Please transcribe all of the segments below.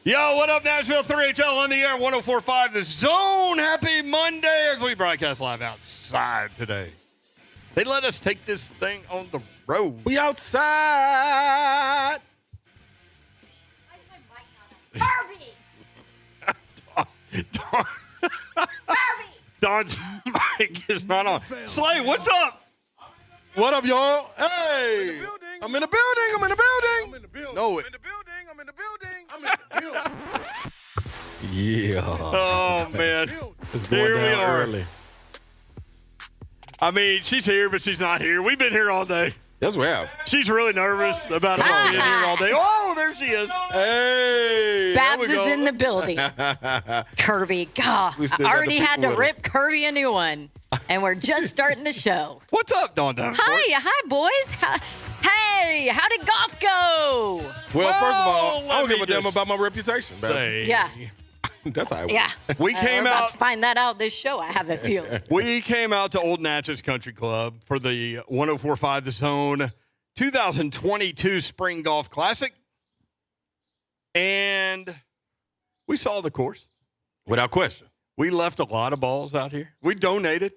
Yo, what up, Nashville? 3HL on the air, 104.5 The Zone. Happy Monday as we broadcast live outside today. They let us take this thing on the road. We outside. Barbie! Don's mic is not on. Slay, what's up? What up, y'all? Hey. I'm in the building. I'm in the building. Know it. I'm in the building. Yeah. Oh, man. It's going Here we down are. early. I mean, she's here, but she's not here. We've been here all day. Yes, we have. She's really nervous about us being here all day. Oh, there she is. Hey. Babs there we is go. in the building. Kirby, God, We still I got the already had to people with rip Kirby a new one, and we're just starting the show. What's up, Dawn Davenport? Hi, boys. Hey, how did golf go? Well, first of all, let I don't me give a damn just about my reputation, baby. Say, Yeah, That's how I yeah. We came we're about out- to find that out this show. I have a feeling. We came out to Old Natchez Country Club for the 104.5 The Zone 2022 Spring Golf Classic. And we saw the course. Without question. We left a lot of balls out here. We donated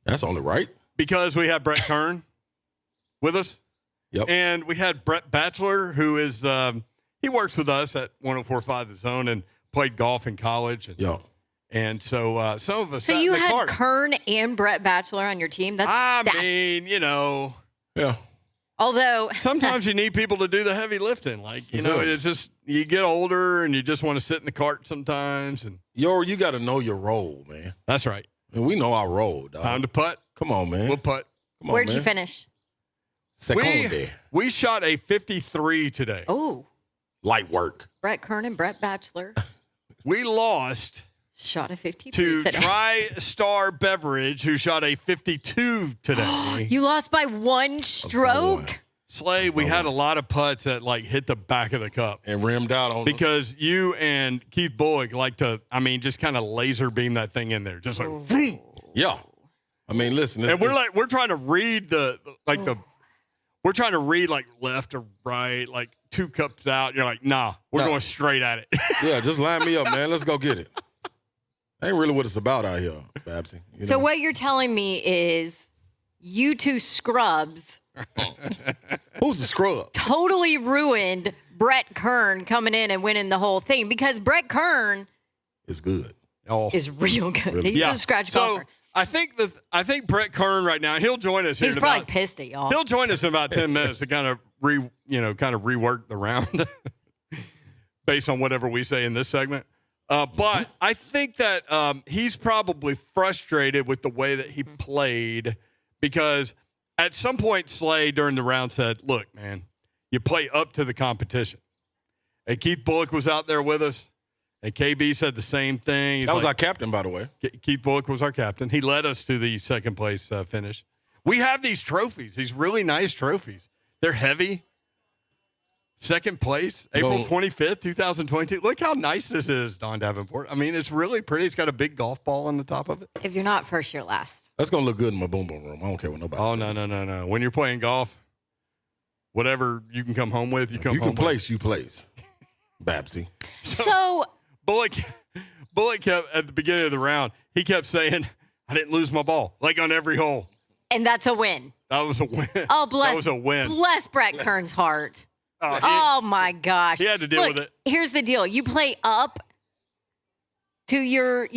That's only right. because we had Brett Kern with us. Yep. And we had Brett Batchelor, who is, he works with us at 104.5 The Zone and played golf in college. Yo. And so some of us So sat you in the had cart. Kern and Brett Batchelor on your team. That's I stats. mean, you know. Yeah. Although Sometimes you need people to do the heavy lifting. Like, you know, it's just, you get older and you just want to sit in the cart sometimes. And Yo, you got to know your role, man. that's right. And we know our role, dog. Time to putt. Come on, man. We'll putt. Come on, where'd man. you finish? Seconde. We shot a 53 today. Oh, Light work. Brett Kern and Brett Batchelor We lost shot a 53 to today. TriStar Beverage, who shot a 52 today. You lost by one stroke. Slay, we had a lot of putts that, like, hit the back of the cup. And rimmed out on Because you and Keith Bullock like to, I mean, just kind of laser beam that thing in there. Just like, vroom. Yeah. I mean, listen. And we're trying to read we're trying to read like left or right, like two cups out. You're like, nah, we're No. going straight at it. Yeah, just line me up, man. Let's go get it. Ain't really what it's about out here, Babsy. You So know? what you're telling me is you two scrubs Who's the scrub? totally ruined Brett Kern coming in and winning the whole thing because Brett Kern It's good. Oh, is real good. Really? He's a scratch So golfer. I think Brett Kern right now, he'll join us here He's in probably about, pissed at y'all. he'll join us in about 10 minutes to kind of rework the round based on whatever we say in this segment. But I think that he's probably frustrated with the way that he played because at some point Slay during the round said, look, man, you play up to the competition. And Keith Bullock was out there with us. And KB said the same thing. He's That was like, our captain, by the way. Keith Bullock was our captain. He led us to the second place finish. We have these trophies, these really nice trophies. They're heavy. Second place, April 25th, 2022. Look how nice this is, Don Davenport. I mean, it's really pretty. It's got a big golf ball on the top of it. If you're not first, you're last. That's going to look good in my boom boom room. I don't care what nobody Oh, says. no. When you're playing golf, whatever you can come home with, you come You home can place, you place. Babsy. So Bullock kept, at the beginning of the round, he kept saying, I didn't lose my ball, like on every hole. and that's a win. That was a win. Oh, bless. That was a win. Bless Brett Kern's heart. He- Oh my gosh. He had to deal Look, with it. Here's the deal. You play up to your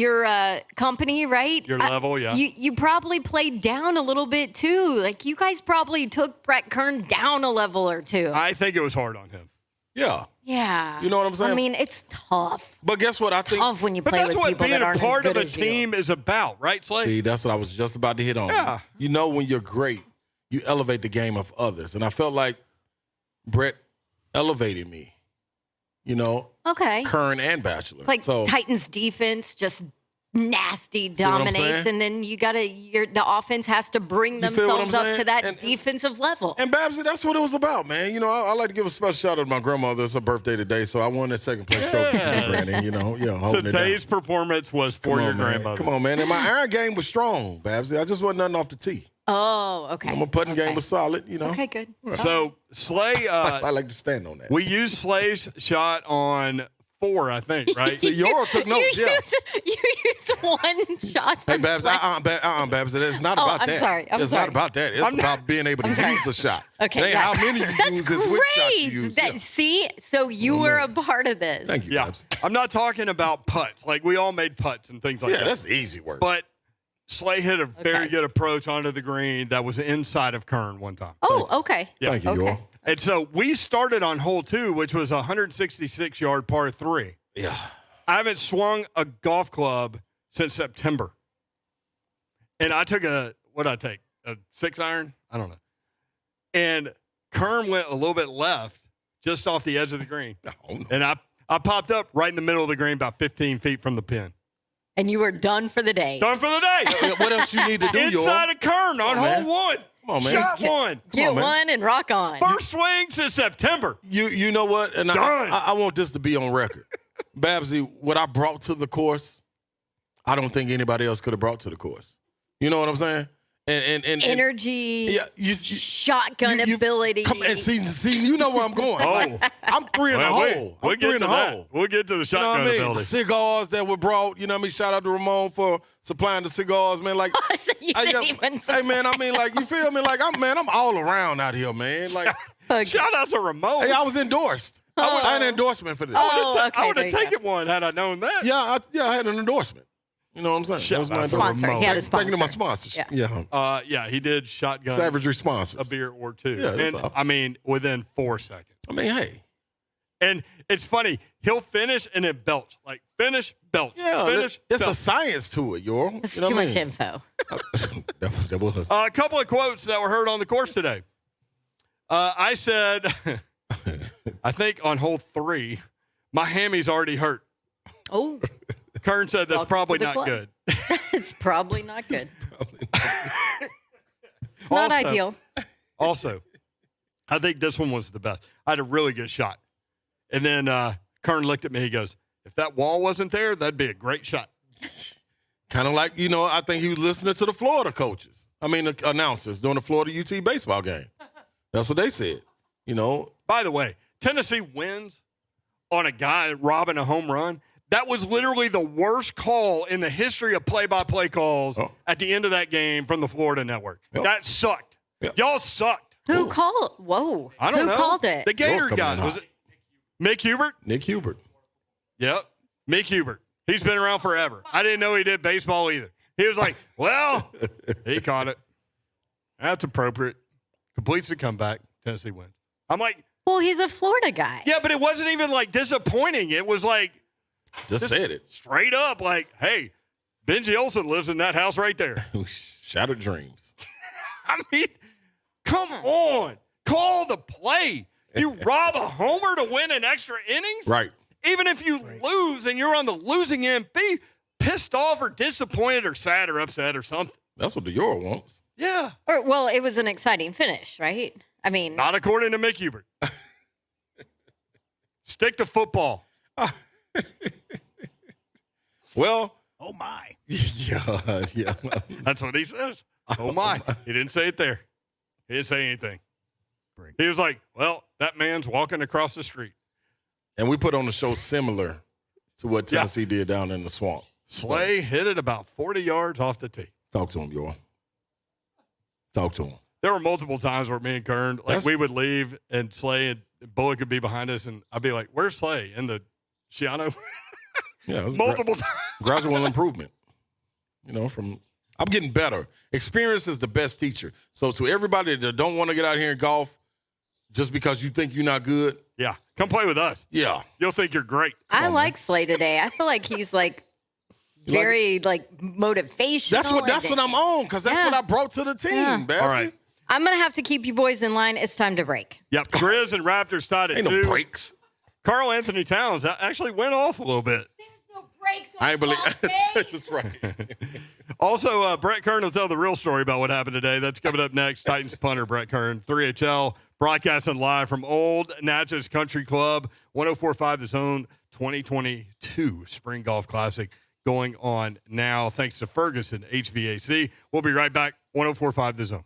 company, right? Your level, yeah. You probably played down a little bit too. Like you guys probably took Brett Kern down a level or two. I think it was hard on him. Yeah. yeah. You know what I'm saying? I mean, it's tough. But guess what? I think. Tough when you But play that's with what people being that a aren't part as of good a as you. team is about, right, Slay? See, that's what I was just about to hit on. Yeah. You know, when you're great, you elevate the game of others. And I felt like Brett elevated me, you know, Okay. Kern and Bachelor. It's like so, Titans defense just nasty what I'm dominates, saying? and then the offense has to bring You feel what I'm themselves up saying? to that And- defensive level. And Babsy, that's what it was about, man. You know, I like to give a special shout out to my grandmother. It's her birthday today, so I won that second place trophy, Granny. You know, holding Today's it down. performance was for Come your on, man. grandmother. Come on, man. And my iron game was strong, Babsy. I just wasn't nothing off the tee. Oh, okay. My putting okay. game was solid, you know. Okay, good. So Slay, I like to stand on that. we used Slay's shot on 4, I think, right? So Yoro took notes, you yeah. use one shot. Hey, from Babs, Slay. Babs, it's not Oh, about I'm that. sorry, I'm it's sorry. not about that. It's about being able to sorry. use a shot. Okay, It ain't yeah. how many you That's use, great. it's which shot you use. Yeah. See, so you were a part of this. Thank you, Yeah. Babs. I'm not talking about putts. Like, we all made putts and things like Yeah, that. that's the easy work. But Slay hit a very Okay. good approach onto the green that was inside of Kern one time. Oh, okay. Yeah. Thank you, Okay. Yoro. And so we started on hole 2, which was a 166-yard par 3. Yeah. I haven't swung a golf club since September. And I took what did I take? A 6-iron? I don't know. And Kern went a little bit left, just off the edge of the green. Oh, no. And I popped up right in the middle of the green, about 15 feet from the pin. And you were done for the day. Done for the day. What else you need to do, Yoro? Inside of Kern on man. hole 1. Come on, man. Shot 1. Get on, man. one and rock on. First swing since September. You know what? And Done. I want this to be on record. Babsy, what I brought to the course, I don't think anybody else could have brought to the course. You know what I'm saying? And Energy, yeah, shotgun you- ability. Come and see, you know where I'm going. Oh. Like, I'm 3 in the Well, hole. we'll I'm get 3 in to the that. hole. We'll get to the You know what shotgun I mean? ability. The cigars that were brought, you know what I mean? Shout out to Ramon for supplying the cigars, man. Like, So you I- didn't even hey, man, I mean, like, you feel me? Like, I'm all around out here, man. Like, Okay. Shout out to Ramon. hey, I was endorsed. I had an endorsement for this. Oh, I okay, would there have you taken one had I known that. Yeah, I had an endorsement. You know what I'm saying? Shout That was my out to endorsement. Sponsor. Ramon. He had a Thank you to my sponsor. sponsors. Yeah. Yeah. Yeah, he did shotgun Savagery sponsors. a beer or two. Yeah, that's and all. I mean, within 4 seconds. I mean, hey. And it's funny, he'll finish and then belch. Like, finish, belch. Yeah, finish, it's a belch. science to it, Yoro. That's You know too what I much mean? info. that was. A couple of quotes that were heard on the course today. I said, I think on hole 3, my hammy's already hurt. Oh, Kern said that's Welcome probably to the not club. good. it's probably not good. It's not Also- ideal. Also, I think this one was the best. I had a really good shot. And then Kern looked at me. He goes, if that wall wasn't there, that'd be a great shot. Kind of like, you know, I think he was listening to the Florida coaches. I mean, the announcers during the Florida UT baseball game. That's what they said. You know, By the way, Tennessee wins on a guy robbing a home run. That was literally the worst call in the history of play-by-play calls at the end of that game from the Florida Network. Yep. That sucked. Yep. Y'all sucked. Who called? Whoa. I don't know. Who called it? The Gator coming guy. in Was hot. it Mick Hubert? Nick Hubert. Yep. Mick Hubert. He's been around forever. I didn't know he did baseball either. He was like, well, he caught it. That's appropriate. Completes the comeback. Tennessee wins. I'm like, Well, he's a Florida guy. yeah, but it wasn't even like disappointing. It was like Just said it. straight up like, hey, Benji Olsen lives in that house right there. Shattered dreams. I mean, come on. Call the play. You rob a homer to win an extra innings? Right. Even if you lose and you're on the losing end, be pissed off or disappointed or sad or upset or something. That's what the Euro wants. Yeah. Or, well, it was an exciting finish, right? I mean, Not according to Mick Hubert. Stick to football. Well, Oh my. yeah. That's what he says. Oh, my. He didn't say it there. He didn't say anything. He was like, well, that man's walking across the street. And we put on a show similar to what Tennessee did down in the swamp. Slay hit it about 40 yards off the tee. Talk to him, Euro. Talk to him. There were multiple times where me and Kern, like, That's- we would leave and Slay and Bullock would be behind us, and I'd be like, where's Slay? In the Shiano? Yeah, it was Multiple times. gradual improvement. You know, I'm getting better. Experience is the best teacher. So to everybody that don't want to get out here and golf just because you think you're not good, Yeah. Come play with us. yeah. You'll think you're great. I like Slay today. I feel like he's like very motivational. That's what I'm on, because that's Yeah. what I brought to the team, Yeah. Babsy. All right. I'm gonna have to keep you boys in line. It's time to break. Yep. Grizz and Raptors tied at Ain't 2. no breaks. Carl Anthony Towns actually went off a little bit. There's no breaks. I ain't believe that's right. Also, Brett Kern will tell the real story about what happened today. That's coming up next. Titans punter Brett Kern, 3HL, broadcasting live from Old Natchez Country Club, 104.5 The Zone 2022 Spring Golf Classic going on now. Thanks to Ferguson HVAC. We'll be right back. 104.5 The Zone.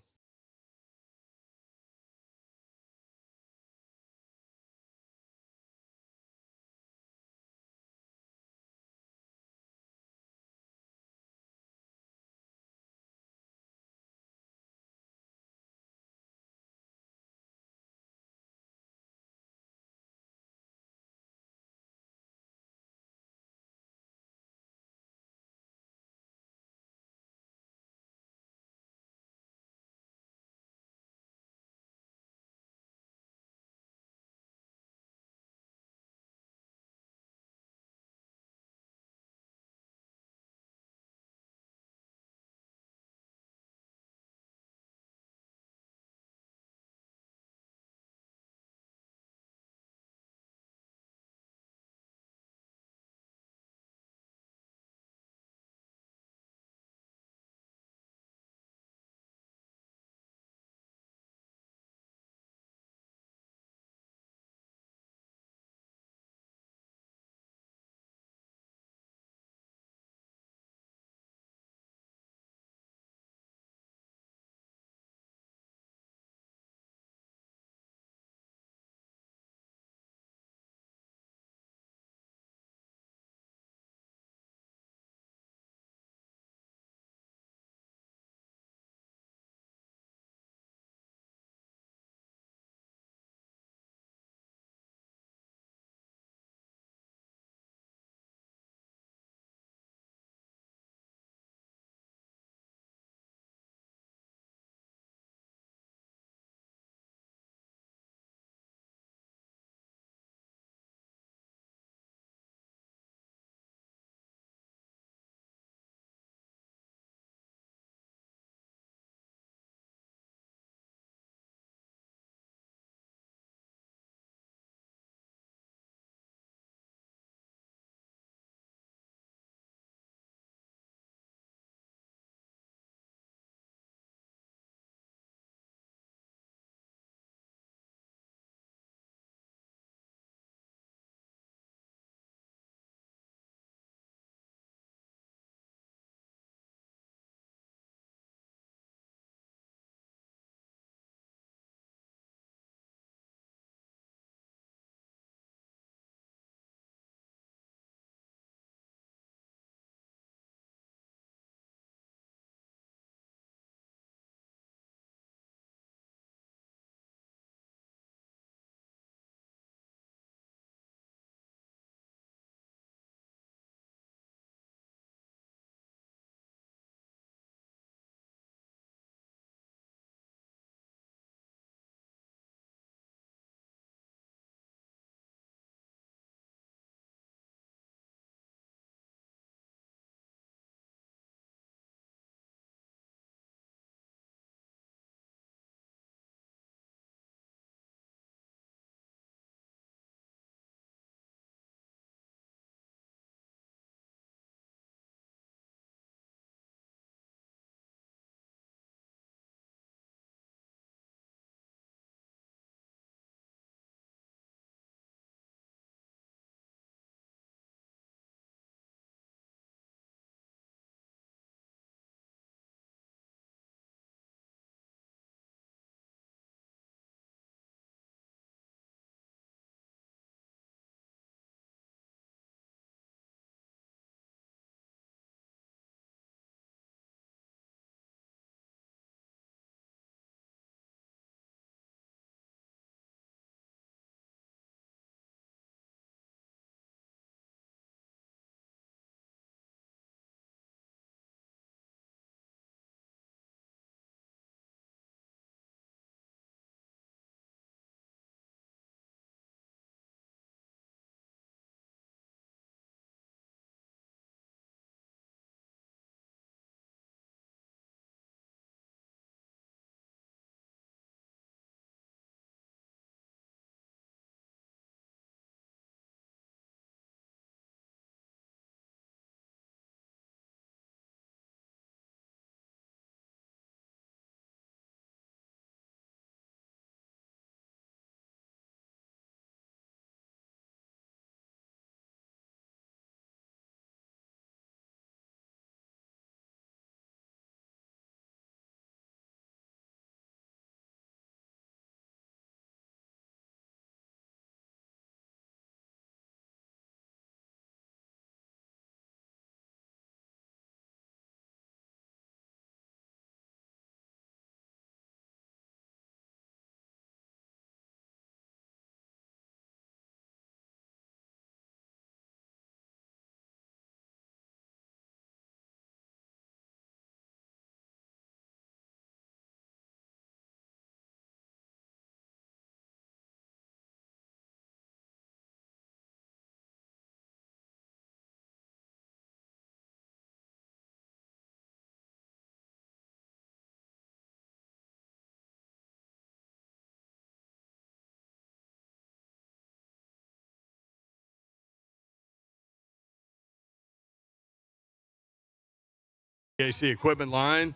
HVAC equipment line.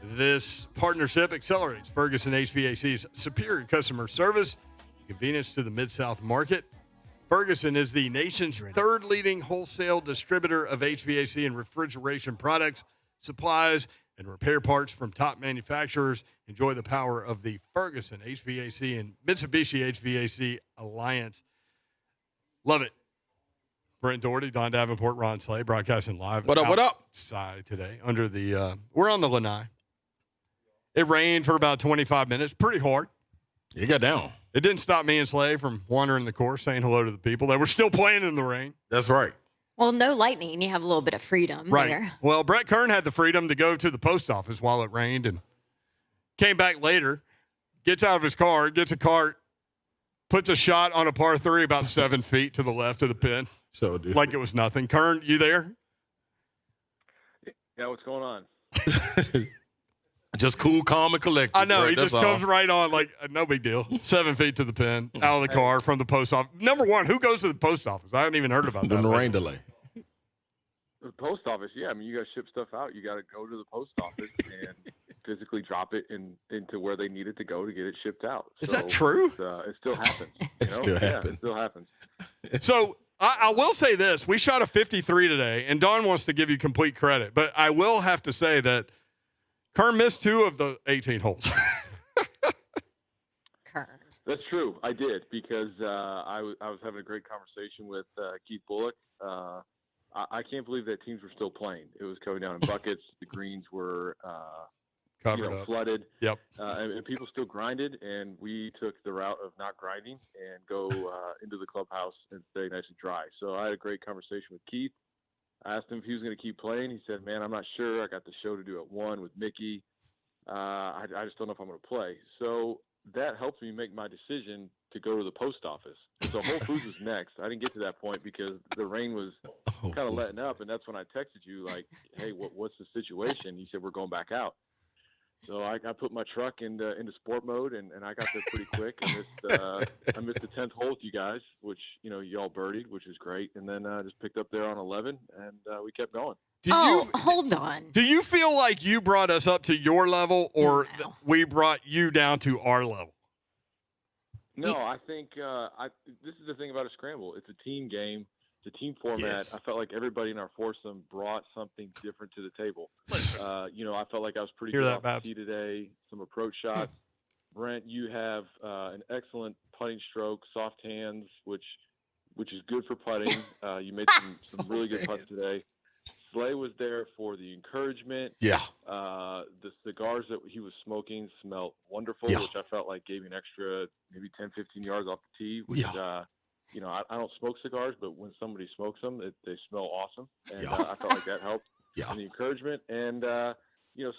This partnership accelerates Ferguson HVAC's superior customer service and convenience to the Mid-South market. Ferguson is the nation's third leading wholesale distributor of HVAC and refrigeration products, supplies, and repair parts from top manufacturers. Enjoy the power of the Ferguson HVAC and Mitsubishi HVAC Alliance. Love it. Brent Doherty, Don Davenport, Ron Slay, broadcasting live. What up, what up? Outside today under the, we're on the Lanai. It rained for about 25 minutes, pretty hard. It got down. It didn't stop me and Slay from wandering the course, saying hello to the people. They were still playing in the rain. That's right. Well, no lightning. You have a little bit of freedom there. Well, Brett Kern had the freedom to go to the post office while it rained and came back later, gets out of his car, gets a cart, puts a shot on a par 3 about 7 feet to the left of the pin. So, dude. Like it was nothing. Kern, you there? Yeah, what's going on? Just cool, calm, and collected. I know. Right, He that's just all. comes right on like no big deal. 7 feet to the pin, out of the car from the post office. Number one, who goes to the post office? I haven't even heard about that. During the rain delay. The post office, yeah. I mean, you got to ship stuff out. You got to go to the post office and physically drop it into where they need it to go to get it shipped out. Is that true? It still happens. It still happens. Yeah, it still happens. So I will say this. We shot a 53 today, and Don wants to give you complete credit. But I will have to say that Kern missed 2 of the 18 holes. Kern. That's true. I did because I was having a great conversation with Keith Bullock. I can't believe that teams were still playing. It was coming down in buckets. The greens were Covered up. flooded. Yep. And people still grinded, and we took the route of not grinding and go into the clubhouse and stay nice and dry. So I had a great conversation with Keith. I asked him if he was going to keep playing. He said, man, I'm not sure. I got the show to do at 1 with Mickey. I just don't know if I'm going to play. So that helped me make my decision to go to the post office. And so Whole Foods was next. I didn't get to that point because the rain was kind of letting up, and that's when I texted you like, hey, what's the situation? He said, we're going back out. So I put my truck into sport mode, and I got there pretty quick. I missed the 10th hole with you guys, which, you all birdied, which is great. And then just picked up there on 11, and we kept going. Hold on. Do you feel like you brought us up to your level, or No. we brought you down to our level? No, I think this is the thing about a scramble. It's a team game. It's a team format. Yes. I felt like everybody in our foursome brought something different to the table. I felt like I was pretty Hear good that, off the Babs? tee today, some approach shots. Brent, you have an excellent putting stroke, soft hands, which is good for putting. You made some really good putts today. Slay was there for the encouragement. Yeah. The cigars that he was smoking smelled wonderful, Yeah. which I felt like gave me an extra maybe 10, 15 yards off the tee, which I don't smoke cigars, but when somebody smokes them, they smell awesome. And I felt like that helped. Yeah. And the encouragement. And,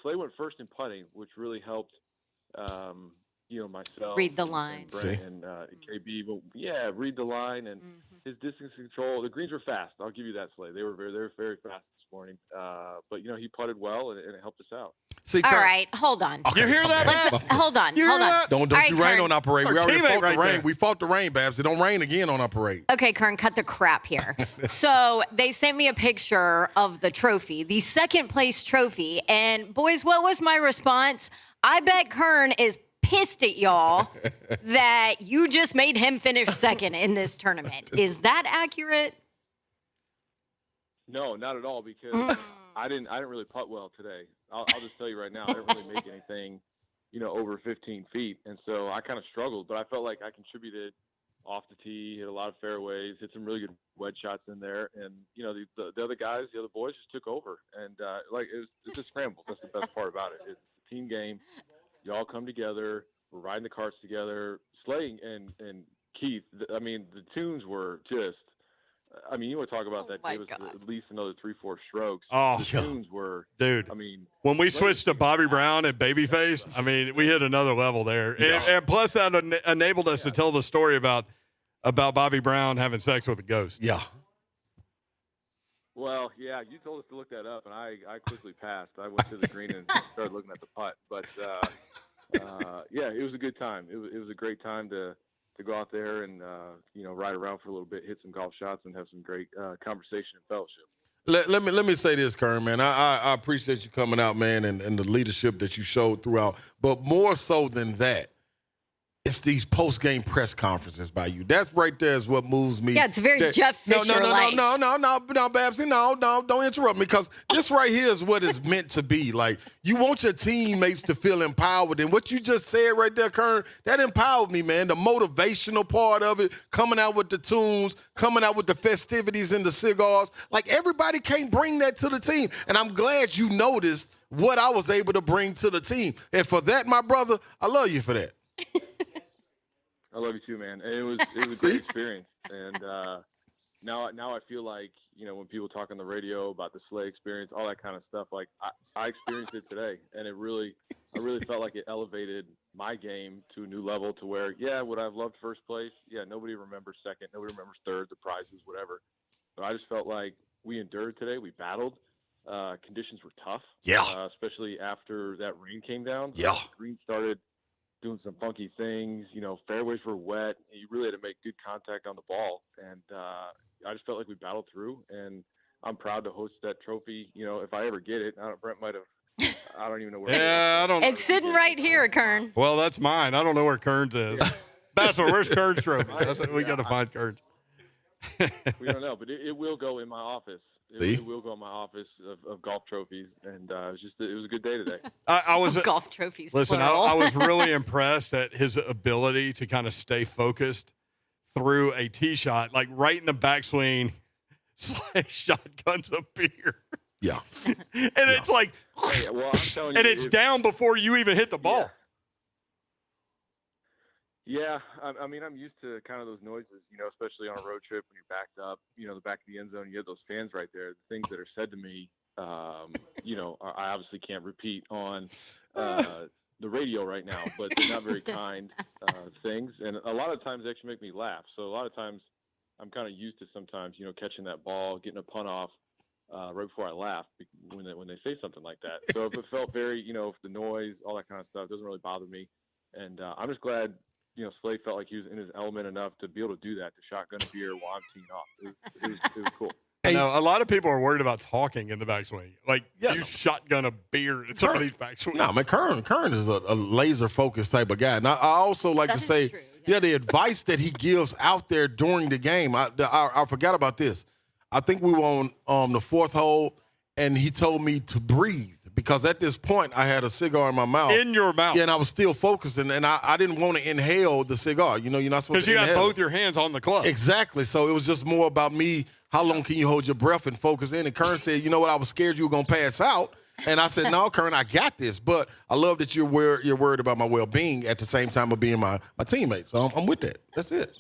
Slay went first in putting, which really helped, myself. Read the and line. Brent and KB. But, read the line. And his distance control. The greens were fast. I'll give you that, Slay. They were very fast this morning. But, he putted well, and it helped us out. See, All Kern, right, hold on. You hear that? Let's hold on. You Hold hear on. that? Don't All you right, rain Kern. on our parade. We Our already teammate fought right the rain. there. We fought the rain, Babs. It don't rain again on our parade. Okay, Kern, cut the crap here. So they sent me a picture of the trophy, the second place trophy. And boys, what was my response? I bet Kern is pissed at y'all that you just made him finish second in this tournament. Is that accurate? No, not at all, because I didn't really putt well today. I'll just tell you right now, I didn't really make anything, over 15 feet. And so I kind of struggled, but I felt like I contributed off the tee, hit a lot of fairways, hit some really good wedge shots in there. And, the other guys, the other boys just took over. And, it's a scramble. That's the best part about it. It's a team game. You all come together. We're riding the carts together. Slay and Keith, the tunes were just, you want to talk about that. my It was God. at least another 3-4 strokes. Oh, The tunes were, dude. When we Slay- switched to Bobby Brown and Babyface, we hit another level there. And plus that enabled us to tell the story about Bobby Brown having sex with a ghost. Yeah. Well, yeah, you told us to look that up, and I quickly passed. I went to the green and started looking at the putt. But, it was a good time. It was a great time to go out there and, ride around for a little bit, hit some golf shots, and have some great conversation and fellowship. Let me say this, Kern, man. I appreciate you coming out, man, and the leadership that you showed throughout. But more so than that, it's these post-game press conferences by you. That's right there is what moves me. Yeah, it's very Jeff Fisher-like. No, Babsy, no, don't interrupt me, because this right here is what it's meant to be. Like, you want your teammates to feel empowered, and what you just said right there, Kern, that empowered me, man. The motivational part of it, coming out with the tunes, coming out with the festivities and the cigars. Like, everybody can't bring that to the team, and I'm glad you noticed what I was able to bring to the team. And for that, my brother, I love you for that. I love you too, man. And it was a great experience. And now I feel like, when people talk on the radio about the Slay experience, all that kind of stuff, like I experienced it today, and I really felt like it elevated my game to a new level, to where, would I have loved first place? Yeah, nobody remembers second, nobody remembers third, the prizes, whatever. But I just felt like we endured today, we battled. Conditions were tough, especially after that rain came down. Yeah, the green started doing some funky things, fairways were wet. You really had to make good contact on the ball. And I just felt like we battled through, and I'm proud to host that trophy. If I ever get it, Brent might have, I don't even know where I don't know. It's sitting right here, Kern. Well, that's mine. I don't know where Kern's is. Bachelor, where's Kern's trophy? We got to find Kern's. We don't know, but it will go in my office. It will go in my office of golf trophies, and it was a good day today. I was golf trophies. Listen, plural. I was really impressed at his ability to kind of stay focused through a tee shot, like right in the backswing, shotguns a beer. Yeah, and it's like, well, I'm telling you, and it's down before you even hit the ball. Yeah, I mean, I'm used to kind of those noises, especially on a road trip when you're backed up, the back of the end zone, you have those fans right there. The things that are said to me, I obviously can't repeat on the radio right now, but they're not very kind things. And a lot of times they actually make me laugh. So a lot of times I'm kind of used to sometimes, catching that ball, getting a punt off right before I laugh when they say something like that. So if it felt very, if the noise, all that kind of stuff doesn't really bother me. And I'm just glad Slade felt like he was in his element enough to be able to do that, to shotgun a beer while I'm teeing off. It was cool. Hey, a lot of people are worried about talking in the backswing. Like, you shotgun a beer in somebody's backswing. No, man, Kern is a laser-focused type of guy. And I also like to say, the advice that he gives out there during the game, I forgot about this. I think we were on the fourth hole, and he told me to breathe. Because at this point, I had a cigar in my mouth. In your mouth. Yeah, and I was still focused, and I didn't want to inhale the cigar. You're not supposed to inhale. Because you got both your hands on the club. Exactly. So it was just more about me, how long can you hold your breath and focus in? And Kern said, you know what, I was scared you were going to pass out. And I said, no, Kern, I got this. But I love that you're worried about my well-being at the same time of being my teammate. So I'm with that. That's it.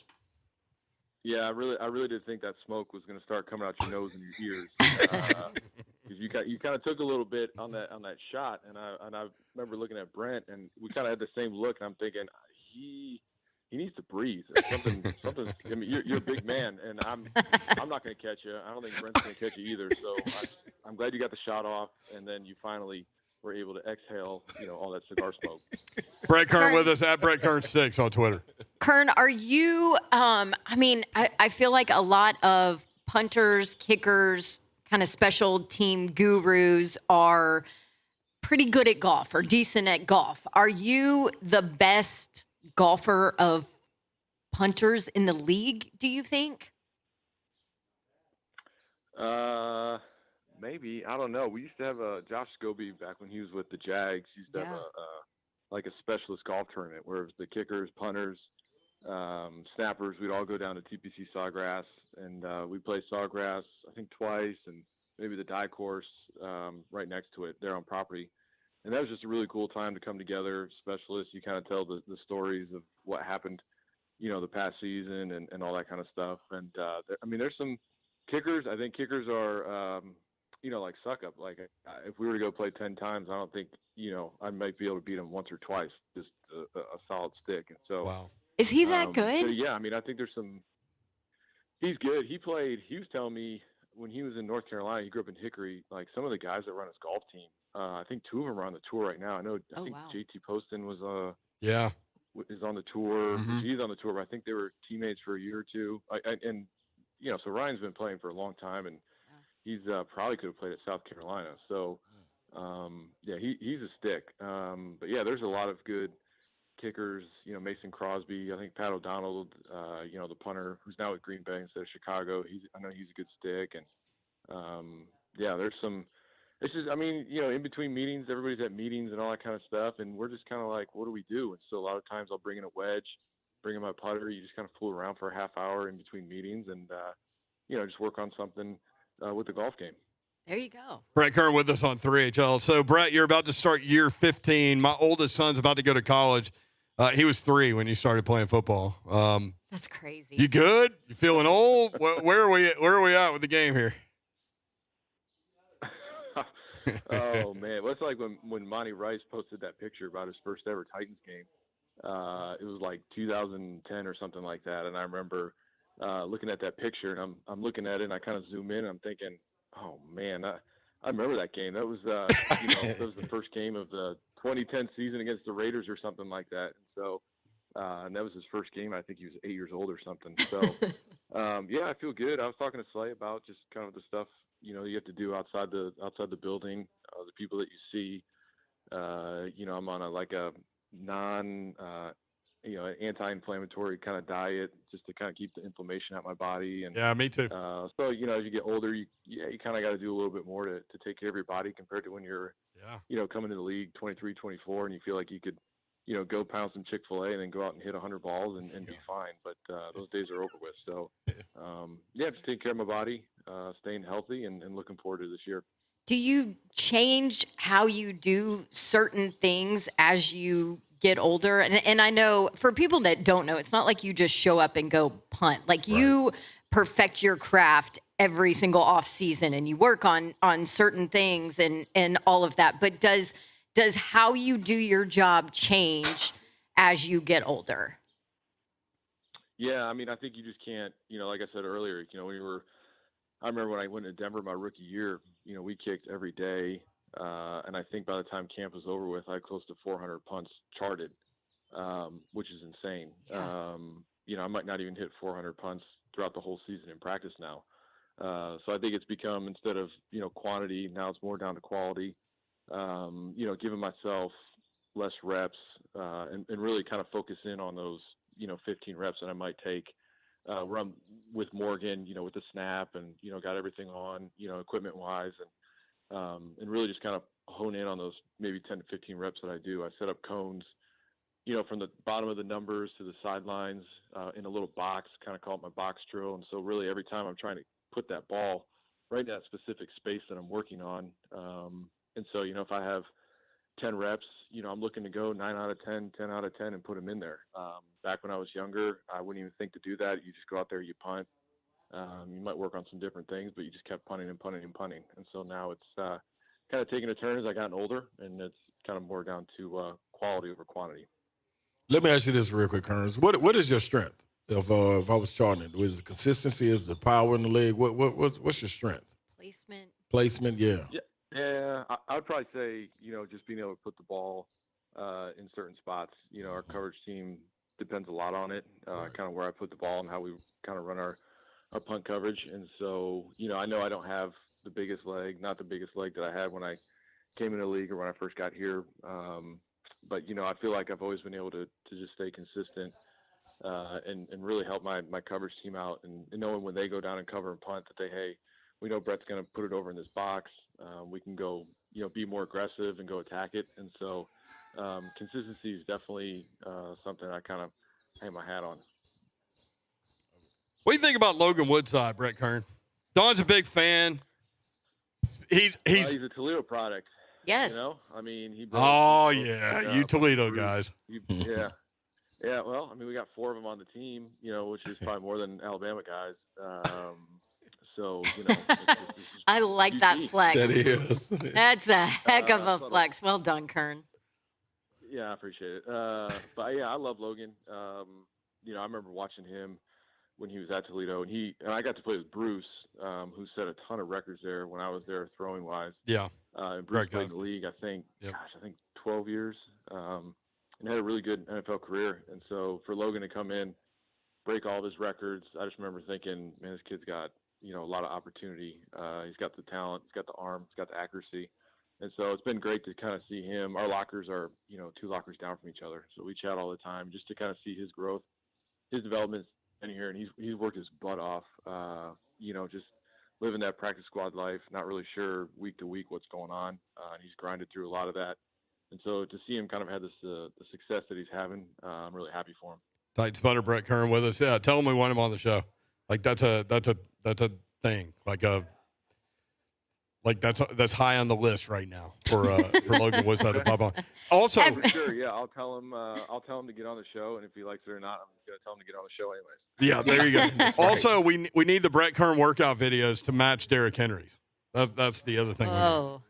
Yeah, I really did think that smoke was going to start coming out your nose and your ears. Because you kind of took a little bit on that shot, and I remember looking at Brent, and we kind of had the same look, and I'm thinking he needs to breathe. Something. I mean, you're a big man, and I'm not going to catch you. I don't think Brent's going to catch you either. So I'm glad you got the shot off, and then you finally were able to exhale, all that cigar smoke. Brett Kern with us at Brett Kern 6 on Twitter. Kern, are you? I feel like a lot of punters, kickers, kind of special team gurus are pretty good at golf or decent at golf. Are you the best golfer of punters in the league, do you think? Maybe. I don't know. We used to have Josh Scobie back when he was with the Jags. He used to have a specialist golf tournament where it was the kickers, punters, snappers. We'd all go down to TPC Sawgrass, and we'd play Sawgrass, I think twice, and maybe the die course right next to it there on property. And that was just a really cool time to come together. Specialists, you kind of tell the stories of what happened, the past season and all that kind of stuff. And, there's some kickers. I think kickers are, like suck up. Like if we were to go play 10 times, I don't think, I might be able to beat them once or twice, just a solid stick. And so, wow. Is he that good? So, yeah, I think there's some. He's good. He was telling me when he was in North Carolina, he grew up in Hickory. Like some of the guys that run his golf team, I think 2 of them are on the tour right now. I think JT Poston was is on the tour. Mm-hmm. He's on the tour, but I think they were teammates for a year or two. So Ryan's been playing for a long time, and he's probably could have played at South Carolina. So, yeah, he's a stick. But yeah, there's a lot of good kickers. Mason Crosby. I think Pat O'Donnell. The punter who's now with Green Bay instead of Chicago. I know he's a good stick. And yeah, there's some. It's just, in between meetings, everybody's at meetings and all that kind of stuff, and we're just kind of like, what do we do? And so a lot of times I'll bring in a wedge, bring in my putter. You just kind of fool around for a half hour in between meetings, and just work on something with the golf game. There you go. Brett Kern with us on 3HL. So, Brett, you're about to start year 15. My oldest son's about to go to college. He was 3 when you started playing football. That's crazy. You good? You feeling old? Where are we at with the game here? Oh man, well, it's like when Monty Rice posted that picture about his first ever Titans game. It was like 2010 or something like that, and I remember looking at that picture, and I'm looking at it, and I kind of zoom in, and I'm thinking, oh man, I remember that game. That was that was the first game of the 2010 season against the Raiders or something like that. And so, and that was his first game. I think he was 8 years old or something. So, yeah, I feel good. I was talking to Slay about just kind of the stuff you have to do outside the building, the people that you see. I'm on a non anti-inflammatory kind of diet just to kind of keep the inflammation out of my body. And yeah, me too. So as you get older, you kind of got to do a little bit more to take care of your body compared to when you're coming to the league 23, 24, and you feel like you could go pound some Chick-fil-A and then go out and hit 100 balls and be fine. But those days are over with. So just taking care of my body, staying healthy, and looking forward to this year. Do you change how you do certain things as you get older? And I know for people that don't know, it's not like you just show up and go punt. Like you perfect your craft every single off season, and you work on certain things and all of that. But does how you do your job change as you get older? Yeah, I think you just can't. Like I said earlier, I remember when I went to Denver my rookie year. We kicked every day. And I think by the time camp was over with, I had close to 400 punts charted, which is insane. Yeah. I might not even hit 400 punts throughout the whole season in practice now. So I think it's become, instead of, quantity, now it's more down to quality, giving myself less reps and really kind of focus in on those, 15 reps that I might take where I'm with Morgan, with the snap and, got everything on, equipment wise, and really just kind of hone in on those maybe 10 to 15 reps that I do. I set up cones, from the bottom of the numbers to the sidelines in a little box, kind of call it my box drill. And so really every time I'm trying to put that ball right in that specific space that I'm working on. And so, if I have 10 reps, I'm looking to go 9 out of 10, 10 out of 10 and put them in there. Back when I was younger, I wouldn't even think to do that. You just go out there, you punt. You might work on some different things, but you just kept punting and punting and punting. And so now it's kind of taking a turn as I gotten older, and it's kind of more down to quality over quantity. Let me ask you this real quick, Kearns. What is your strength? If I was charting it, was the consistency, is the power in the leg? What's your strength? Placement, yeah. Yeah, I would probably say, just being able to put the ball in certain spots. Our coverage team depends a lot on it, kind of where I put the ball and how we kind of run our punt coverage. And so, I know I don't have the biggest leg, not the biggest leg that I had when I came into the league or when I first got here. But, I feel like I've always been able to just stay consistent and really help my coverage team out. And knowing when they go down and cover and punt that hey, we know Brett's going to put it over in this box. We can go, be more aggressive and go attack it. And so consistency is definitely something I kind of hang my hat on. What do you think about Logan Woodside, Brett Kern? Don's a big fan. He's a Toledo product. Yes. He. You Toledo guys. Yeah. Well, we got 4 of them on the team, which is probably more than Alabama guys. So, I like that flex. That is. That's a heck of a flex. Well done, Kern. Yeah, I appreciate it. But yeah, I love Logan. I remember watching him when he was at Toledo, and I got to play with Bruce, who set a ton of records there when I was there throwing wise. Yeah. And Bruce played in the league, I think 12 years, and had a really good NFL career. And so for Logan to come in, break all of his records, I just remember thinking, man, this kid's got a lot of opportunity. He's got the talent, he's got the arm, he's got the accuracy. And so it's been great to kind of see him. Our lockers are, 2 lockers down from each other. So we chat all the time just to kind of see his growth, his development in here. And he's worked his butt off, just living that practice squad life, not really sure week to week what's going on. And he's grinded through a lot of that. And so to see him kind of have this the success that he's having, I'm really happy for him. Tight Spunner Brett Kern with us. Yeah, tell him we want him on the show. Like that's a thing. That's high on the list right now for Logan Woodside to pop on. Also, for sure, yeah, I'll tell him to get on the show, and if he likes it or not, I'm gonna tell him to get on the show anyways. Yeah, there you go. Also, we need the Brett Kern workout videos to match Derrick Henry's. That's the other thing. Oh.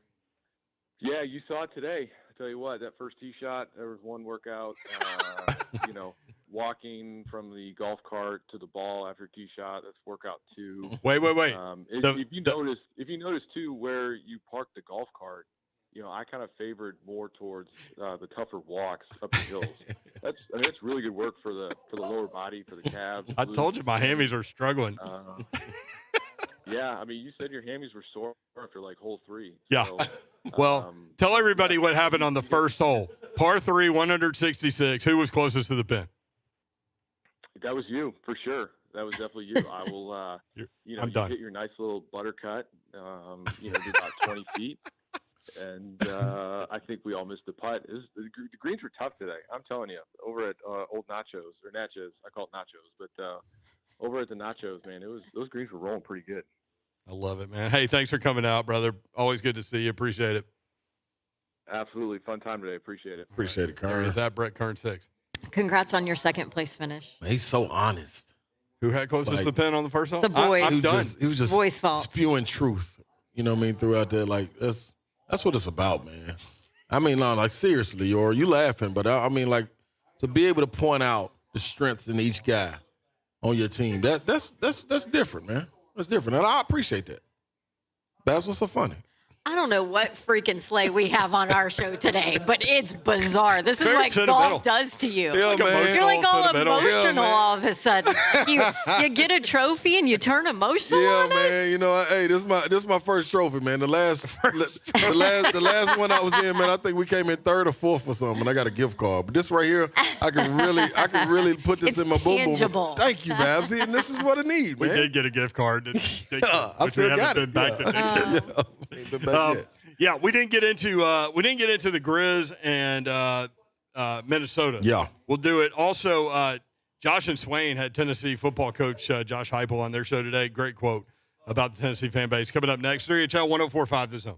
Yeah, you saw it today. I tell you what, that first tee shot, there was one workout. Walking from the golf cart to the ball after tee shot, that's workout 2. Wait. If you notice too, where you parked the golf cart, I kind of favored more towards the tougher walks up the hills. That's really good work for the lower body, for the calves. I told you my hammies are struggling. Yeah, I mean, you said your hammies were sore after like hole 3. Yeah. So, well, tell everybody what happened on the first hole. Par 3, 166. Who was closest to the pin? That was you, for sure. That was definitely you. I will, I'm done. Hit your nice little buttercut, do about 20 feet. And I think we all missed the putt. The greens were tough today. I'm telling you, over at Old Natchez, or Natchez, I call it Nachos, but over at the Nachos, man, those greens were rolling pretty good. I love it, man. Hey, thanks for coming out, brother. Always good to see you. Appreciate it. Absolutely. Fun time today. Appreciate it. Appreciate it, There Kern. is that Brett Kern 6. Congrats on your second place finish. He's so honest. Who had closest to the pin on the first hole? The boys. I'm done. He was just Boys' fault. spewing truth. You know what I mean? Throughout there, like that's what it's about, man. I mean, no, like seriously, or you laughing, but I mean, like to be able to point out the strengths in each guy on your team. That's different, man. That's different, and I appreciate that. That's what's so funny. I don't know what freaking sleigh we have on our show today, but it's bizarre. This is Very what sentimental. golf does to you. Yeah, man. You're like all Sentimental. emotional Yeah, man. all of a sudden. You get a trophy and you turn emotional Yeah, on us? man. You know, hey, this is my first trophy, man. The last one I was in, man. I think we came in 3rd or 4th or something. I got a gift card, but this right here, I can really put this It's in my boom boom. tangible. Thank you, Babsy. And this is what I need, We man. did get a gift card. Which we still haven't got been it. back to next year. Ain't been back yet. Yeah, we didn't get into the Grizz and Minnesota. Yeah. We'll do it. Also, Josh and Swain had Tennessee football coach Josh Heupel on their show today. Great quote about the Tennessee fan base. Coming up next, 3HL 104.5 The Zone.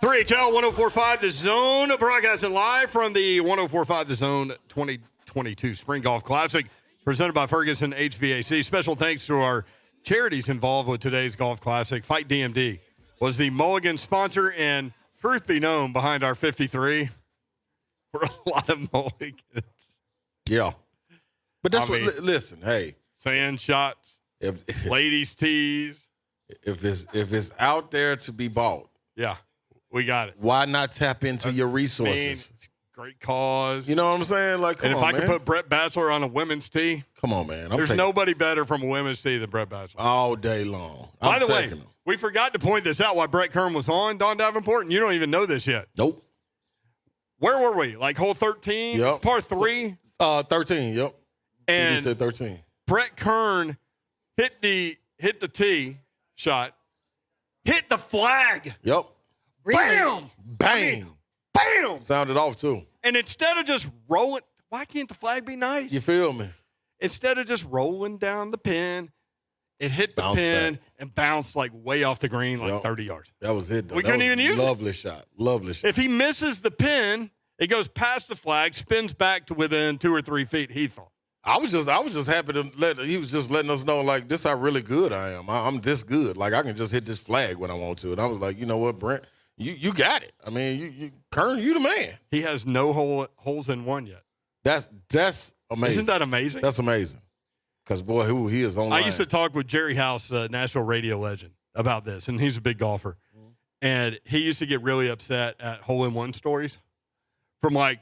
3HL 1045 The Zone, broadcasting live from the 1045 The Zone 2022 Spring Golf Classic, presented by Ferguson HVAC. Special thanks to our charities involved with today's Golf Classic. Fight DMD was the Mulligan sponsor, and truth be known, behind our 53 were a lot of Mulligans. Yeah. But that's I mean, listen, hey. Sand shots, ladies' tees. If it's out there to be bought. Yeah, we got it. Why not tap into your resources? It's a great cause. You know what I'm saying? Like, come and if on, I man. could put Brett Batchelor on a women's tee, come on, man. There's nobody better from a women's tee than Brett Batchelor. All day long. By the way, we forgot to point this out while Brett Kern was on, Don Davenport, and you don't even know this yet. Nope. Where were we? Like hole 13? Yep. Par 3? 13, yep. And he said 13. Brett Kern hit the tee shot, hit the flag. Yep. Really? Bam! Bang. Bam! Sounded off, too. And instead of just rolling, why can't the flag be nice? You feel me? Instead of just rolling down the pin, it hit the pin back. and bounced like way off the green, like Yep. 30 yards. That was it, though. We couldn't even use it. Lovely shot. Lovely shot. If he misses the pin, it goes past the flag, spins back to within 2 or 3 feet, he thought. I was just happy to he was just letting us know, like, this how really good I am. I'm this good. Like, I can just hit this flag when I want to. And I was like, you know what, Brent? You got it. I mean, Kern, you the man. He has no holes in one yet. That's amazing. Isn't that amazing? That's amazing. Because, boy, who he is online. I used to talk with Jerry House, Nashville radio legend, about this, and he's a big golfer. Mm-hmm. And he used to get really upset at hole-in-one stories from, like,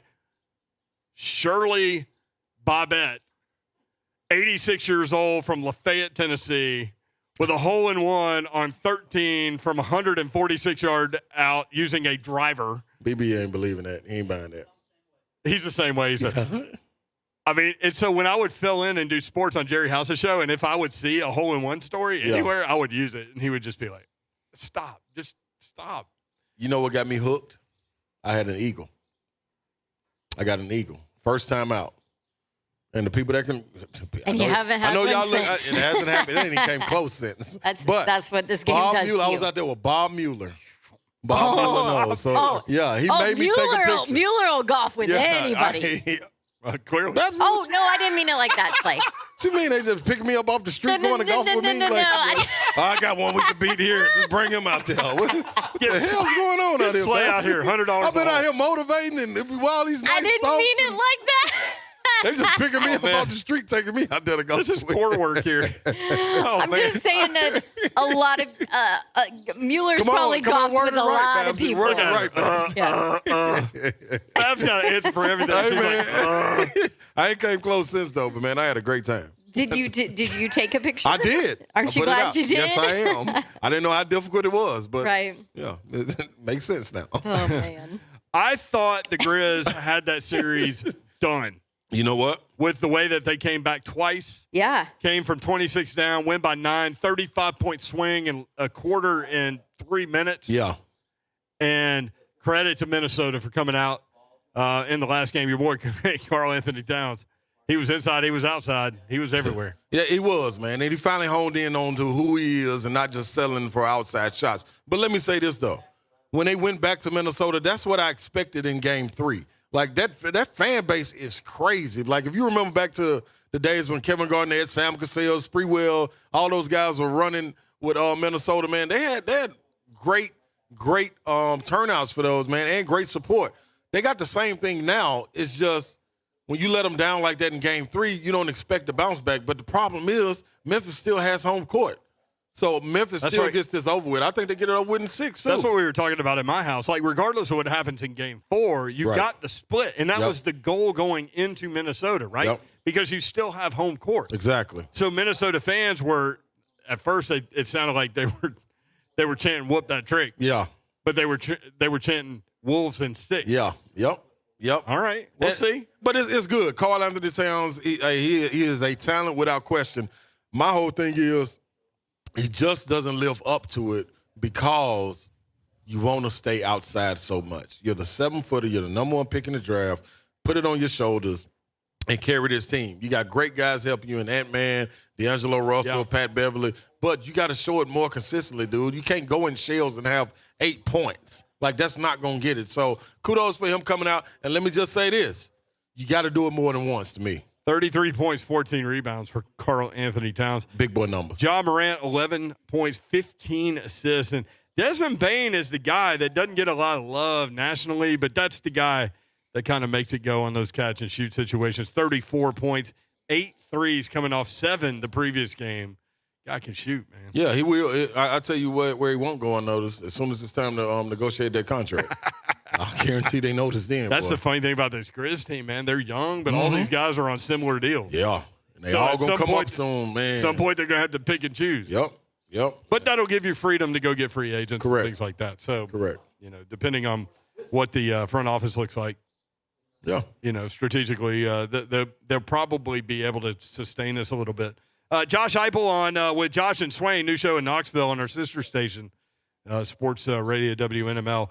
Shirley Bobette, 86 years old from Lafayette, Tennessee, with a hole-in-one on 13 from 146 yard out using a driver. BB ain't believing that. He ain't buying that. He's the same way. He said, I mean, and so when I would fill in and do sports on Jerry House's show, and if I would see a hole-in-one story anywhere, I would use it. And he would just be like, stop. Just stop. You know what got me hooked? I had an eagle. I got an eagle. First time out. And the people that can. And you haven't had I know one y'all since. it hasn't happened. It ain't came close since. That's what this game Bob does Mueller, to I you. was out there with Bob Mueller. Bob Mueller knows. So, yeah, he made me take a picture. Mueller will golf with anybody. Clearly. Oh, no, I didn't mean it like that, Slay. What you mean they just pick me up off the street going to golf with me? No. I got one we can beat here. Just bring him out there. What the hell's going on out here? Slay out here, $100. I've been out here motivating and while these nice I didn't thoughts mean it and- like that. They just picking me up man. off the street, taking me out there to go. This is core work here. Oh, I'm man. just saying that a lot of Mueller's Come on, probably golfed word with it a right, lot of Babsy, people. word it right, Babsy. Yeah. Bab's got an answer for everything. Hey, She's man. like, I ain't came close since though, but man, I had a great time. Did you take a picture? I did. Aren't I you put it glad out. you did? Yes, I am. I didn't know how difficult it was, but Right. yeah, it makes sense now. Oh man. I thought the Grizz had that series done You know what? with the way that they came back twice. Yeah. Came from 26 down, win by 9, 35-point swing in a quarter in 3 minutes. Yeah. And credit to Minnesota for coming out in the last game. Your boy, Karl Anthony Towns, he was inside, he was outside, he was everywhere. Yeah, he was, man. And he finally honed in on to who he is and not just selling for outside shots. But let me say this, though. When they went back to Minnesota, that's what I expected in Game 3. Like, that fan base is crazy. Like, if you remember back to the days when Kevin Garnett, Sam Cassell, Spreewell, all those guys were running with Minnesota, man, they had great turnouts for those, man, and great support. They got the same thing now. It's just when you let them down like that in Game 3, you don't expect to bounce back. But the problem is Memphis still has home court. So Memphis That's still right. gets this over with. I think they get it over with in 6, too. That's what we were talking about in my house. Like, regardless of what happens in Game 4, you Right. got the split. And that Yep. was the goal going into Minnesota, right? Yep. Because you still have home court. Exactly. So Minnesota fans were, at first, it sounded like they were chanting "whoop that trick," Yeah. but they were chanting "Wolves in 6." Yeah. Yep. All right, we'll And- see. But it's good. Karl Anthony Towns, he is a talent without question. My whole thing is he just doesn't live up to it because you want to stay outside so much. You're the 7-footer. You're the number 1 pick in the draft. Put it on your shoulders and carry this team. You got great guys helping you in Ant-Man, D'Angelo Russell, Yeah. Pat Beverly, but you got to show it more consistently, dude. You can't go in shells and have 8 points. Like, that's not going to get it. So kudos for him coming out. And let me just say this. You got to do it more than once to me. 33 points, 14 rebounds for Karl Anthony Towns. Big boy numbers. Ja Morant, 11 points, 15 assists. And Desmond Bane is the guy that doesn't get a lot of love nationally, but that's the guy that kind of makes it go on those catch-and-shoot situations. 34 points, 8 threes coming off 7 the previous game. Guy can shoot, man. Yeah, he will. I tell you where he won't go unnoticed as soon as it's time to negotiate that contract. I guarantee they notice then. That's boy. the funny thing about this Grizz team, man. They're young, but all these guys are on similar deals. Yeah. And they So all at going to some come point- up soon, man. At some point, they're going to have to pick and choose. Yep. But that'll give you freedom to go get free agents Correct. and things like that. So, Correct. Depending on what the front office looks like, Yeah. strategically, they'll probably be able to sustain this a little bit. Josh Heupel on with Josh and Swain, new show in Knoxville on our sister station, Sports Radio WNML.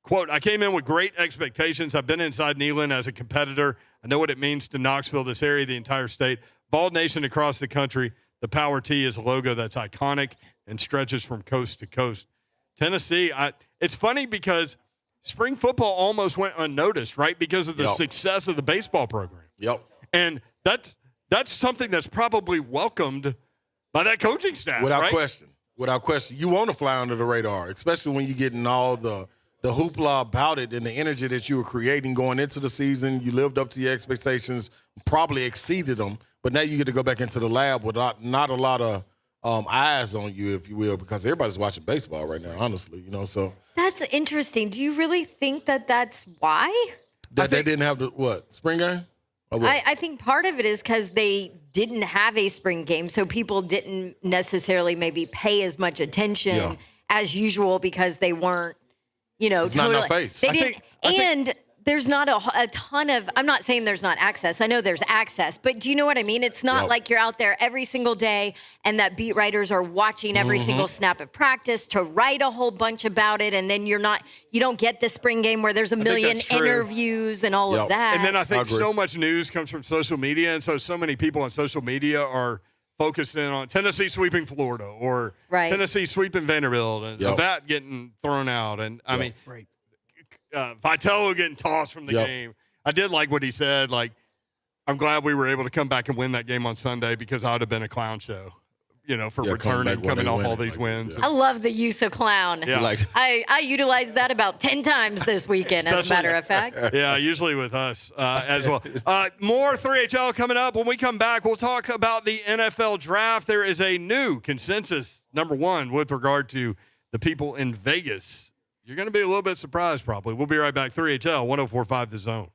Quote, I came in with great expectations. I've been inside Neyland as a competitor. I know what it means to Knoxville, this area, the entire state. Ball Nation across the country. The Power T is a logo that's iconic and stretches from coast to coast. Tennessee, it's funny because spring football almost went unnoticed, right, because of the success of the baseball program. Yep. And that's something that's probably welcomed by that coaching staff, Without right? question. Without question. You want to fly under the radar, especially when you're getting all the hoopla about it and the energy that you were creating going into the season. You lived up to your expectations, probably exceeded them, but now you get to go back into the lab with not a lot of eyes on you, if you will, because everybody's watching baseball right now, honestly, so. That's interesting. Do you really think that that's why? They didn't have the, spring game? Or what? I think part of it is because they didn't have a spring game, so people didn't necessarily maybe pay as much attention as usual because they weren't, It's not in our face. They I didn't, and there's not a ton of. I'm not saying there's not access. I know there's access, but do you know what I mean? It's not like you're out there every single day and that beat writers are watching every single snap of practice to write a whole bunch about it, and then you don't get the spring game where there's a million that's true. interviews and all of that. And then I think agree. so much news comes from social media, and so many people on social media are focused in on Tennessee sweeping Florida or Tennessee sweeping Vanderbilt and a bat getting thrown out. And, I mean, Vitello getting tossed from the game. I did like what he said. Like, I'm glad we were able to come back and win that game on Sunday because I would have been a clown show, for returning, coming off all these wins. I love the use of clown. Yeah. I utilized that about 10 times this weekend, as a matter of fact. Yeah, usually with us as well. More 3HL coming up. When we come back, we'll talk about the NFL draft. There is a new consensus, number one, with regard to the people in Vegas. You're going to be a little bit surprised, probably. We'll be right back. 3HL, 104.5 The Zone.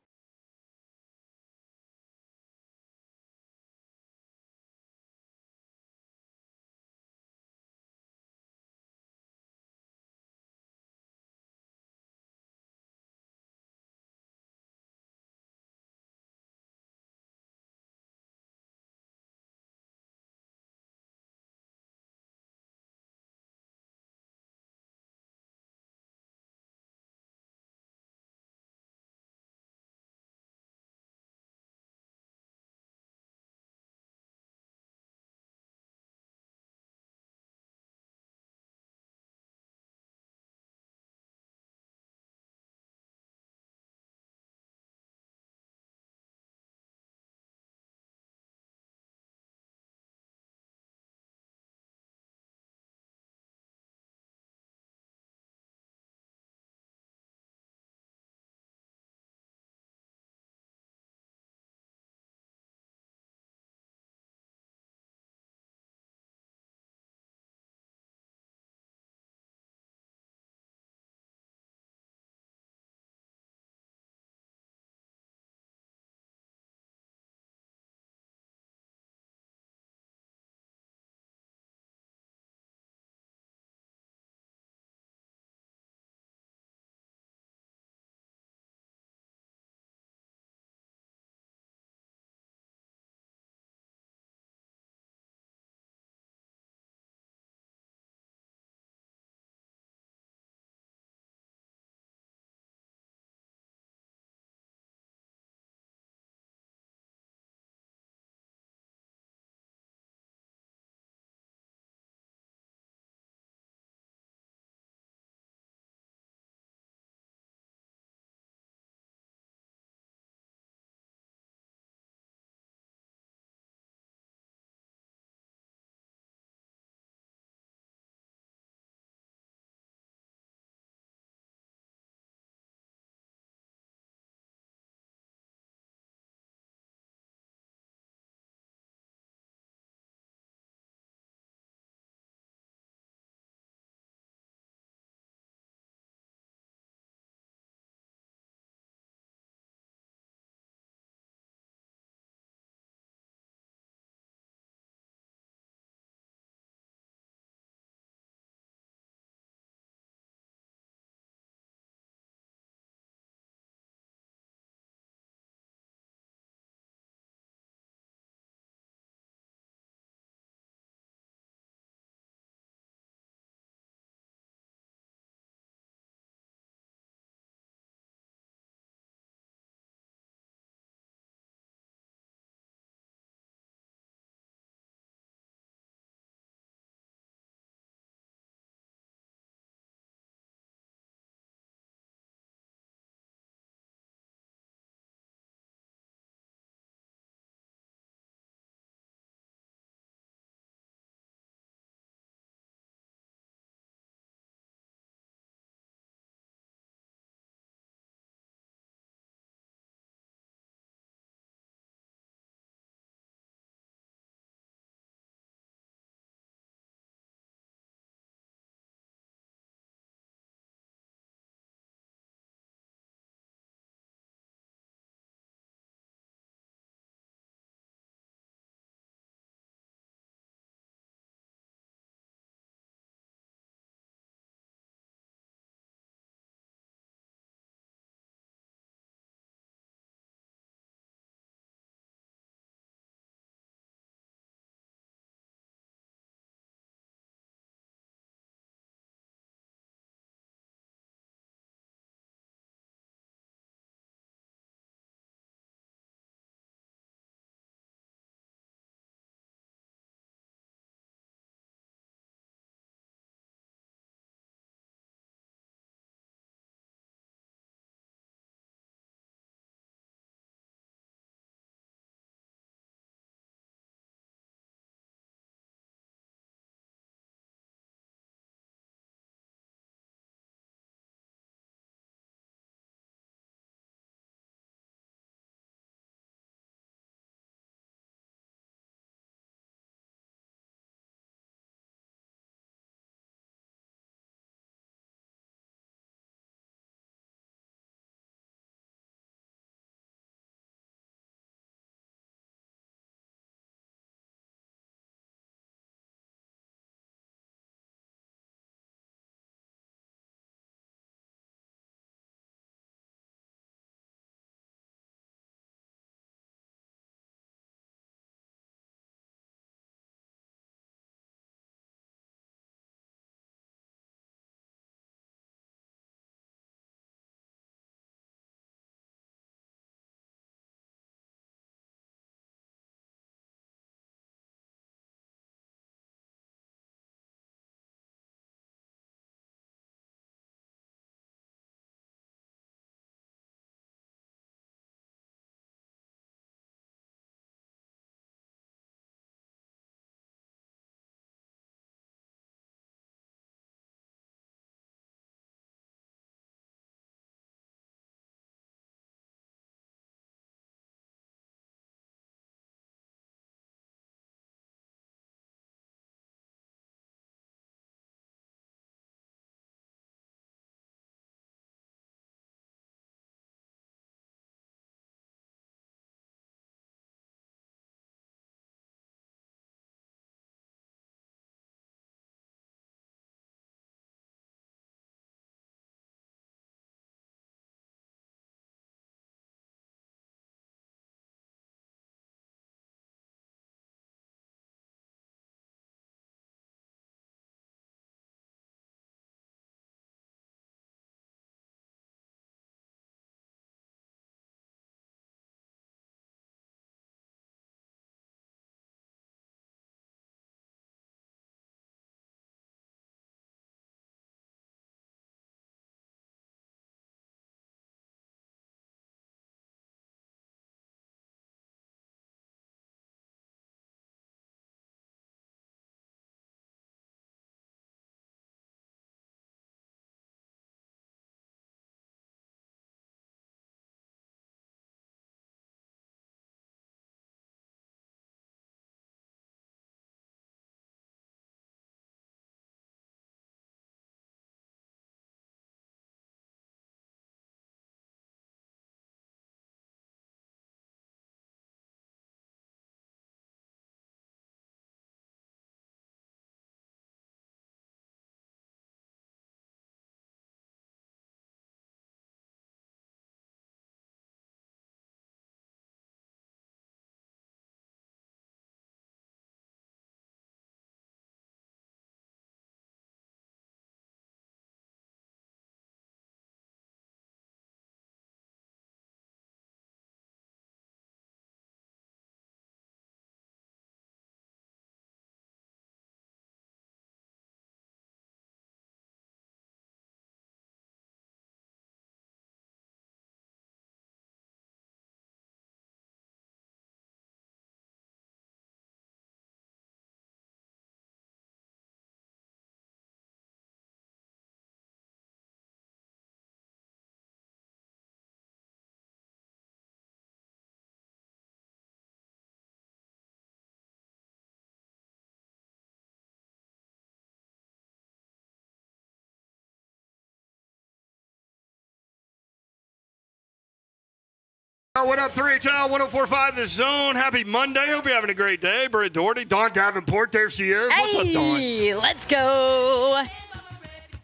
What up, 3HL 1045 The Zone. Happy Monday. Hope you're having a great day. Britt Doherty, Dawn Davenport, there she is. What's up, Dawn? Hey, let's go.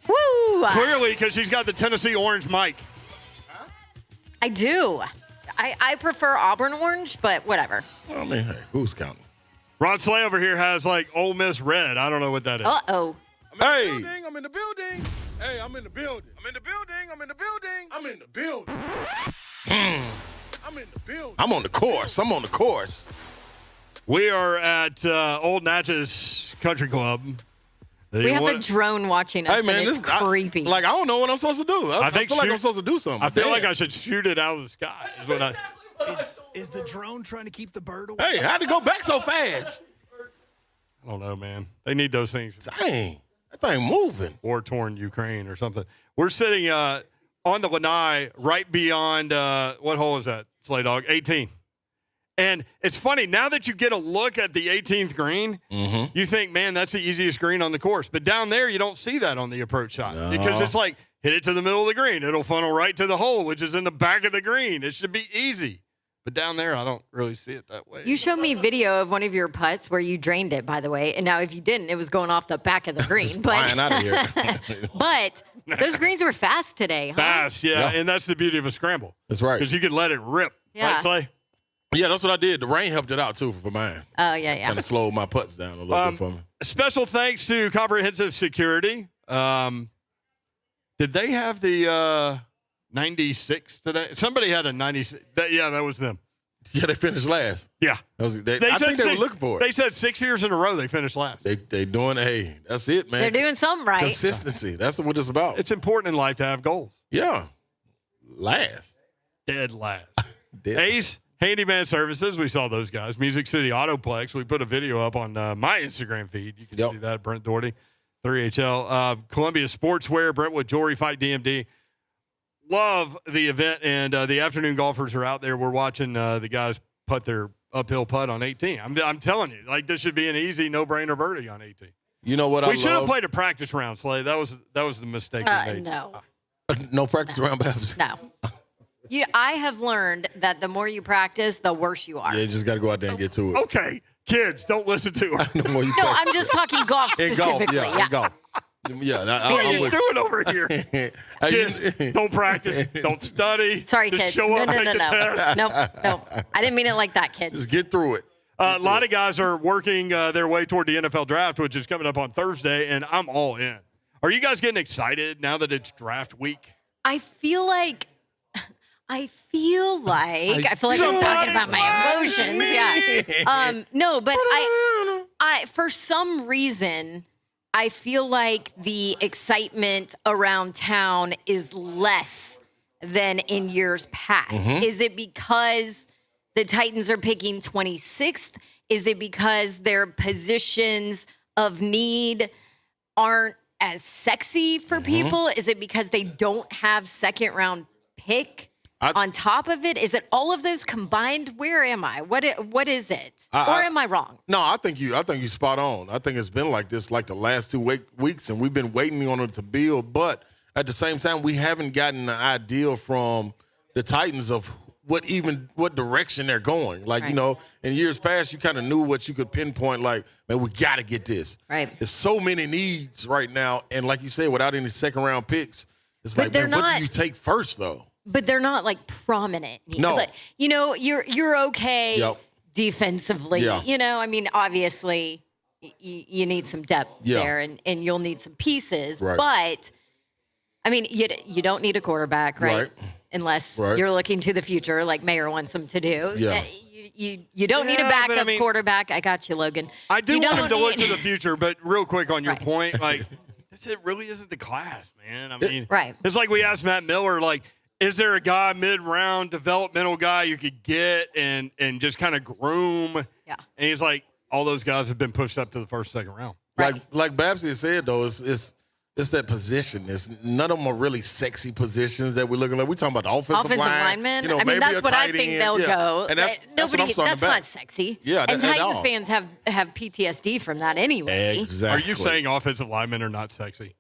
Woo! Clearly, because she's got the Tennessee orange mic. I do. I prefer Auburn orange, but whatever. I mean, hey, who's counting? Rod Slay over here has like Ole Miss red. I don't know what that is. Uh-oh. Hey, I'm in the building. Hey, I'm in the building. I'm in the building. I'm in the building. I'm in the building. I'm in the building. I'm on the course. I'm on the course. We are at Old Natchez Country Club. We have a drone watching us, Hey, man, and it's creepy. I don't know what I'm supposed to do. I feel like I'm supposed to do something. I feel like Damn. I should shoot it out of the sky. Is what I. Is the drone trying to keep the bird away? Hey, how'd it go back so fast? I don't know, man. They need those things. Dang, that thing moving. War-torn Ukraine or something. We're sitting on the lanai right beyond, what hole is that, Slay Dog? 18. And it's funny, now that you get a look at the 18th green, you think, man, that's the easiest green on the course. But down there, you don't see that on the approach shot because it's like, hit it to the middle of the green. It'll funnel right to the hole, which is in the back of the green. It should be easy. But down there, I don't really see it that way. You showed me video of one of your putts where you drained it, by the way. And now if you didn't, it was going off the back of the green. Flying out of here. But those greens were fast today, huh? Fast, yeah. Yeah. And that's the beauty of a scramble. That's right. Because you could let it rip. Yeah. Right, Slay? Yeah, that's what I did. The rain helped it out, too, for mine. Oh, yeah. Kind of slowed my putts down a little bit for me. Special thanks to Comprehensive Security. Did they have the 96 today? Somebody had a 96. That was them. Yeah, they finished last. Yeah. I think they were looking for it. They said 6 years in a row they finished last. They doing, hey, that's it, man. They're doing something right. Consistency. That's what it's about. It's important in life to have goals. Yeah. Last. Dead last. Dead. Ace Handyman Services. We saw those guys. Music City Autoplex. We put a video up on my Instagram feed. You can see that. Brent Doherty, 3HL. Columbia Sportswear, Brentwood Jewelry, Fight DMD. Love the event, and the afternoon golfers are out there. We're watching the guys putt their uphill putt on 18. I'm telling you, like, this should be an easy no-brainer birdie on 18. You know what We should have played a practice round, Slay. That was the mistake we made. No. No practice round, Babs. No. I have learned that the more you practice, the worse you are. Yeah, you just got to go out there and get to it. Okay, kids, don't listen to her. The more you No, practice. I'm just talking golf In specifically. golf, yeah, in golf. Yeah, What are you would. doing over here? Kids, don't practice, don't study. Sorry, just kids. show up, No. take the test. No. I didn't mean it like that, kids. Just get through it. A lot of guys are working their way toward the NFL draft, which is coming up on Thursday, and I'm all in. Are you guys getting excited now that it's draft week? I feel like I'm talking about my emotions. Yeah. No, but I for some reason I feel like the excitement around town is less than in years past. Is it because the Titans are picking 26th? Is it because their positions of need aren't as sexy for people? Is it because they don't have second round pick on top of it? Is it all of those combined? Where am I? What is it? Or am I wrong? No, I think you spot on. I think it's been like this like the last 2 weeks, and we've been waiting on it to build. But at the same time, we haven't gotten an idea from the Titans of what direction they're going. Like, Right. In years past, you kind of knew what you could pinpoint, like, man, we got to get this. Right. There's so many needs right now. And like you said, without any second round picks, it's But like, they're man, what not- do you take first, though? But they're not like prominent. No. Like, you're okay Yep. defensively. Yeah. I mean, obviously you need some depth there and you'll need some pieces. Right. But I mean, you don't need a quarterback, right? Unless you're looking to the future like Mayer wants them to do. Yeah. You don't need a Yeah, but backup I mean- quarterback. I got you, Logan. I do You want don't him to look need- to the future, but real quick on your Right. point, like, it really isn't the class, man. I mean, Right. It's like we asked Matt Miller, like, is there a guy, mid-round developmental guy you could get and just kind of groom? Yeah. And he's like, all those guys have been pushed up to the first, second round. Right. Like Babsy said, though, it's that position. None of them are really sexy positions that we're looking at. We're talking about the offensive linemen. I mean, maybe that's a what I tight think end. they'll go. And that's what I'm starting That's to bet. not sexy. Yeah, and at Titans all. fans have PTSD from that anyway. Exactly. Are you saying offensive linemen are not sexy?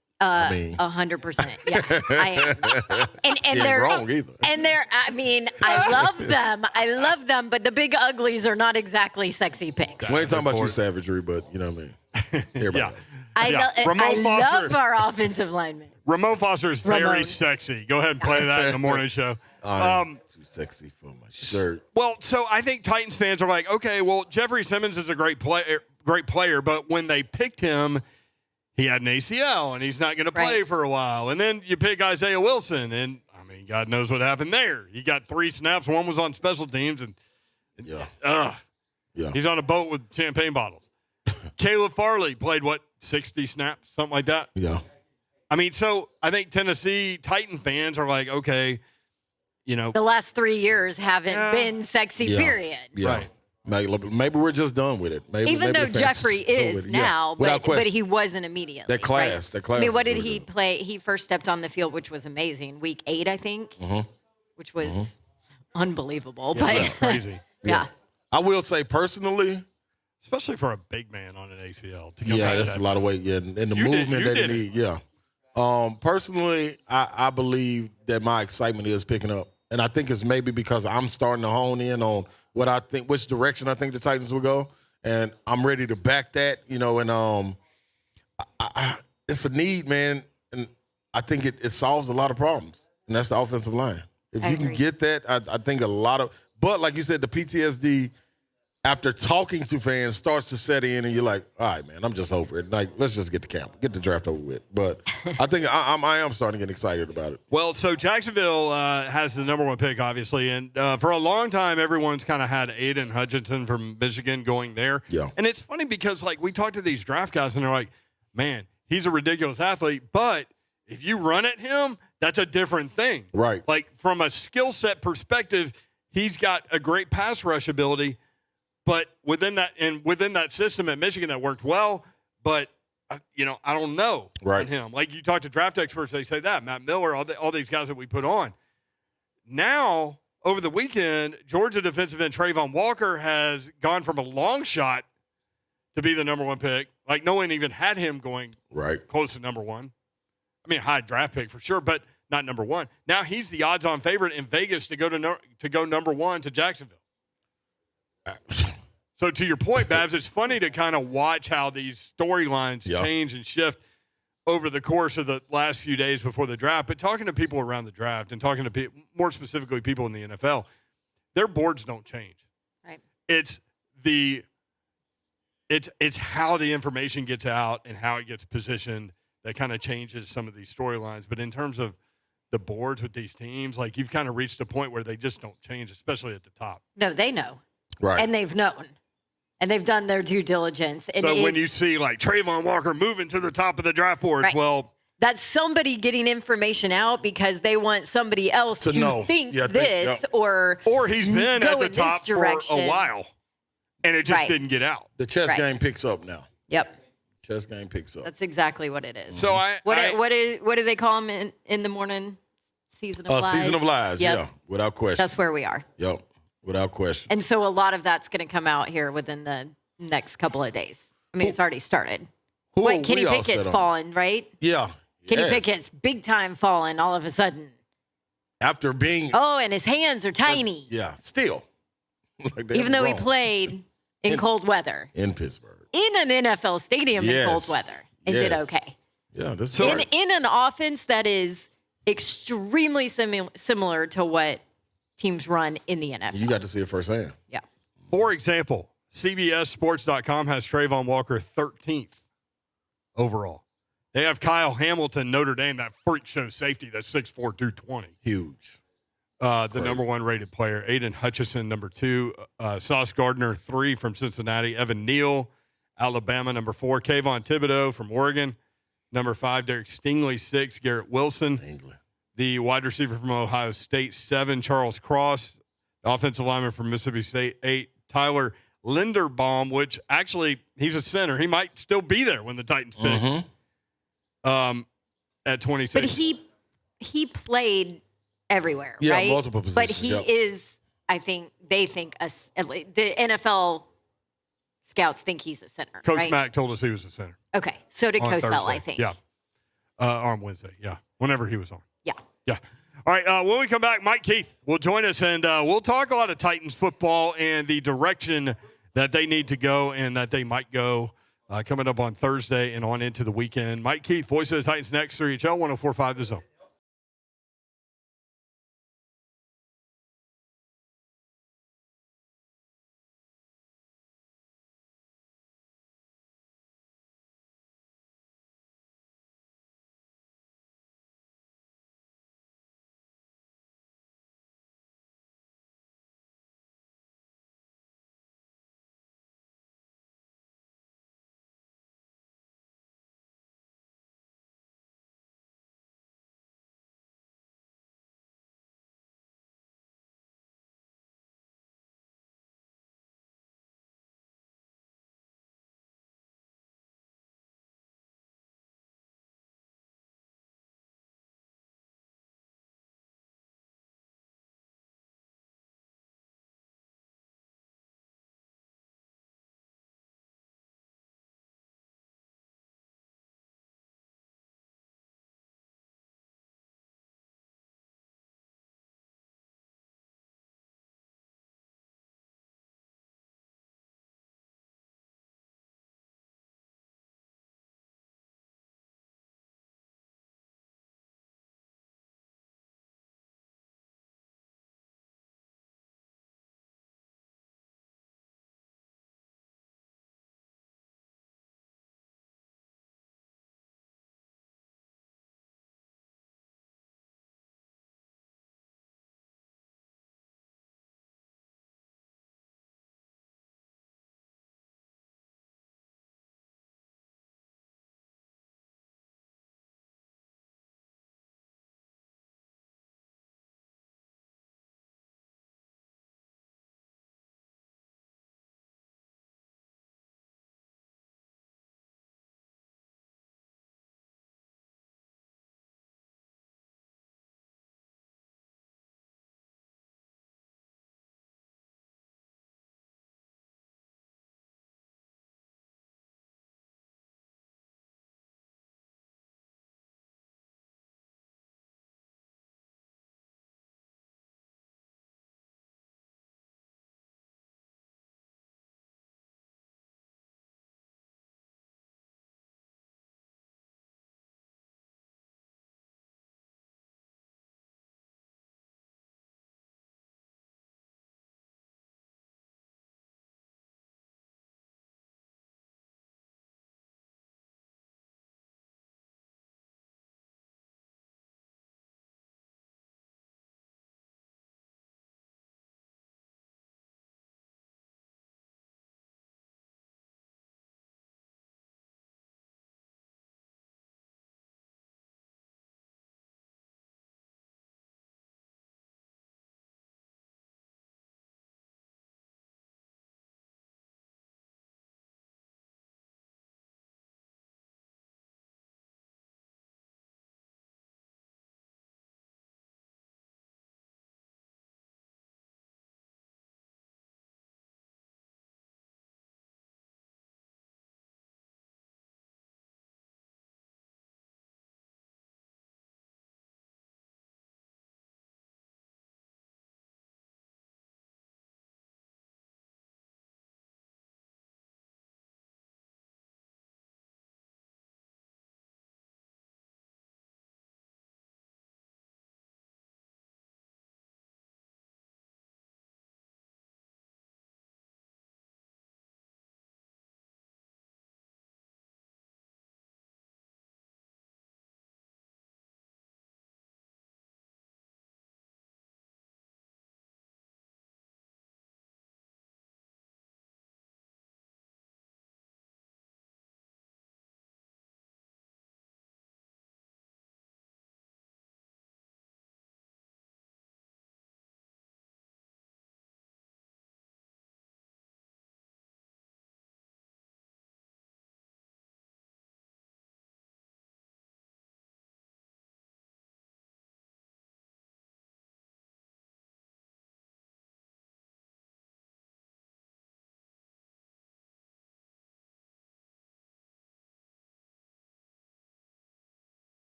mean, 100%. Yeah, I am. And she ain't they're wrong either. And they're. I mean, I love them. But the big uglies are not exactly sexy pics. We ain't talking about you savagery, but you know what I mean. Everybody else. I love our offensive linemen. Ramon Foster is very sexy. Go ahead and play that in the morning show. I'm too sexy for my shirt. Well, so I think Titans fans are like, okay, well, Jeffrey Simmons is a great player, but when they picked him, he had an ACL, and he's not going to play for a while. And then you pick Isaiah Wilson, and, I mean, God knows what happened there. He got 3 snaps. One was on special teams, and he's on a boat with champagne bottles. Caleb Farley played, 60 snaps, something like that? Yeah. I mean, so I think Tennessee Titan fans are like, okay, the last 3 years haven't been sexy, period. Yeah. Right. Maybe we're just done with it. Even though Jeffrey is now, but he wasn't immediately. That class. I mean, what did he play? He first stepped on the field, which was amazing. Week 8, I think, which was unbelievable. Yeah, but that's crazy. Yeah. I will say personally, especially for a big man on an ACL. To go that's a lot of weight. Yeah, and the movement that he need. Yeah. Personally, I believe that my excitement is picking up, and I think it's maybe because I'm starting to hone in on what I think, which direction I think the Titans will go, and I'm ready to back that. And it's a need, man, and I think it solves a lot of problems, and that's the offensive line. If you can get that, I think a lot of. But like you said, the PTSD after talking to fans starts to set in, and you're like, all right, man, I'm just over it. Like, let's just get the camp, get the draft over with. But I think I am starting to get excited about it. Well, so Jacksonville has the number 1 pick, obviously, and for a long time, everyone's kind of had Aiden Hutchinson from Michigan going there. Yeah. And it's funny because, like, we talk to these draft guys, and they're like, man, he's a ridiculous athlete, but if you run at him, that's a different thing. Right. Like, from a skill set perspective, he's got a great pass rush ability. But within that system at Michigan, that worked well. But I don't know on him. Like you talk to draft experts, they say that Matt Miller, all these guys that we put on. Now over the weekend, Georgia defensive end Trayvon Walker has gone from a long shot to be the number 1 pick. Like no one even had him going close to number 1. I mean, high draft pick for sure, but not number 1. Now he's the odds-on favorite in Vegas to go number 1 to Jacksonville. So to your point, Babs, it's funny to kind of watch how these storylines change and shift over the course of the last few days before the draft. But talking to people around the draft and talking to more specifically people in the NFL, their boards don't change. Right. It's how the information gets out and how it gets positioned that kind of changes some of these storylines. But in terms of the boards with these teams, like you've kind of reached a point where they just don't change, especially at the top. No, they know. Right. And they've known. And they've done their due diligence. And so when you see like Trayvon Walker moving to the top of the draft boards, well, that's somebody getting information out because they want somebody else to think this or he's been at the top for a while and it just didn't get out. The chess game picks up now. Yep. Chess game picks up. That's exactly what it is. So what do they call them in the morning? Season of lies. Season of lies. Yep. Yeah, without question. That's where we are. Yep. Without question. And so a lot of that's going to come out here within the next couple of days. I mean, it's already started. Kenny Pickett's fallen, right? Yeah. Kenny Pickett's big time fallen all of a sudden. After being... Oh, and his hands are tiny. Yeah, still. Even though he played in cold weather. In Pittsburgh. In an NFL stadium in cold weather. And did okay. Yeah, that's in an offense that is extremely similar to what teams run in the NFL. You got to see it firsthand. Yeah. For example, CBSSports.com has Trayvon Walker 13th overall. They have Kyle Hamilton, Notre Dame, that freak show safety that's 6'4", 220. Huge. The number 1 rated player. Aiden Hutchinson, number 2. Sauce Gardner, 3 from Cincinnati. Evan Neal, Alabama, number 4. Kayvon Thibodeau from Oregon, number 5. Derek Stingley, 6. Garrett Wilson. The wide receiver from Ohio State, 7. Charles Cross, the offensive lineman from Mississippi State, 8. Tyler Linderbaum, which actually he's a center. He might still be there when the Titans pick. At 26. But he played everywhere, right? Yeah, multiple positions. But he is, I think, they think, the NFL scouts think he's a center, Coach right? Mack told us he was a center. Okay, so did Cosell, Thursday. I think. Yeah. On Wednesday, yeah. Whenever he was on. Yeah. Yeah. All right, when we come back, Mike Keith will join us, and we'll talk a lot of Titans football and the direction that they need to go and that they might go coming up on Thursday and on into the weekend. Mike Keith, voice of the Titans next, 3HL 104.5 The Zone.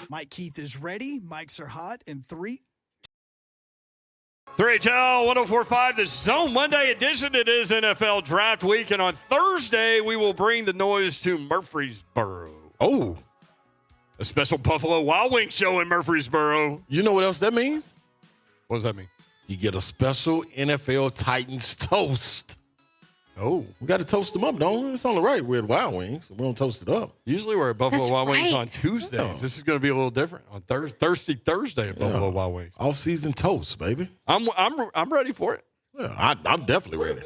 Mike Keith is ready. Mics are hot in 3. 3HL 1045, the Zone Monday edition. It is NFL Draft Week, and on Thursday, we will bring the noise to Murfreesboro. Oh, A special Buffalo Wild Wings show in Murfreesboro. you know what else that means? What does that mean? You get a special NFL Titans toast. Oh. We got to toast them up, don't we? It's only right. We're at Wild Wings. We don't toast it up. Usually we're at Buffalo That's Wild Wings right. on Tuesdays. Yeah. This is going to be a little different on Thursday at Buffalo Wild Wings. Off-season toast, baby. I'm ready for it. Yeah, I'm definitely ready.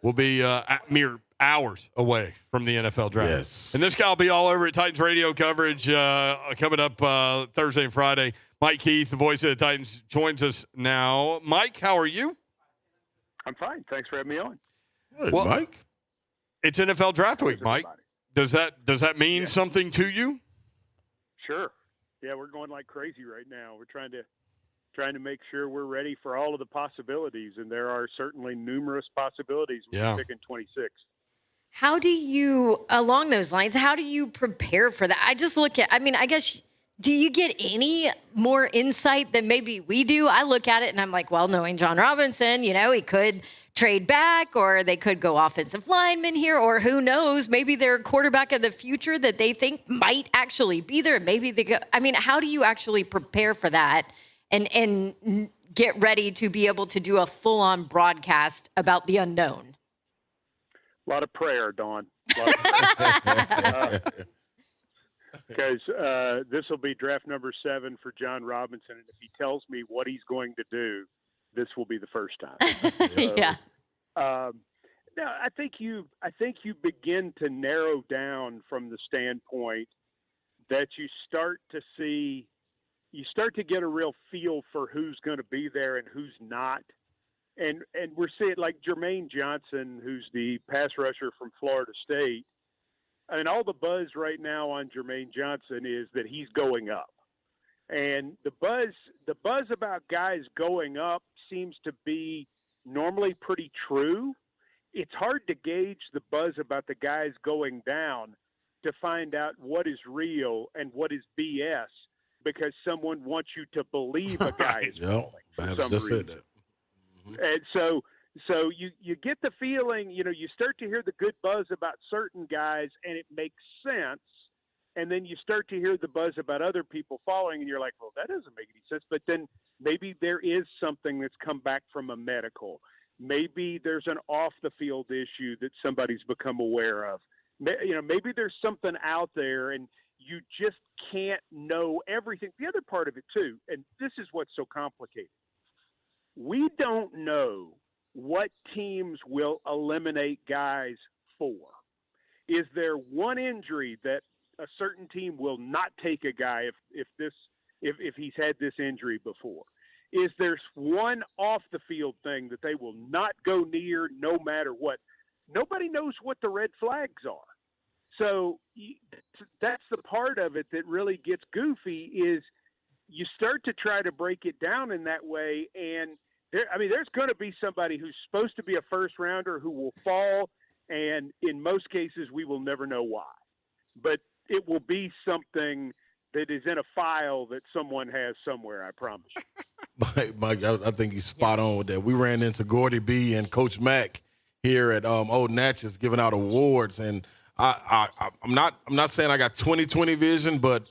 We'll be mere hours away from the NFL draft. Yes. And this guy will be all over at Titans radio coverage coming up Thursday and Friday. Mike Keith, the voice of the Titans, joins us now. Mike, how are you? I'm fine. Thanks for having me on. Hey, Well, Mike. It's NFL draft week, How's Mike. everybody? Does that mean something to you? Sure. Yeah, we're going like crazy right now. We're trying to make sure we're ready for all of the possibilities, and there are certainly numerous possibilities when Yeah. we're picking 26. How do you, along those lines, how do you prepare for that? I just look at, I guess, do you get any more insight than maybe we do? I look at it and I'm like, well, knowing John Robinson, he could trade back, or they could go offensive lineman here, or who knows, maybe they're a quarterback of the future that they think might actually be there. Maybe they go, how do you actually prepare for that and get ready to be able to do a full-on broadcast about the unknown? A lot of prayer, Dawn. Because this will be draft number 7 for John Robinson, and if he tells me what he's going to do, this will be the first time. Yeah. No, I think you begin to narrow down from the standpoint that you start to get a real feel for who's going to be there and who's not. And we're seeing like Jermaine Johnson, who's the pass rusher from Florida State. And all the buzz right now on Jermaine Johnson is that he's going up. And the buzz about guys going up seems to be normally pretty true. It's hard to gauge the buzz about the guys going down to find out what is real and what is BS, because someone wants you to believe a guy is falling for Babs some just reason. said that. And so you get the feeling, you start to hear the good buzz about certain guys and it makes sense. And then you start to hear the buzz about other people falling and you're like, well, that doesn't make any sense. But then maybe there is something that's come back from a medical. Maybe there's an off the field issue that somebody's become aware of. Maybe there's something out there and you just can't know everything. The other part of it too, and this is what's so complicated. We don't know what teams will eliminate guys for. Is there one injury that a certain team will not take a guy if he's had this injury before? Is there one off the field thing that they will not go near no matter what? Nobody knows what the red flags are. So that's the part of it that really gets goofy is you start to try to break it down in that way. And there's going to be somebody who's supposed to be a first rounder who will fall. And in most cases, we will never know why, but it will be something that is in a file that someone has somewhere. I promise you. Mike, I think he's spot on with that. We ran into Gordy B and Coach Mack here at Old Natchez giving out awards, and I'm not saying I got 20/20 vision, but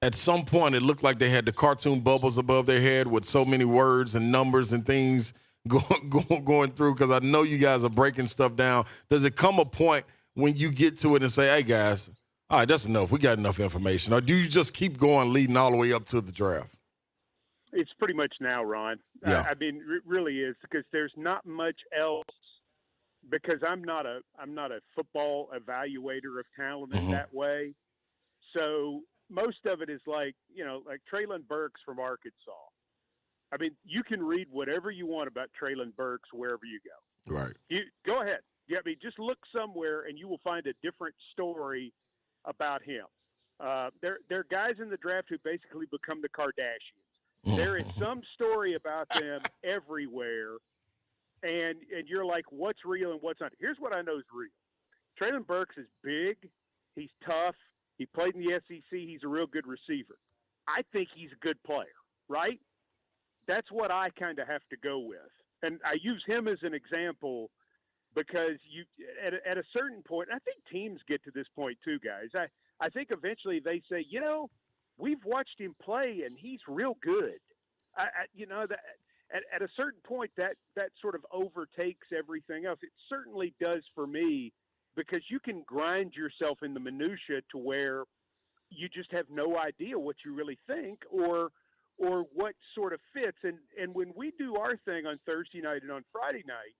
at some point it looked like they had the cartoon bubbles above their head with so many words and numbers and things going through. Because I know you guys are breaking stuff down. Does it come a point when you get to it and say, "Hey guys, all right, that's enough. We got enough information," or do you just keep going, leading all the way up to the draft? It's pretty much now, Ron. Yeah. It really is, because there's not much else. Because I'm not a football evaluator of talent in that way. So most of it is like Traylon Burks from Arkansas. You can read whatever you want about Traylon Burks wherever you go. Right. You go ahead. Yeah, just look somewhere and you will find a different story about him. There are guys in the draft who basically become the Kardashians. There is some story about them everywhere. And you're like, what's real and what's not? Here's what I know is real. Traylon Burks is big. He's tough. He played in the SEC. He's a real good receiver. I think he's a good player, right? That's what I kind of have to go with. And I use him as an example because at a certain point, I think teams get to this point too, guys. I think eventually they say, we've watched him play and he's real good. At a certain point that sort of overtakes everything else. It certainly does for me, because you can grind yourself in the minutia to where you just have no idea what you really think or what sort of fits. And when we do our thing on Thursday night and on Friday night,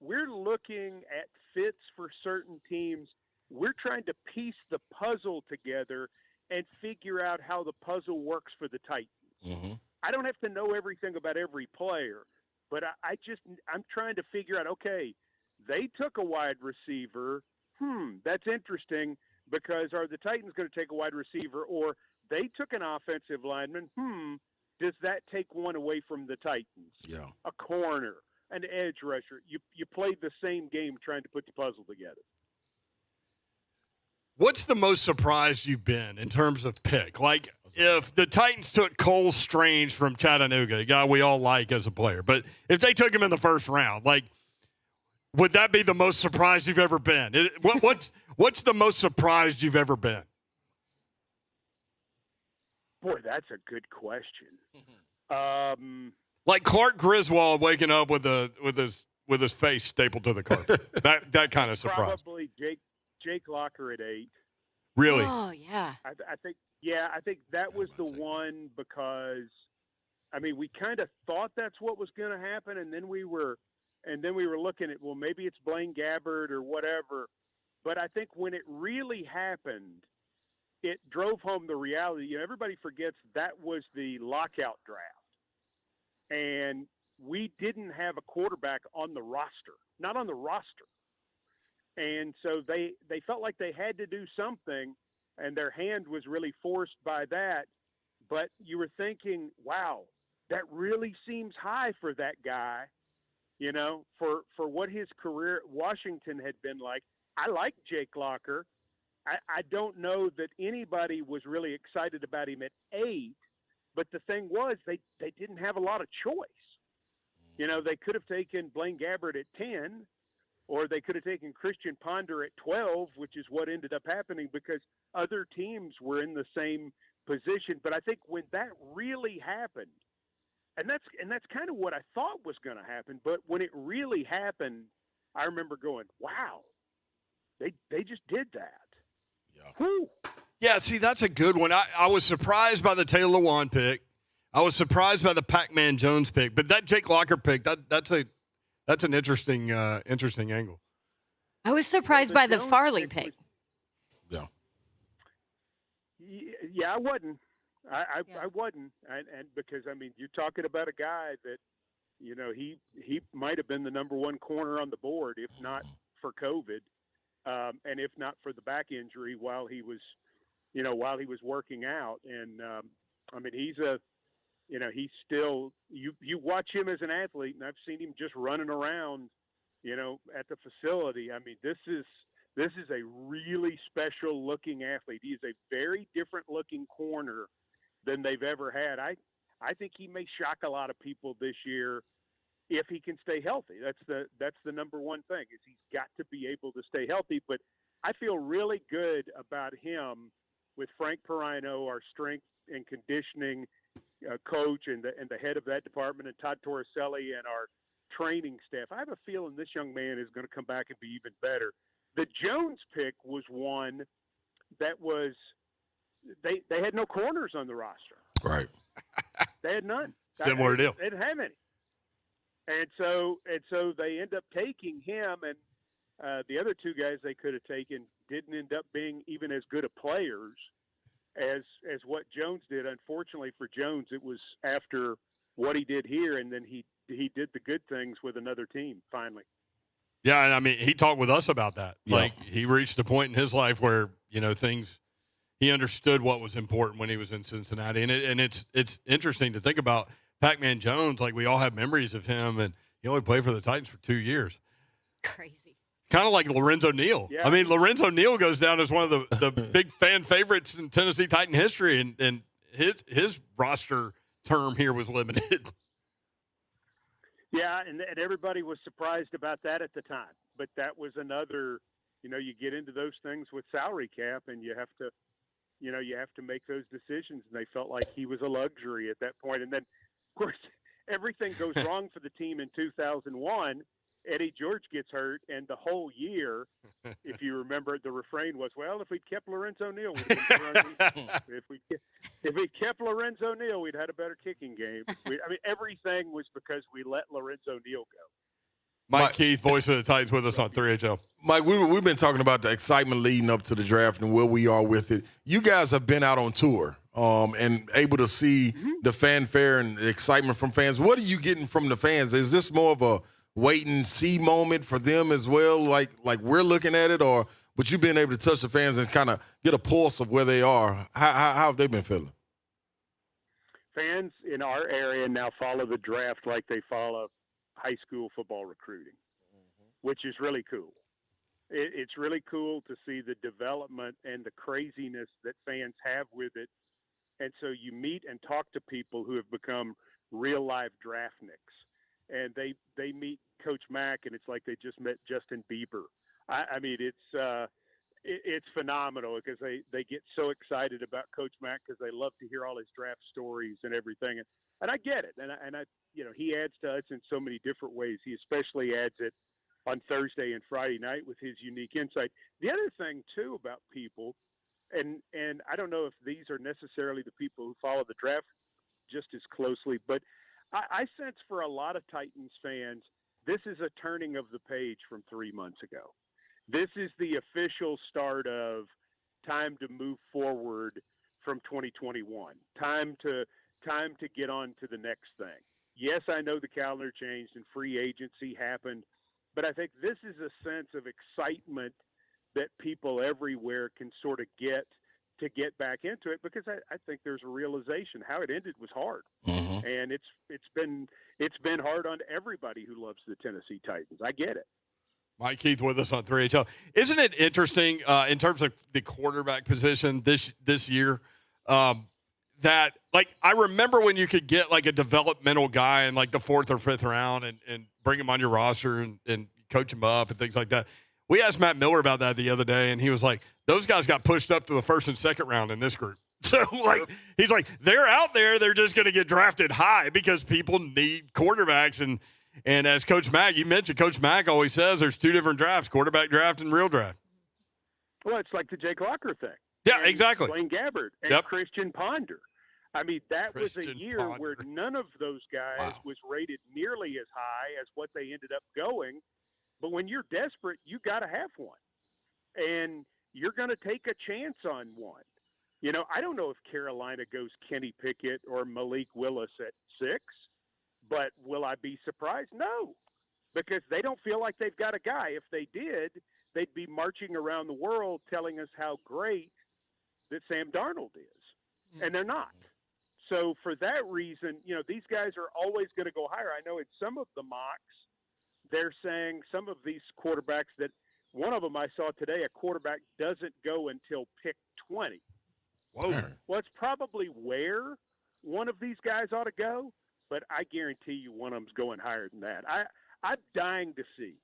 we're looking at fits for certain teams. We're trying to piece the puzzle together and figure out how the puzzle works for the Titans. Mm-hmm. I don't have to know everything about every player, but I'm trying to figure out, okay, they took a wide receiver. That's interesting, because are the Titans going to take a wide receiver, or they took an offensive lineman? Does that take one away from the Titans? Yeah. A corner, an edge rusher. You played the same game trying to put the puzzle together. What's the most surprised you've been in terms of pick? Like, if the Titans took Cole Strange from Chattanooga, a guy we all like as a player, but if they took him in the first round, like, would that be the most surprised you've ever been? What's the most surprised you've ever been? Boy, that's a good question. Like Clark Griswold waking up with his face stapled to the carpet. that kind of surprise. Probably Jake Locker at 8. Really? Oh, yeah. I think that was the one, because we kind of thought that's what was going to happen, and then we were looking at, well, maybe it's Blaine Gabbert or whatever. But I think when it really happened, it drove home the reality. Everybody forgets that was the lockout draft, and we didn't have a quarterback on the roster, not on the roster. And so they felt like they had to do something, and their hand was really forced by that. But you were thinking, wow, that really seems high for that guy, for what his career at Washington had been like. I like Jake Locker. I don't know that anybody was really excited about him at 8, but the thing was they didn't have a lot of choice. They could have taken Blaine Gabbert at 10, or they could have taken Christian Ponder at 12, which is what ended up happening because other teams were in the same position. But I think when that really happened, and that's kind of what I thought was going to happen, but when it really happened, I remember going, wow, they just did that. Yeah. Whew. Yeah, see, that's a good one. I was surprised by the Taylor Lewan pick. I was surprised by the Pac-Man Jones pick, but that Jake Locker pick, that's an interesting angle. I was surprised by the Farley pick. Yeah. Yeah, I wasn't. I wasn't, and because you're talking about a guy that, he might have been the number one corner on the board, if not for COVID, and if not for the back injury while he was working out. And he's still, you watch him as an athlete, and I've seen him just running around, at the facility. This is a really special looking athlete. He is a very different looking corner than they've ever had. I think he may shock a lot of people this year if he can stay healthy. That's the number one thing, is he's got to be able to stay healthy. But I feel really good about him with Frank Perino, our strength and conditioning coach, and the head of that department, and Todd Torricelli and our training staff. I have a feeling this young man is going to come back and be even better. The Jones pick was one that was they had no corners on the roster. Right. They had none. Similar deal. They didn't have any. And so they end up taking him, and the other two guys they could have taken didn't end up being even as good of players as what Jones did. Unfortunately for Jones, it was after what he did here, and then he did the good things with another team finally. Yeah, and he talked with us about that. Yeah. Like, he reached a point in his life where, he understood what was important when he was in Cincinnati. And it's interesting to think about Pac-Man Jones. Like, we all have memories of him, and he only played for the Titans for 2 years. Crazy. Kind of like Lorenzo Neal. Yeah. Lorenzo Neal goes down as one of the big fan favorites in Tennessee Titan history, and his roster term here was limited. Yeah, and everybody was surprised about that at the time. But that was another, you get into those things with salary cap, and you have to make those decisions. And they felt like he was a luxury at that point. And then, of course, everything goes wrong for the team in 2001. Eddie George gets hurt, and the whole year, if you remember, the refrain was, "Well, if we'd kept Lorenzo Neal, we'd if we kept Lorenzo Neal, we'd had a better kicking game." Everything was because we let Lorenzo Neal go. Mike Keith, voice of the Titans, with us on 3HL. Mike, we've been talking about the excitement leading up to the draft and where we are with it. You guys have been out on tour and able to see the fanfare and the excitement from fans. What are you getting from the fans? Is this more of a wait and see moment for them as well, like we're looking at it, or but you been able to touch the fans and kind of get a pulse of where they are? How have they been feeling? Fans in our area now follow the draft like they follow high school football recruiting, which is really cool. It's really cool to see the development and the craziness that fans have with it. And so you meet and talk to people who have become real life draftniks. And they meet Coach Mack, and it's like they just met Justin Bieber. It's phenomenal because they get so excited about Coach Mack because they love to hear all his draft stories and everything. And I get it. And I he adds to us in so many different ways. He especially adds it on Thursday and Friday night with his unique insight. The other thing too about people, and I don't know if these are necessarily the people who follow the draft just as closely, but I sense for a lot of Titans fans, this is a turning of the page from 3 months ago. This is the official start of time to move forward from 2021. Time to get on to the next thing. Yes, I know the calendar changed and free agency happened, but I think this is a sense of excitement that people everywhere can sort of get to get back into it, because I think there's a realization how it ended was hard. And it's been hard on everybody who loves the Tennessee Titans. I get it. Mike Keith with us on 3HL. Isn't it interesting in terms of the quarterback position this year that, like, I remember when you could get, like, a developmental guy in, like, the 4th or 5th round and bring him on your roster and coach him up and things like that. We asked Matt Miller about that the other day, and he was like, those guys got pushed up to the 1st and 2nd round in this group. So, like, he's like, they're out there. They're just going to get drafted high because people need quarterbacks. And as Coach Mack, you mentioned, Coach Mack always says there's 2 different drafts, quarterback draft and real draft. Well, it's like the Jake Locker thing. Yeah, exactly. Blaine Gabbert and Christian Ponder. I mean, that was a year Ponder. where none of those guys was rated nearly as high as what they ended up going. But when you're desperate, you got to have one. And you're going to take a chance on one. I don't know if Carolina goes Kenny Pickett or Malik Willis at 6, but will I be surprised? No, because they don't feel like they've got a guy. If they did, they'd be marching around the world telling us how great that Sam Darnold is, and they're not. So for that reason, these guys are always going to go higher. I know in some of the mocks, they're saying some of these quarterbacks that one of them I saw today, a quarterback doesn't go until pick 20. Whoa. Well, it's probably where one of these guys ought to go, but I guarantee you one of them's going higher than that. I'm dying to see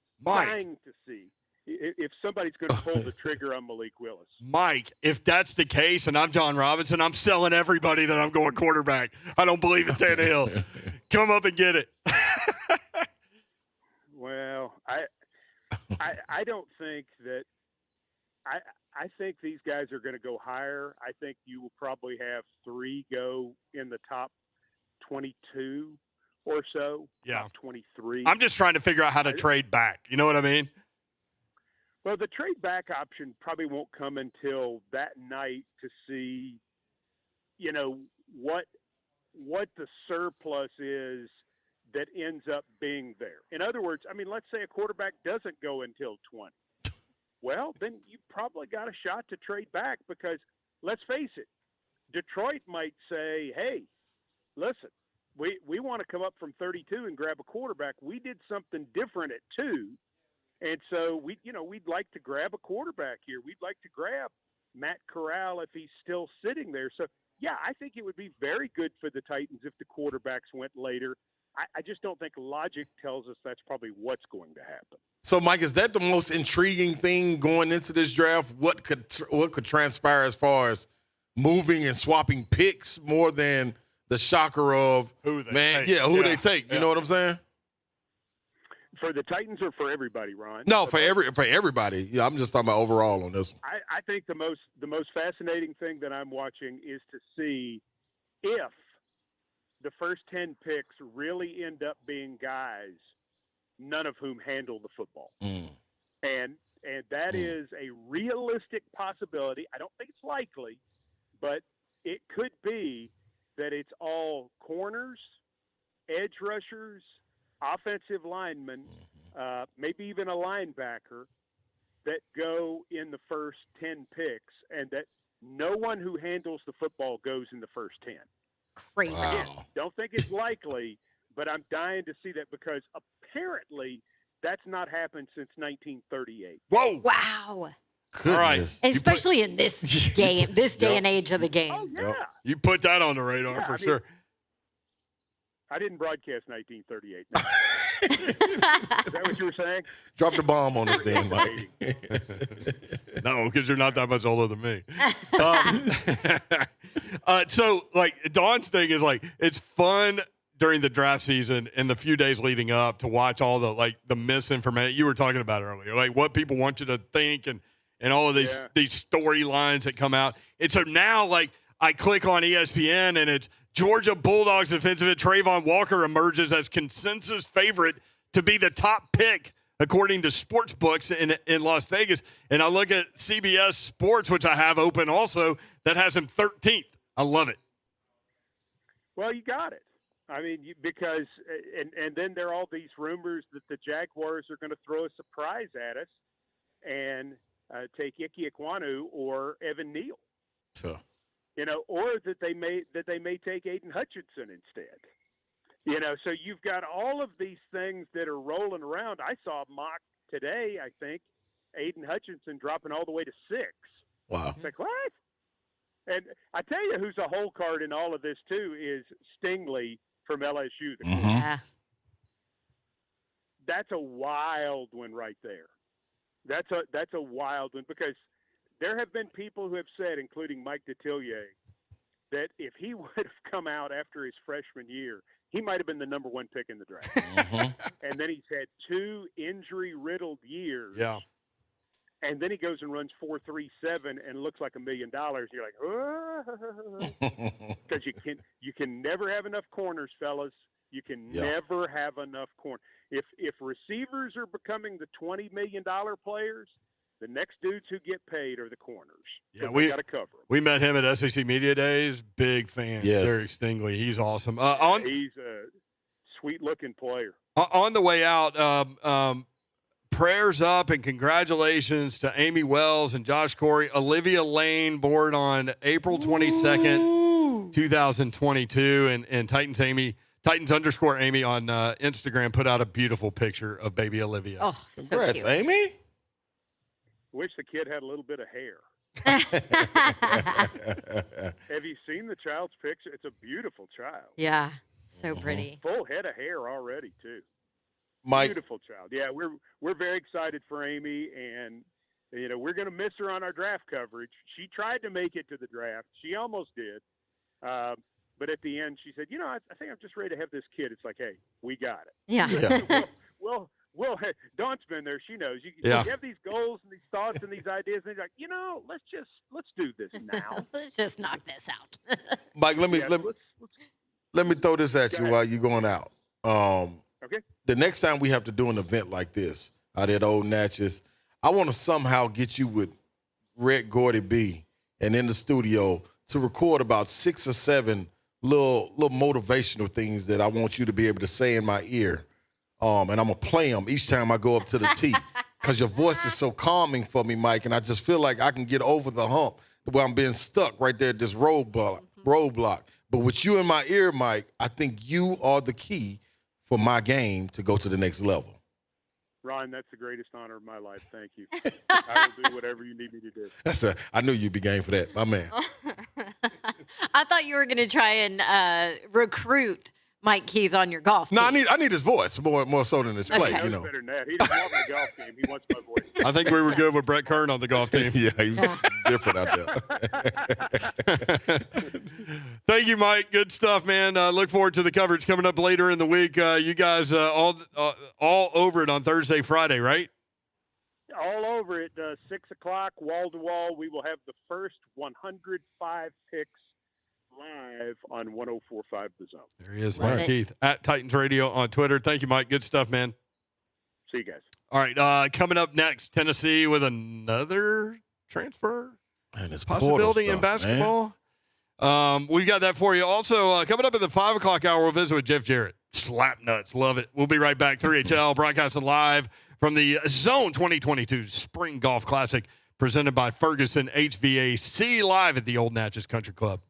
if somebody's going to pull the trigger on Malik Willis. Mike, if that's the case and I'm John Robinson, I'm selling everybody that I'm going quarterback. I don't believe in Tannehill. Come up and get it. Well, I don't think that I think these guys are going to go higher. I think you will probably have 3 go in the top 22 or so. Yeah. Top 23. I'm just trying to figure out how to trade back. You know what I mean? Well, the trade back option probably won't come until that night to see, what the surplus is that ends up being there. In other words, let's say a quarterback doesn't go until 20. Well, then you probably got a shot to trade back because, let's face it, Detroit might say, hey, listen, we want to come up from 32 and grab a quarterback. We did something different at 2, and so we'd like to grab a quarterback here. We'd like to grab Matt Corral if he's still sitting there. So yeah, I think it would be very good for the Titans if the quarterbacks went later. I just don't think logic tells us that's probably what's going to happen. So, Mike, is that the most intriguing thing going into this draft? What could transpire as far as moving and swapping picks more than the shocker of Who they man? take. Yeah, who Yeah. they take? You know what I'm saying? For the Titans or for everybody, Ron? No, for everybody. Yeah, I'm just talking about overall on this one. I think the most fascinating thing that I'm watching is to see if the first 10 picks really end up being guys, none of whom handle the football. And that is a realistic possibility. I don't think it's likely, but it could be that it's all corners, edge rushers, offensive linemen, maybe even a linebacker that go in the first 10 picks, and that no one who handles the football goes in the first 10. Crazy. Again, don't think it's likely, but I'm dying to see that because apparently that's not happened since 1938. Whoa. Wow. Goodness. All right. Especially in this game, this day and age of the game. Oh, yeah. You put that on the radar Yeah, for I mean, sure. I didn't broadcast 1938. No. Is that what you were saying? Drop the bomb on us then, Mike. No, because you're not that much older than me. So, like, Dawn's thing is, like, it's fun during the draft season and the few days leading up to watch all the, like, the misinformation. You were talking about it earlier, like, what people want you to think and all of these storylines that come out. And so now, like, I click on ESPN and it's Georgia Bulldogs defensive end Trayvon Walker emerges as consensus favorite to be the top pick according to sports books in Las Vegas. And I look at CBS Sports, which I have open also, that has him 13th. I love it. Well, you got it. I mean, because and then there are all these rumors that the Jaguars are going to throw a surprise at us and take Ike Ekwonu or Evan Neal. Sure. You know, or that they may take Aiden Hutchinson instead. You know, so you've got all of these things that are rolling around. I saw a mock today, I think, Aiden Hutchinson dropping all the way to 6. Wow. It's like, what? And I tell you who's a whole card in all of this, too, is Stingley from LSU. Yeah. That's a wild one right there. That's a wild one because there have been people who have said, including Mike Detillier, that if he would have come out after his freshman year, he might have been the number 1 pick in the draft. And then he's had 2 injury-riddled years. Yeah. And then he goes and runs 4.37 and looks like $1 million. You're like, oh, because you can never have enough corners, fellas. You can never have enough corners. If receivers are becoming the $20 million players, the next dudes who get paid are the corners. Yeah, we got to cover them. We met him at SEC Media Days. Big fan. Yes. Derek Stingley. He's awesome. He's a sweet-looking player. On the way out, prayers up and congratulations to Amy Wells and Josh Corey. Olivia Lane born on April 22nd, 2022. And Titans _Amy on Instagram put out a beautiful picture of baby Olivia. Oh, so Congrats, cute. Amy. Wish the kid had a little bit of hair. Have you seen the child's picture? It's a beautiful child. Yeah, so pretty. Full head of hair already, too. Mike. Beautiful child. Yeah, we're very excited for Amy, and you know we're going to miss her on our draft coverage. She tried to make it to the draft. She almost did, but at the end she said, "You know, I think I'm just ready to have this kid." It's like, hey, we got it. Yeah. Well, Dawn's been there. She knows. You have these goals and these thoughts and these ideas, and you're like, you know, let's do this now. Let's just knock this out. Mike, let me throw this at you while you're going out. Okay. The next time we have to do an event like this out at Old Natchez, I want to somehow get you with Red Gordy B and in the studio to record about 6 or 7 little motivational things that I want you to be able to say in my ear. And I'm going to play them each time I go up to the tee because your voice is so calming for me, Mike, and I just feel like I can get over the hump where I'm being stuck right there at this roadblock. But with you in my ear, Mike, I think you are the key for my game to go to the next level. Ron, that's the greatest honor of my life. Thank you. I will do whatever you need me to do. I knew you'd be game for that, my man. I thought you were going to try and recruit Mike Keith on your golf team. No, I need his voice more so than his play. Okay. You know. Better than that. He doesn't want my golf game. He wants my voice. I think we were good with Brett Kern on the golf team. Yeah, he was different out there. Thank you, Mike. Good stuff, man. Look forward to the coverage coming up later in the week. You guys all over it on Thursday, Friday, right? All over it. 6 o'clock, wall to wall. We will have the first 105 picks live on 104.5 The Zone. There he is, Love Mike it. Keith at Titans Radio on Twitter. Thank you, Mike. Good stuff, man. See you guys. All right, coming up next, Tennessee with another transfer Man, it's possibility in portal stuff, man. basketball. We've got that for you. Also, coming up at the 5 o'clock hour, we'll visit with Jeff Jarrett. Slap nuts. Love it. We'll be right back. 3HL broadcasting live from the Zone 2022 Spring Golf Classic presented by Ferguson HVAC live at the Old Natchez Country Club.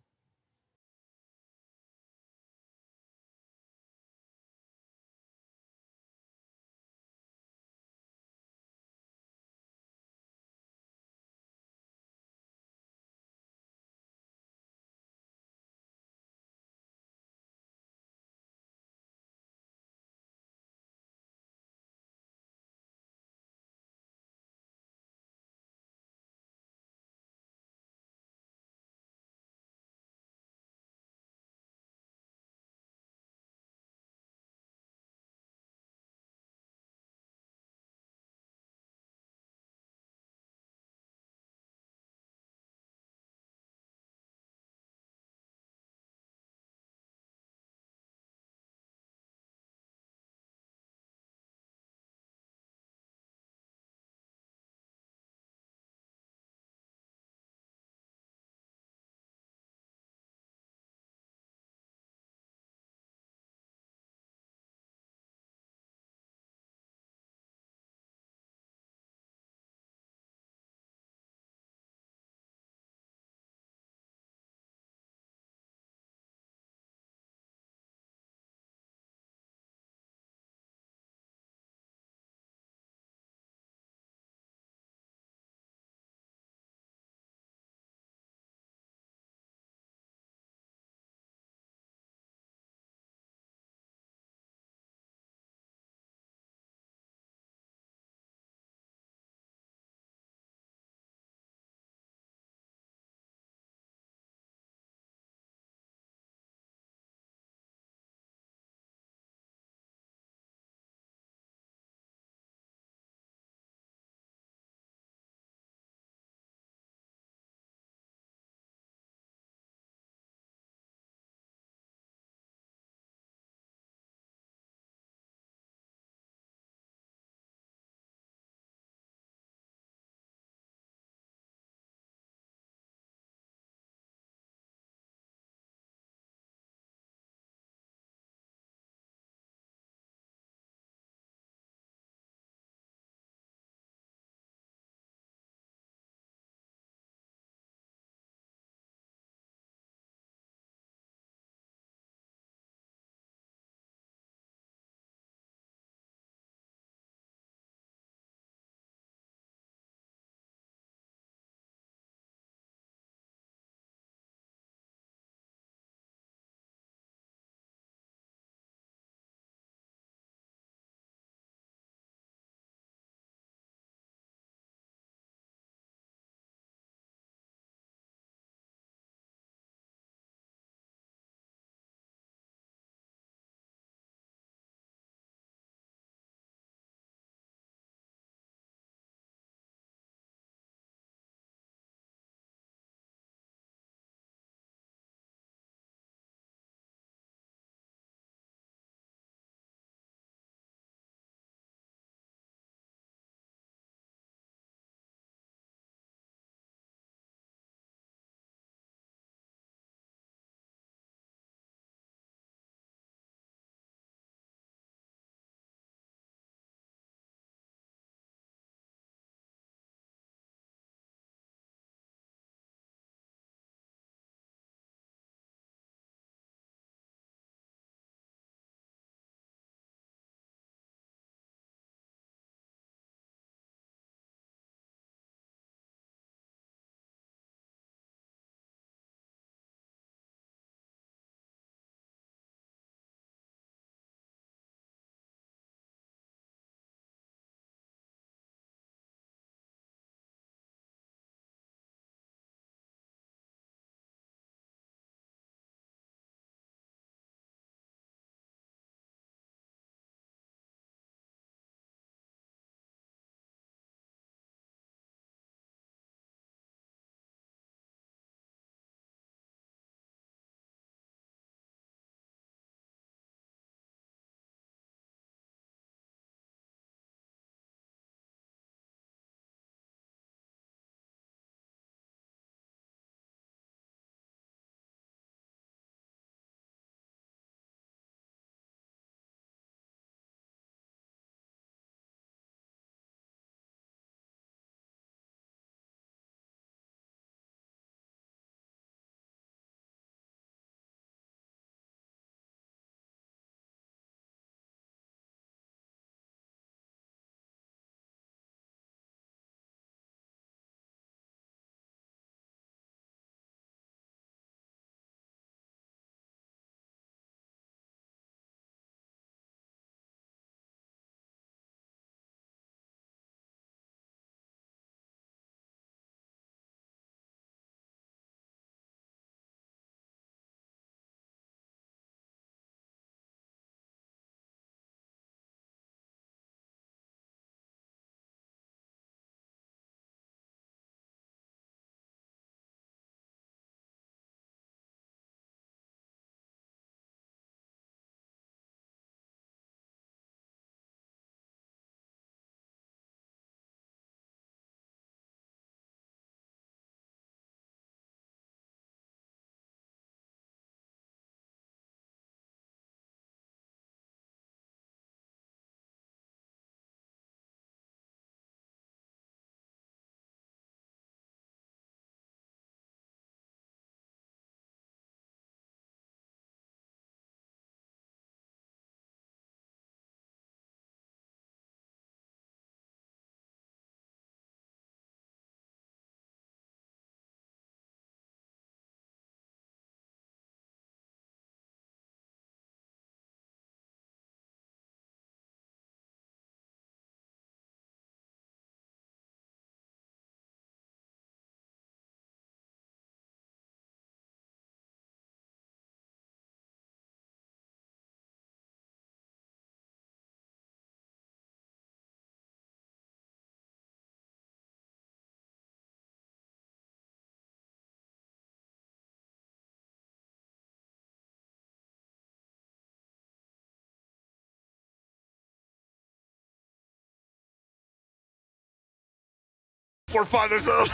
We're 5-0.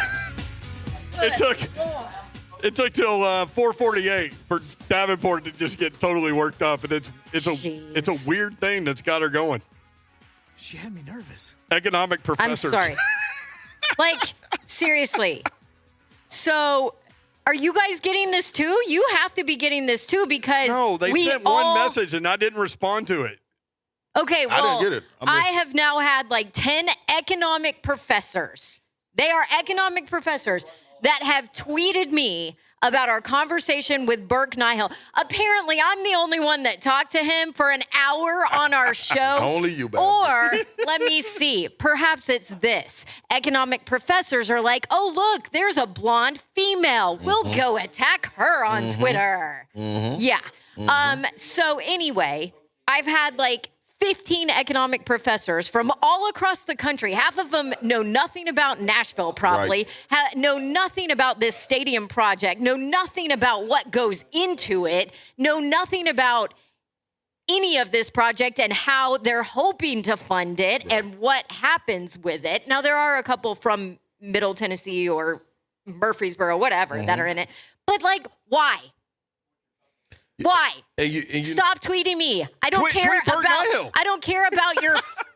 It took till 4:48 for Davenport to just get totally worked up, and it's a weird thing that's got her going. She had me nervous. Economic professors. I'm sorry. Like, seriously. So, are you guys getting this too? You have to be getting this too because No, they sent one message and I didn't respond to it. Okay, well, I didn't get it. I have now had like 10 economic professors. They are economic professors that have tweeted me about our conversation with Burke Nihill. Apparently, I'm the only one that talked to him for an hour on our show. Only you, baby. Or, let me see, perhaps it's this. Economic professors are like, oh, look, there's a blonde female. We'll go attack her on Twitter. Yeah. So anyway, I've had like 15 economic professors from all across the country. Half of them know nothing about Nashville, probably, know nothing about this stadium project, know nothing about what goes into it, know nothing about any of this project and how they're hoping to fund it and what happens with it. Now, there are a couple from Middle Tennessee or Murfreesboro, whatever, that are in it. But, like, why? Why? And you, Stop tweeting me. I don't Tweet care Burke about. Nihill. I don't care about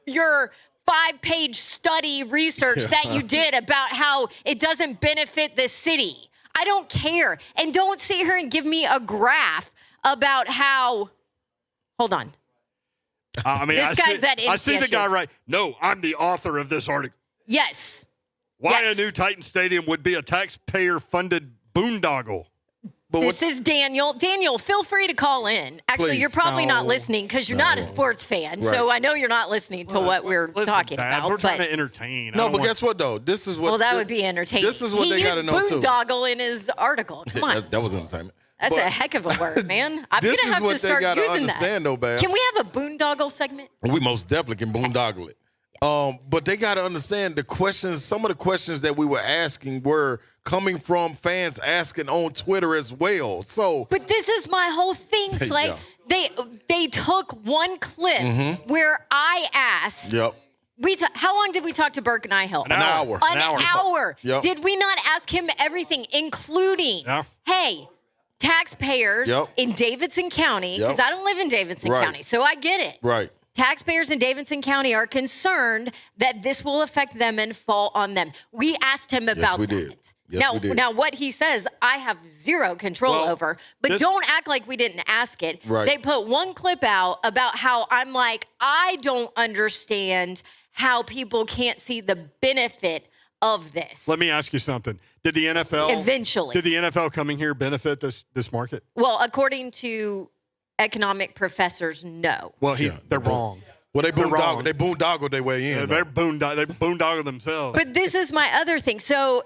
your 5-page study research that you did about how it doesn't benefit the city. I don't care. And don't sit here and give me a graph about how. Hold on. I mean, This guy's at I see the MTSU. guy right. No, I'm the author of this article. Yes. Why Yes. a new Titan Stadium would be a taxpayer-funded boondoggle. but This is Daniel. Daniel, feel free to call in. Actually, Please. you're probably not No. listening because you're not a sports fan. So Right. I know you're not listening to what we're Listen, talking Babs, about. We're trying but to entertain. no, but guess what though? This is what. well, that would be entertaining. This is what he they got to used know too. boondoggle in his article. Come on. That was entertainment. That's But a heck of a word, man. I'm this going to is have what to they start gotta using understand, that. though, Babs. Can we have a boondoggle segment? We most definitely can boondoggle it. But they got to understand the questions. Some of the questions that we were asking were coming from fans asking on Twitter as well. So, But this is my whole thing, Slay. Yeah. They took one clip where I asked. yep. How long did we talk to Burke Nihill? An hour. An hour. Yep. Did we not ask him everything, including, Yeah. hey, taxpayers Yep. in Davidson County, because Yep. I don't live in Davidson Right. County, so I get it. Right. Taxpayers in Davidson County are concerned that this will affect them and fall on them. We asked him about we that. did. Yes, we did. Now, what he says, I have zero control Well, over. But this- don't act like we didn't ask it. Right. They put one clip out about how I'm like, I don't understand how people can't see the benefit of this. Let me ask you something. Did the NFL Eventually. Did the NFL coming here benefit this market? Well, according to economic professors, no. Well, Yeah, they're wrong. Well, they They're wrong. boondoggled their way in. They're though. they boondoggle themselves. But this is my other thing. So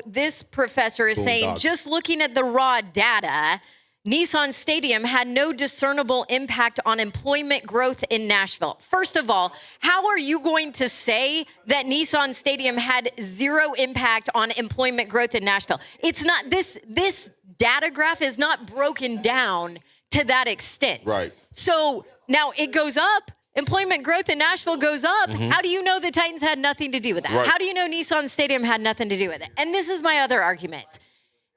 this professor is saying, Boondoggle. just looking at the raw data, Nissan Stadium had no discernible impact on employment growth in Nashville. First of all, how are you going to say that Nissan Stadium had zero impact on employment growth in Nashville? It's not this data graph is not broken down to that extent. Right. So now it goes up. Employment growth in Nashville goes up. How do you know the Titans had nothing to do with that? Right. How do you know Nissan Stadium had nothing to do with it? And this is my other argument.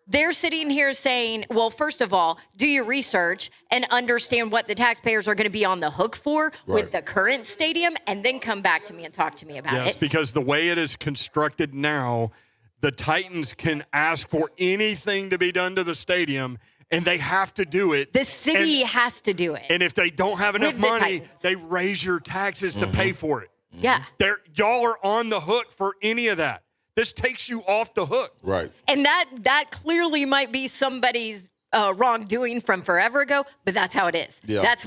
They're sitting here saying, well, first of all, do your research and understand what the taxpayers are going to be on the hook for with Right. the current stadium, and then come back to me and talk to me about Yes, it. because the way it is constructed now, the Titans can ask for anything to be done to the stadium, and they have to do it. The city has to do it. And if they don't have enough With the money, Titans. they raise your taxes to pay for it. Yeah. Y'all are on the hook for any of that. This takes you off the hook. Right. And that clearly might be somebody's wrongdoing from forever ago, but that's how it is. Yeah. That's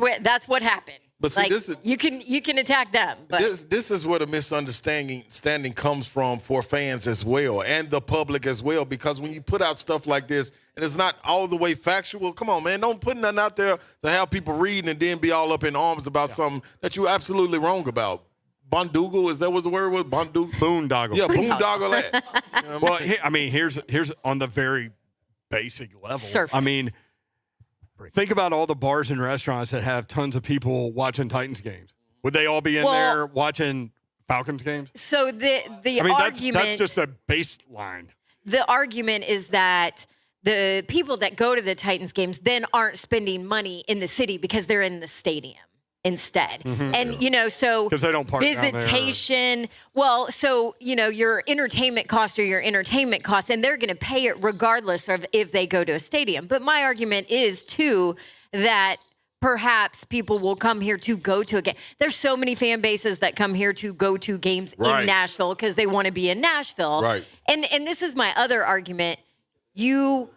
what happened. But see, like, this is- you can attack them, but This is where the misunderstanding comes from for fans as well and the public as well, because when you put out stuff like this and it's not all the way factual, come on, man, don't put nothing out there to have people reading and then be all up in arms about something that you're absolutely wrong about. Bondoogle, is that what the word was? Bondoogle? Boondoggle. Yeah, boondoggle that. You know what I mean? Well, here's on the very basic level. Surface. I mean, think about all the bars and restaurants that have tons of people watching Titans games. Would they all be in Well- there watching Falcons games? So the I mean, argument that's just a baseline. the argument is that the people that go to the Titans games then aren't spending money in the city because they're in the stadium instead. And, so 'Cause they don't park down there. visitation. Well, so, your entertainment costs are your entertainment costs, and they're going to pay it regardless of if they go to a stadium. But my argument is, too, that perhaps people will come here to go to a game. There's so many fan bases that come here to go to games Right. in Nashville because they want to be in Nashville. Right. And this is my other argument. You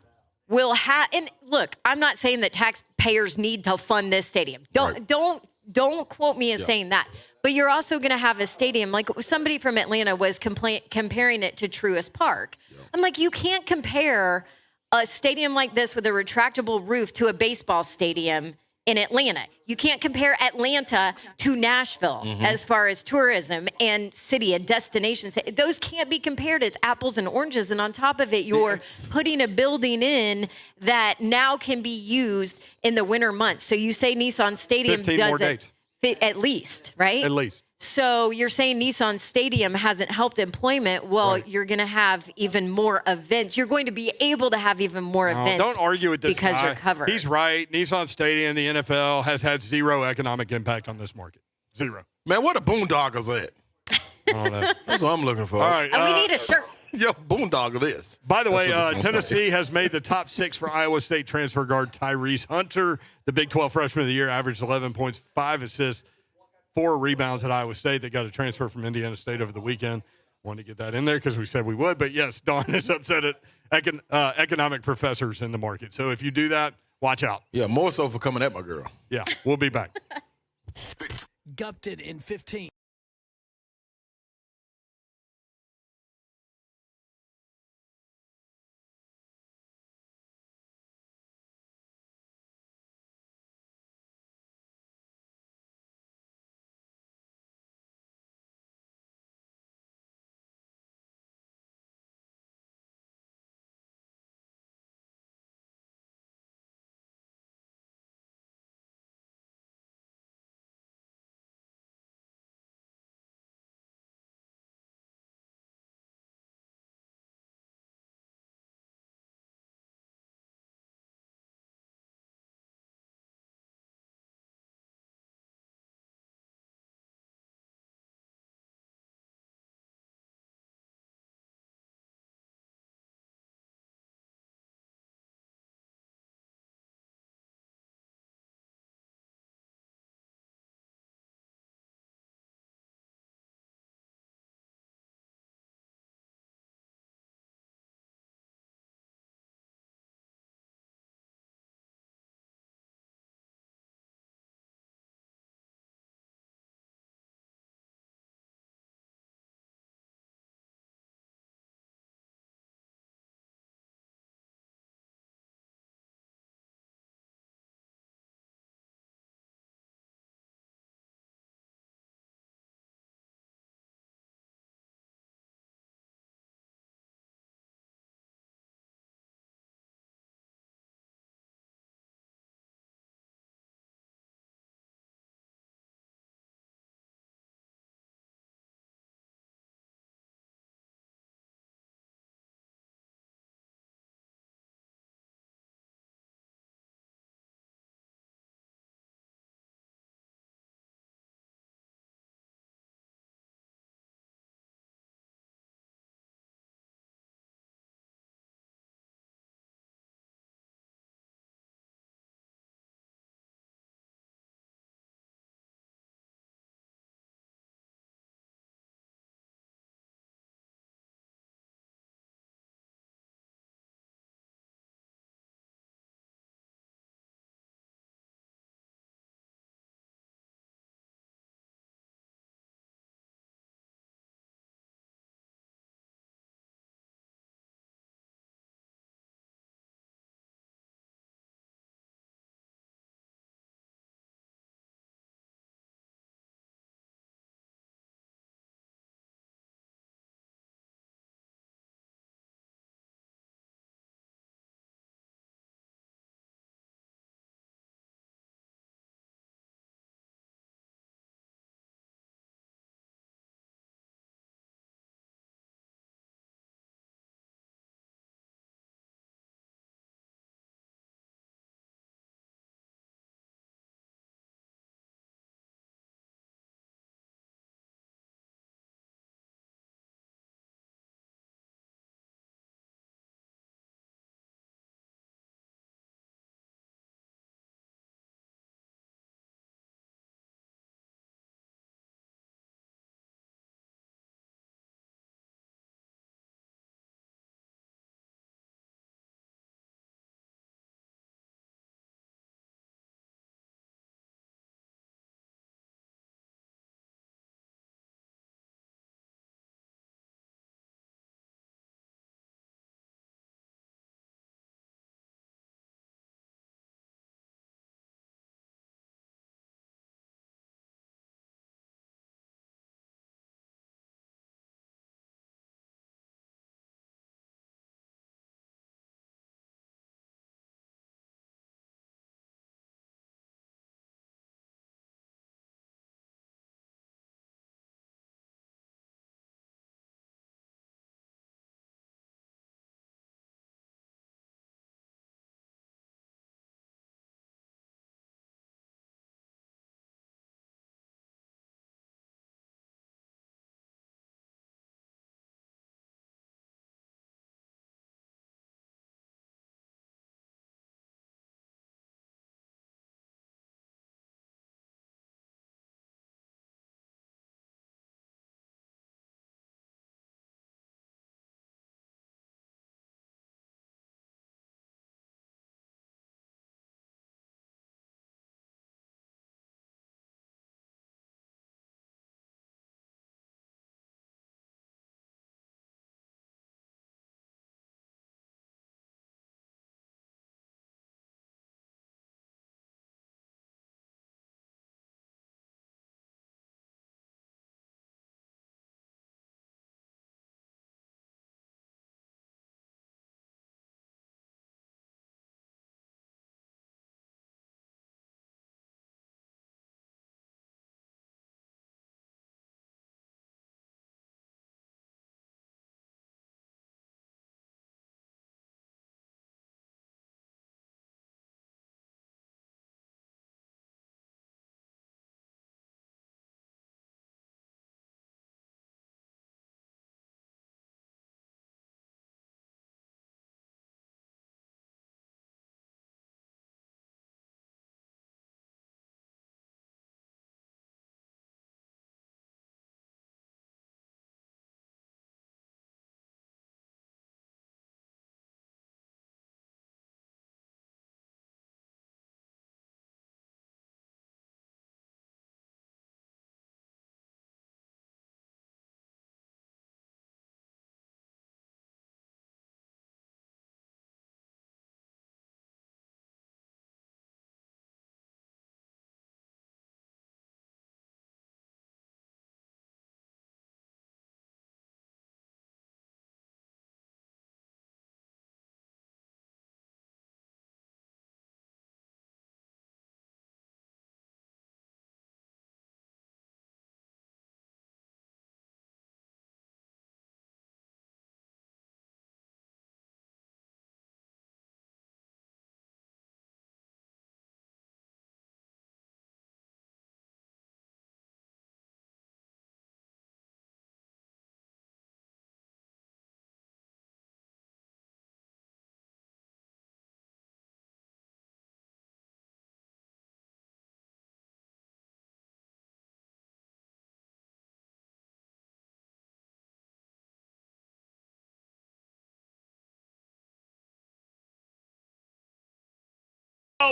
will have, and look, I'm not saying that taxpayers need to fund this stadium. Don't quote me as saying that. But you're also going to have a stadium like somebody from Atlanta was comparing it to Truist Park. I'm like, you can't compare a stadium like this with a retractable roof to a baseball stadium in Atlanta. You can't compare Atlanta to Nashville as far as tourism and city and destinations. Those can't be compared. It's apples and oranges. And on top of it, you're putting a building in that now can be used in the winter months. So you say Nissan Stadium 15 more doesn't dates. fit at least, right? At least. So you're saying Nissan Stadium hasn't helped employment. Well, you're going to have even more events. You're going to be able to have even more events. Don't argue with this because guy. you're covered. He's right. Nissan Stadium, the NFL, has had zero economic impact on this market. Zero. Man, what a boondoggles at? I don't know. That's what I'm looking for. All right. And we need a shirt. Yo, boondoggle this. By the way, That's what this one's Tennessee has made the top 6 for Iowa State transfer guard Tyrese Hunter. The Big 12 freshman of the year averaged 11 points, 5 assists, 4 rebounds at Iowa State. They got a transfer from Indiana State over the weekend. Wanted to get that in there because we said we would. But, yes, Don is upset at economic professors in the market. So if you do that, watch out. Yeah, more so for coming at my girl. Yeah, we'll be back. Gupted in 15.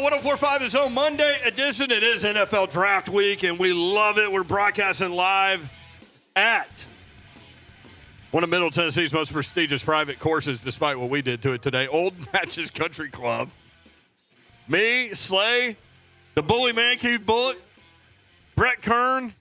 1045 The Zone Monday edition. It is NFL Draft Week, and we love it. We're broadcasting live at one of Middle Tennessee's most prestigious private courses, despite what we did to it today, Old Natchez Country Club. Me, Slay, the Bully Man, Keith Bullock, Brett Kern,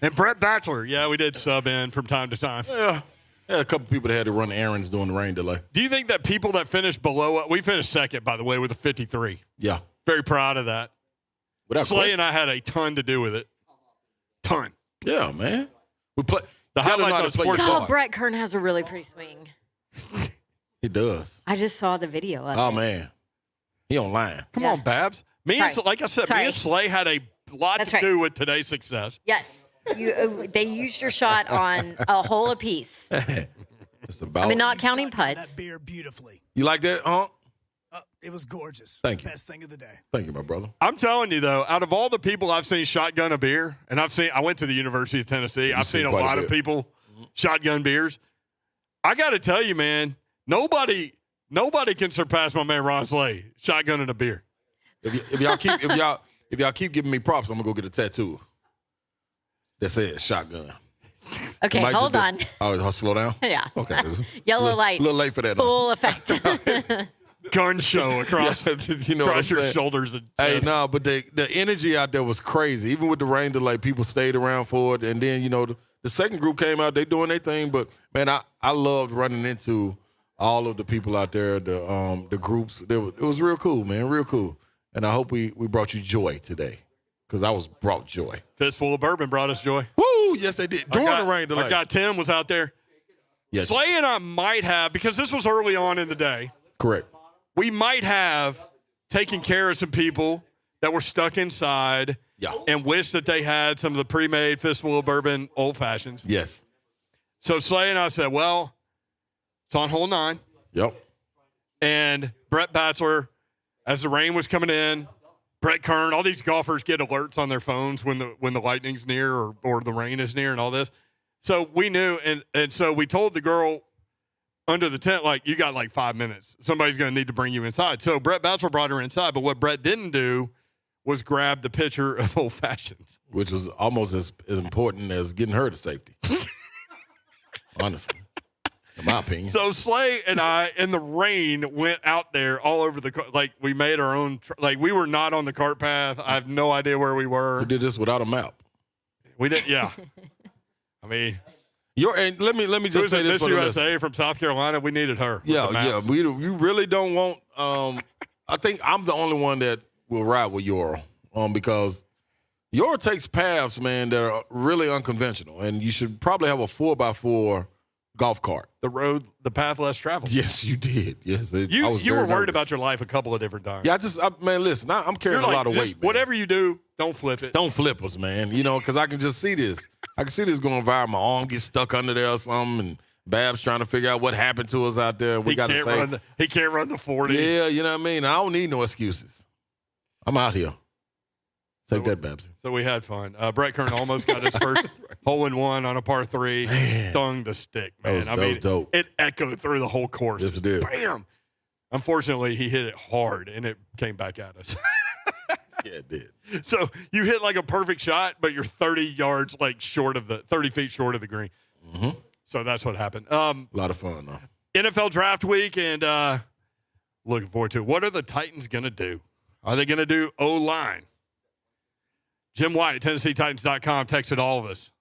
and Brett Batchelor. Yeah, we did sub in from time to time. Yeah. A couple people that had to run errands during the rain delay. Do you think that people that finished below – we finished second, by the way, with a 53. Yeah. Very proud of that. Slay and I had a ton to do with it. Ton. Yeah, man. We play the highlight of sports. Oh, Brett Kern has a really pretty swing. He does. I just saw the video of it. Oh, man. He online. Come on, Babs. Me and, like I said, me and Slay had a lot to do with today's success. Yes. They used your shot on a hole apiece. It's about. I mean, not counting That putts. beer beautifully. You like that, huh? It was gorgeous. Thank you. Best thing of the day. Thank you, my brother. I'm telling you, though, out of all the people I've seen shotgun a beer, and I went to the University of Tennessee. I've seen a lot of people shotgun beers. I got to tell you, man, nobody can surpass my man Ron Slay shotgunning a beer. If y'all keep giving me props, I'm gonna go get a tattoo. That says shotgun. Okay, hold on. I'll slow down. Yeah. Okay. Yellow light. A little late for that. Full effect. Gun show across, across your shoulders. Hey, no, but the energy out there was crazy. Even with the rain delay, people stayed around for it. And then, the second group came out, they doing their thing. But, man, I loved running into all of the people out there, the groups. It was real cool, man, real cool. And I hope we brought you joy today, because I was brought joy. Fistful of bourbon brought us joy. Woo! Yes, they did. During the rain delay. Our guy Tim was out there. Yes. Slay and I might have, because this was early on in the day. Correct. We might have taken care of some people that were stuck inside and wished that they had some of the pre-made Fistful of Bourbon Old Fashions. Yes. So Slay and I said, well, it's on hole 9. Yep. And Brett Batchelor, as the rain was coming in, Brett Kern, all these golfers get alerts on their phones when the lightning's near or the rain is near and all this. So we knew, and so we told the girl under the tent, like, you got like 5 minutes. Somebody's going to need to bring you inside. So Brett Batchelor brought her inside, but what Brett didn't do was grab the pitcher of Old Fashions. Which was almost as important as getting her to safety. Honestly. In my opinion. So Slay and I, in the rain, went out there all over we made our own, we were not on the cart path. I have no idea where we were. We did this without a map. We did, yeah. I mean. And let me just say this for the USA from South Carolina, we needed her. Yeah. You really don't want, I think I'm the only one that will ride with Yoro, because Yoro takes paths, man, that are really unconventional, and you should probably have a 4x4 golf cart. The path less traveled. Yes, you did. Yes, you were worried about your life a couple of different times. Yeah, listen, I'm carrying a lot of weight, man. Whatever you do, don't flip it. Don't flip us, man. Because I can just see this. I can see this going viral. My arm gets stuck under there or something, and Babs trying to figure out what happened to us out there. And we got to say he can't run the 40. Yeah, you know what I mean. I don't need no excuses. I'm out here. Take that, Babs. So we had fun. Brett Kern almost got his first hole-in-one on a par 3. He stung the stick, man. That was dope. It echoed through the whole course. Yes, it did. Bam! Unfortunately, he hit it hard, and it came back at us. Yeah, it did. So you hit like a perfect shot, but you're 30 yards 30 feet short of the green. Mm-hmm. So that's what happened. A lot of fun, though. NFL Draft Week, and looking forward to it. What are the Titans going to do? Are they going to do O-line? Jim White, TennesseeTitans.com, texted all of us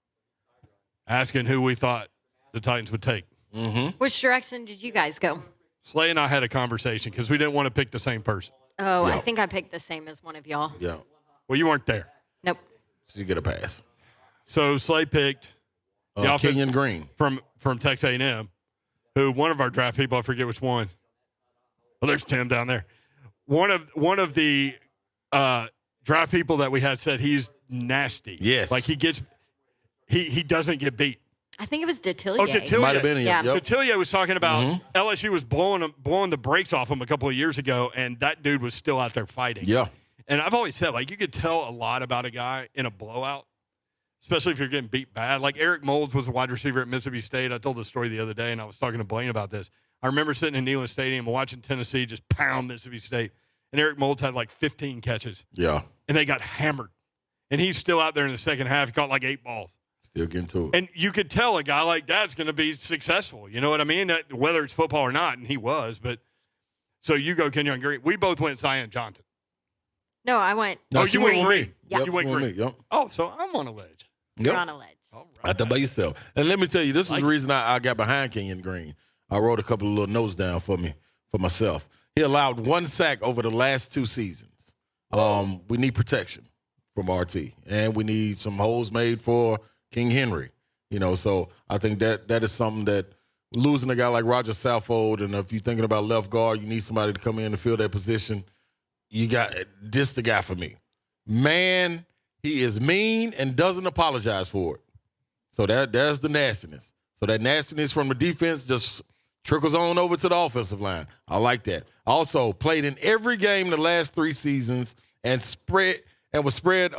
asking who we thought the Titans would take. Mm-hmm. Which direction did you guys go? Slay and I had a conversation because we didn't want to pick the same person. Oh, I think I picked the same as one of y'all. Yeah. Well, you weren't there. Nope. So you get a pass. So Slay picked Kenyon Green from Texas A&M, who one of our draft people, I forget which one. Well, there's Tim down there. One of the draft people that we had said he's nasty. Yes. Like he doesn't get beat. I think it was Detillier. Oh, Detillier. Might have been. Yeah. Yep. Detillier was talking about LSU was blowing the brakes off him a couple of years ago, and that dude was still out there fighting. Yeah. And I've always said, you could tell a lot about a guy in a blowout, especially if you're getting beat bad. Like Eric Moulds was a wide receiver at Mississippi State. I told the story the other day, and I was talking to Blaine about this. I remember sitting in Neyland Stadium watching Tennessee just pound Mississippi State. and Eric Moulds had like 15 catches. Yeah. And they got hammered. And he's still out there in the second half. He caught like 8 balls. Still getting to it. And you could tell a guy like that's going to be successful. You know what I mean? Whether it's football or not, and he was. But so you go Kenyon Green. We both went Zion Johnson. No, I went. No, you went Green. Yeah. Yep, You went Green. Yep. Oh, so I'm on a ledge. You're on a ledge. All I right. thought by yourself. And let me tell you, this is the reason I got behind Kenyon Green. I wrote a couple of little notes down for myself. He allowed 1 sack over the last 2 seasons. We need protection from RT, and we need some holes made for King Henry. You know, so I think that is something that losing a guy like Roger Saffold, and if you're thinking about left guard, you need somebody to come in and fill that position. You got this the guy for me. Man, he is mean and doesn't apologize for it. So there's the nastiness. So that nastiness from the defense just trickles on over to the offensive line. I like that. Also, played in every game the last 3 seasons and was spread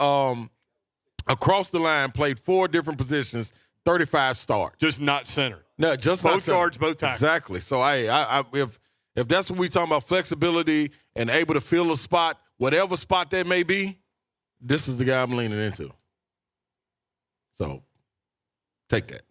across the line, played 4 different positions, 35 starts. Just not center. No, just both not center. guards, both tackles. Exactly. So if that's what we talking about, flexibility and able to fill a spot, whatever spot that may be, this is the guy I'm leaning into. So take that.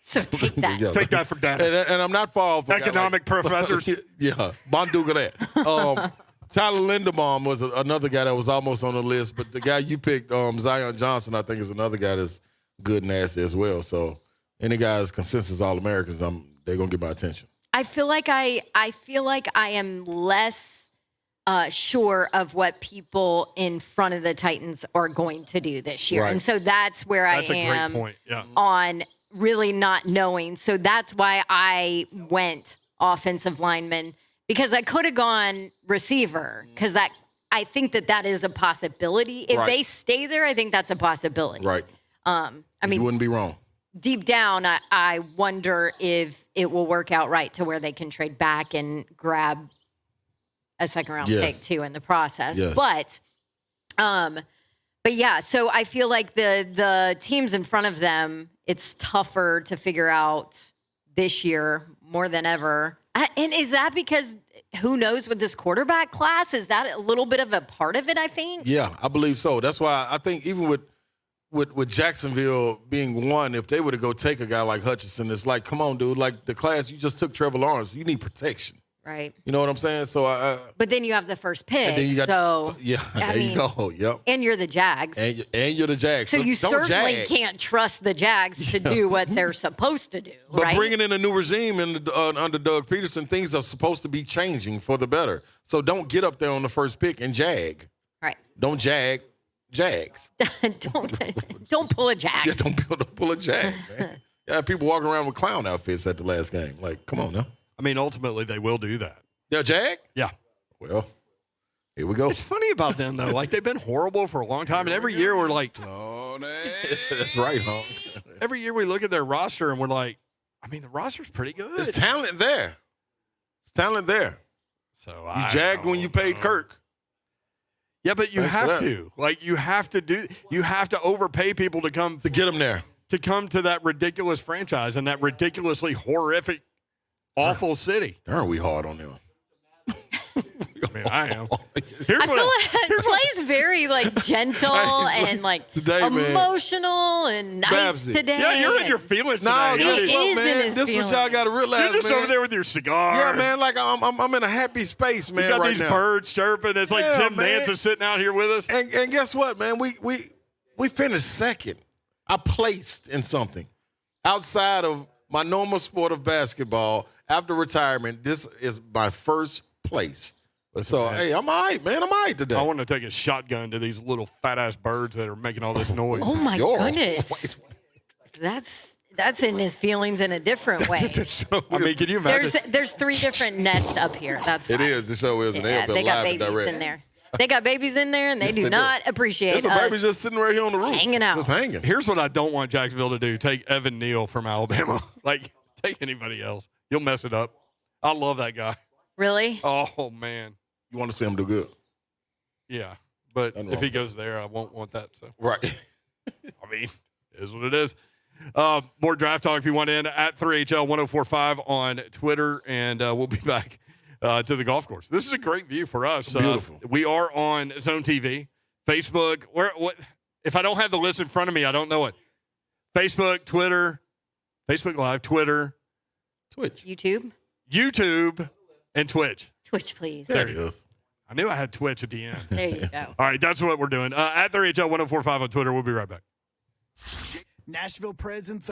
So take that. Yeah. Take that for data. And I'm not far off. Economic professors. Yeah, Bonduga that. Tyler Linderbaum was another guy that was almost on the list, but the guy you picked, Zion Johnson, I think is another guy that's good and nasty as well. So any guys consensus All-Americans, they're gonna get my attention. I feel like I am less sure of what people in front of the Titans are going to do this year, Right. and so that's where That's I a am great point. Yeah. on really not knowing. So that's why I went offensive lineman, because I could have gone receiver, because I think that is a possibility. If Right. they stay there, I think that's a possibility. Right. I mean, You wouldn't be wrong. deep down, I wonder if it will work out right to where they can trade back and grab a second-round Yes. pick too in the process. Yes. But yeah, so I feel like the teams in front of them, it's tougher to figure out this year more than ever. And is that because who knows with this quarterback class? Is that a little bit of a part of it, I think? Yeah, I believe so. That's why I think even with Jacksonville being one, if they were to go take a guy like Hutchinson, it's like, come on, dude, like the class, you just took Trevor Lawrence. You need protection. Right. You know what I'm saying? So But then you have the first pick. and then you got I there mean, you go. Yep. And you're the Jags. And you're the Jags. So you don't certainly jag. can't trust the Jags to do what they're supposed to do, But right? bringing in a new regime under Doug Peterson, things are supposed to be changing for the better. So don't get up there on the first pick and jag. Right. Don't jag Jags. don't pull a Jags. Yeah, don't pull a jag, man. Yeah, people walking around with clown outfits at the last game. Like, come on now. I mean, ultimately, they will do that. Yeah, jag? Yeah. Well, here we go. It's funny about them, though. Like, they've been horrible for a long time. And every year we're like, That's right, huh? every year we look at their roster and we're like, I mean, the roster's pretty good. It's talent there. It's talent there. So You jagged when you paid Kirk. Yeah, but you Thanks for have that. to. Like, you have to overpay people to come To get them there. to that ridiculous franchise and that ridiculously horrific, awful city. Aren't we hard on them? I mean, I am. I feel like Clay's very like gentle and like Today, man. emotional and nice Babsy. today. Yeah, you're in and- your feelings No, today. guess He what, is in man? his This is what y'all feelings. got to realize, You're just man. over there with your cigar. Yeah, man. Like I'm in a happy space, man. You got right these now. birds chirping. It's like Yeah, Tim man. Nance is sitting out here with us. And guess what, man? We finished second. I placed in something outside of my normal sport of basketball. After retirement, this is my first place. So, man. hey, I'm all right, man. I'm all right today. I want to take a shotgun to these little fat-ass birds that are making all this noise. Oh my Yo. goodness, that's in his feelings in a different way. I mean, can you imagine? There's 3 different nests up here. That's why. It is. The show is. And Yeah, they got live and babies direct. in there. They got babies in there, and they Yes, do they do. not appreciate There's a us baby just sitting right here on the roof. hanging out. Just hanging. Here's what I don't want Jacksonville to do. Take Evan Neal from Alabama. Like, take anybody else. You'll mess it up. I love that guy. Really? Oh, man. You want to see him do good. Yeah. But I know. if he goes there, I won't want that. So, Right. I mean, it is what it is. More draft talk if you want in at 3HL1045 on Twitter. And we'll be back to the golf course. This is a great view for us. Beautiful. We are on Zone TV, Facebook. What if I don't have the list in front of me? I don't know it. Facebook, Twitter, Facebook Live, Twitter, Twitch. YouTube, and Twitch. Twitch, please. There it is. I knew I had Twitch at the end. There you go. All right, that's what we're doing. At 3HL1045 on Twitter. We'll be right back. Nashville Preds and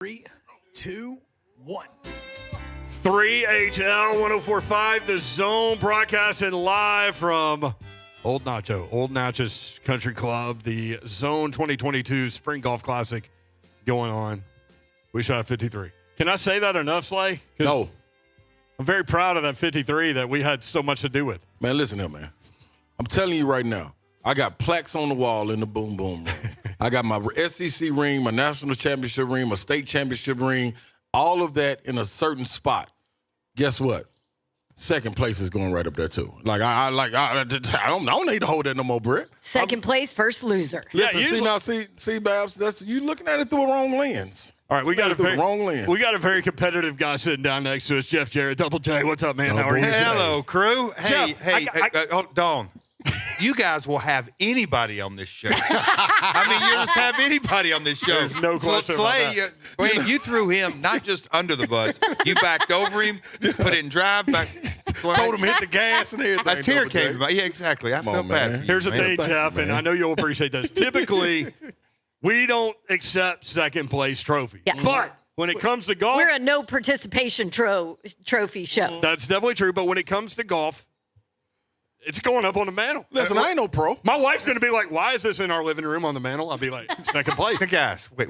3, 2, 1. 3HL 1045, The Zone, broadcasting live from Old Natchez Country Club, the Zone 2022 Spring Golf Classic going on. We shot 53. Can I say that enough, Slay? 'Cause No. I'm very proud of that 53 that we had so much to do with. Man, listen here, man. I'm telling you right now, I got plaques on the wall in the boom boom room. I got my SEC ring, my national championship ring, my state championship ring, all of that in a certain spot. Guess what? Second place is going right up there too. Like I don't need to hold that no more, Brett. Second place, first loser. Listen, see, Babs, that's you looking at it through a wrong lens. All right, we got the wrong lens. We got a very competitive guy sitting down next to us, Jeff Jarrett, Double J. What's up, man? How are you? Hello, crew. Hey, Jeff, Dawn. You guys will have anybody on this show. I mean, you just have anybody on this show. There's no question about Slay, Wayne, you threw him not just under the bus. You backed over him, put it in drive, back. Told him hit the gas and everything. A tear came. Yeah, exactly. I felt bad for you, Here's the thing, Thank Jeff, you, and man. I know you'll appreciate this. Typically, we don't accept second place trophy. Yeah. But when it comes to golf, We're a no participation trophy show. that's definitely true. But when it comes to golf, it's going up on the mantle. Listen, I ain't no pro. My wife's going to be like, why is this in our living room on the mantle? I'll be like, second place. Guys, wait.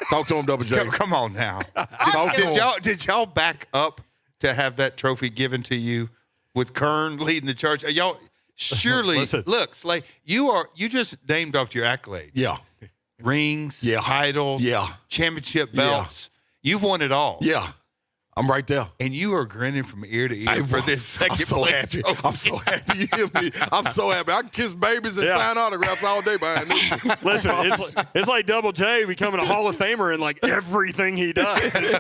Talk to him, Double J. Come on now. Talk to him. Did y'all back up to have that trophy given to you with Kern leading the charge? Y'all surely Listen. look, Slay, you just named off your accolades. Yeah. Rings, Yeah. titles, Yeah. championship belts. You've won it all. Yeah. I'm right there. And you are grinning from ear to ear for this second I'm so place happy. trophy. I'm so happy. You hear me? I'm so happy. I can kiss babies and Yeah. sign autographs all day behind this. Listen, it's like Double J becoming a Hall of Famer in like everything he does. It's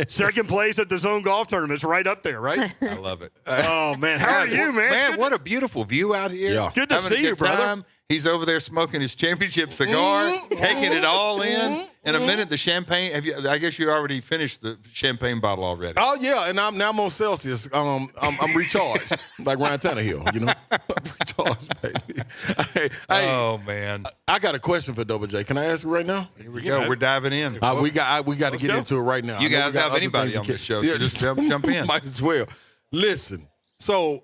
just second place at the Zone Golf Tournament. It's right up there, right? I love it. Oh, man. How are you, man? Man, what a beautiful view out here. Yeah. Good to Having see a you, good brother. time. He's over there smoking his championship cigar, taking it all in. In a minute, the champagne. I guess you already finished the champagne bottle already. Oh yeah, and I'm on Celsius. I'm recharged like Ryan Tannehill. You know, recharged, baby. Hey, Oh man, I got a question for Double J. Can I ask it right now? here we go. We're diving in. We got to get go. into it right now. You I know guys we got have other anybody things on to this show, so just jump in. Might as well. Listen, so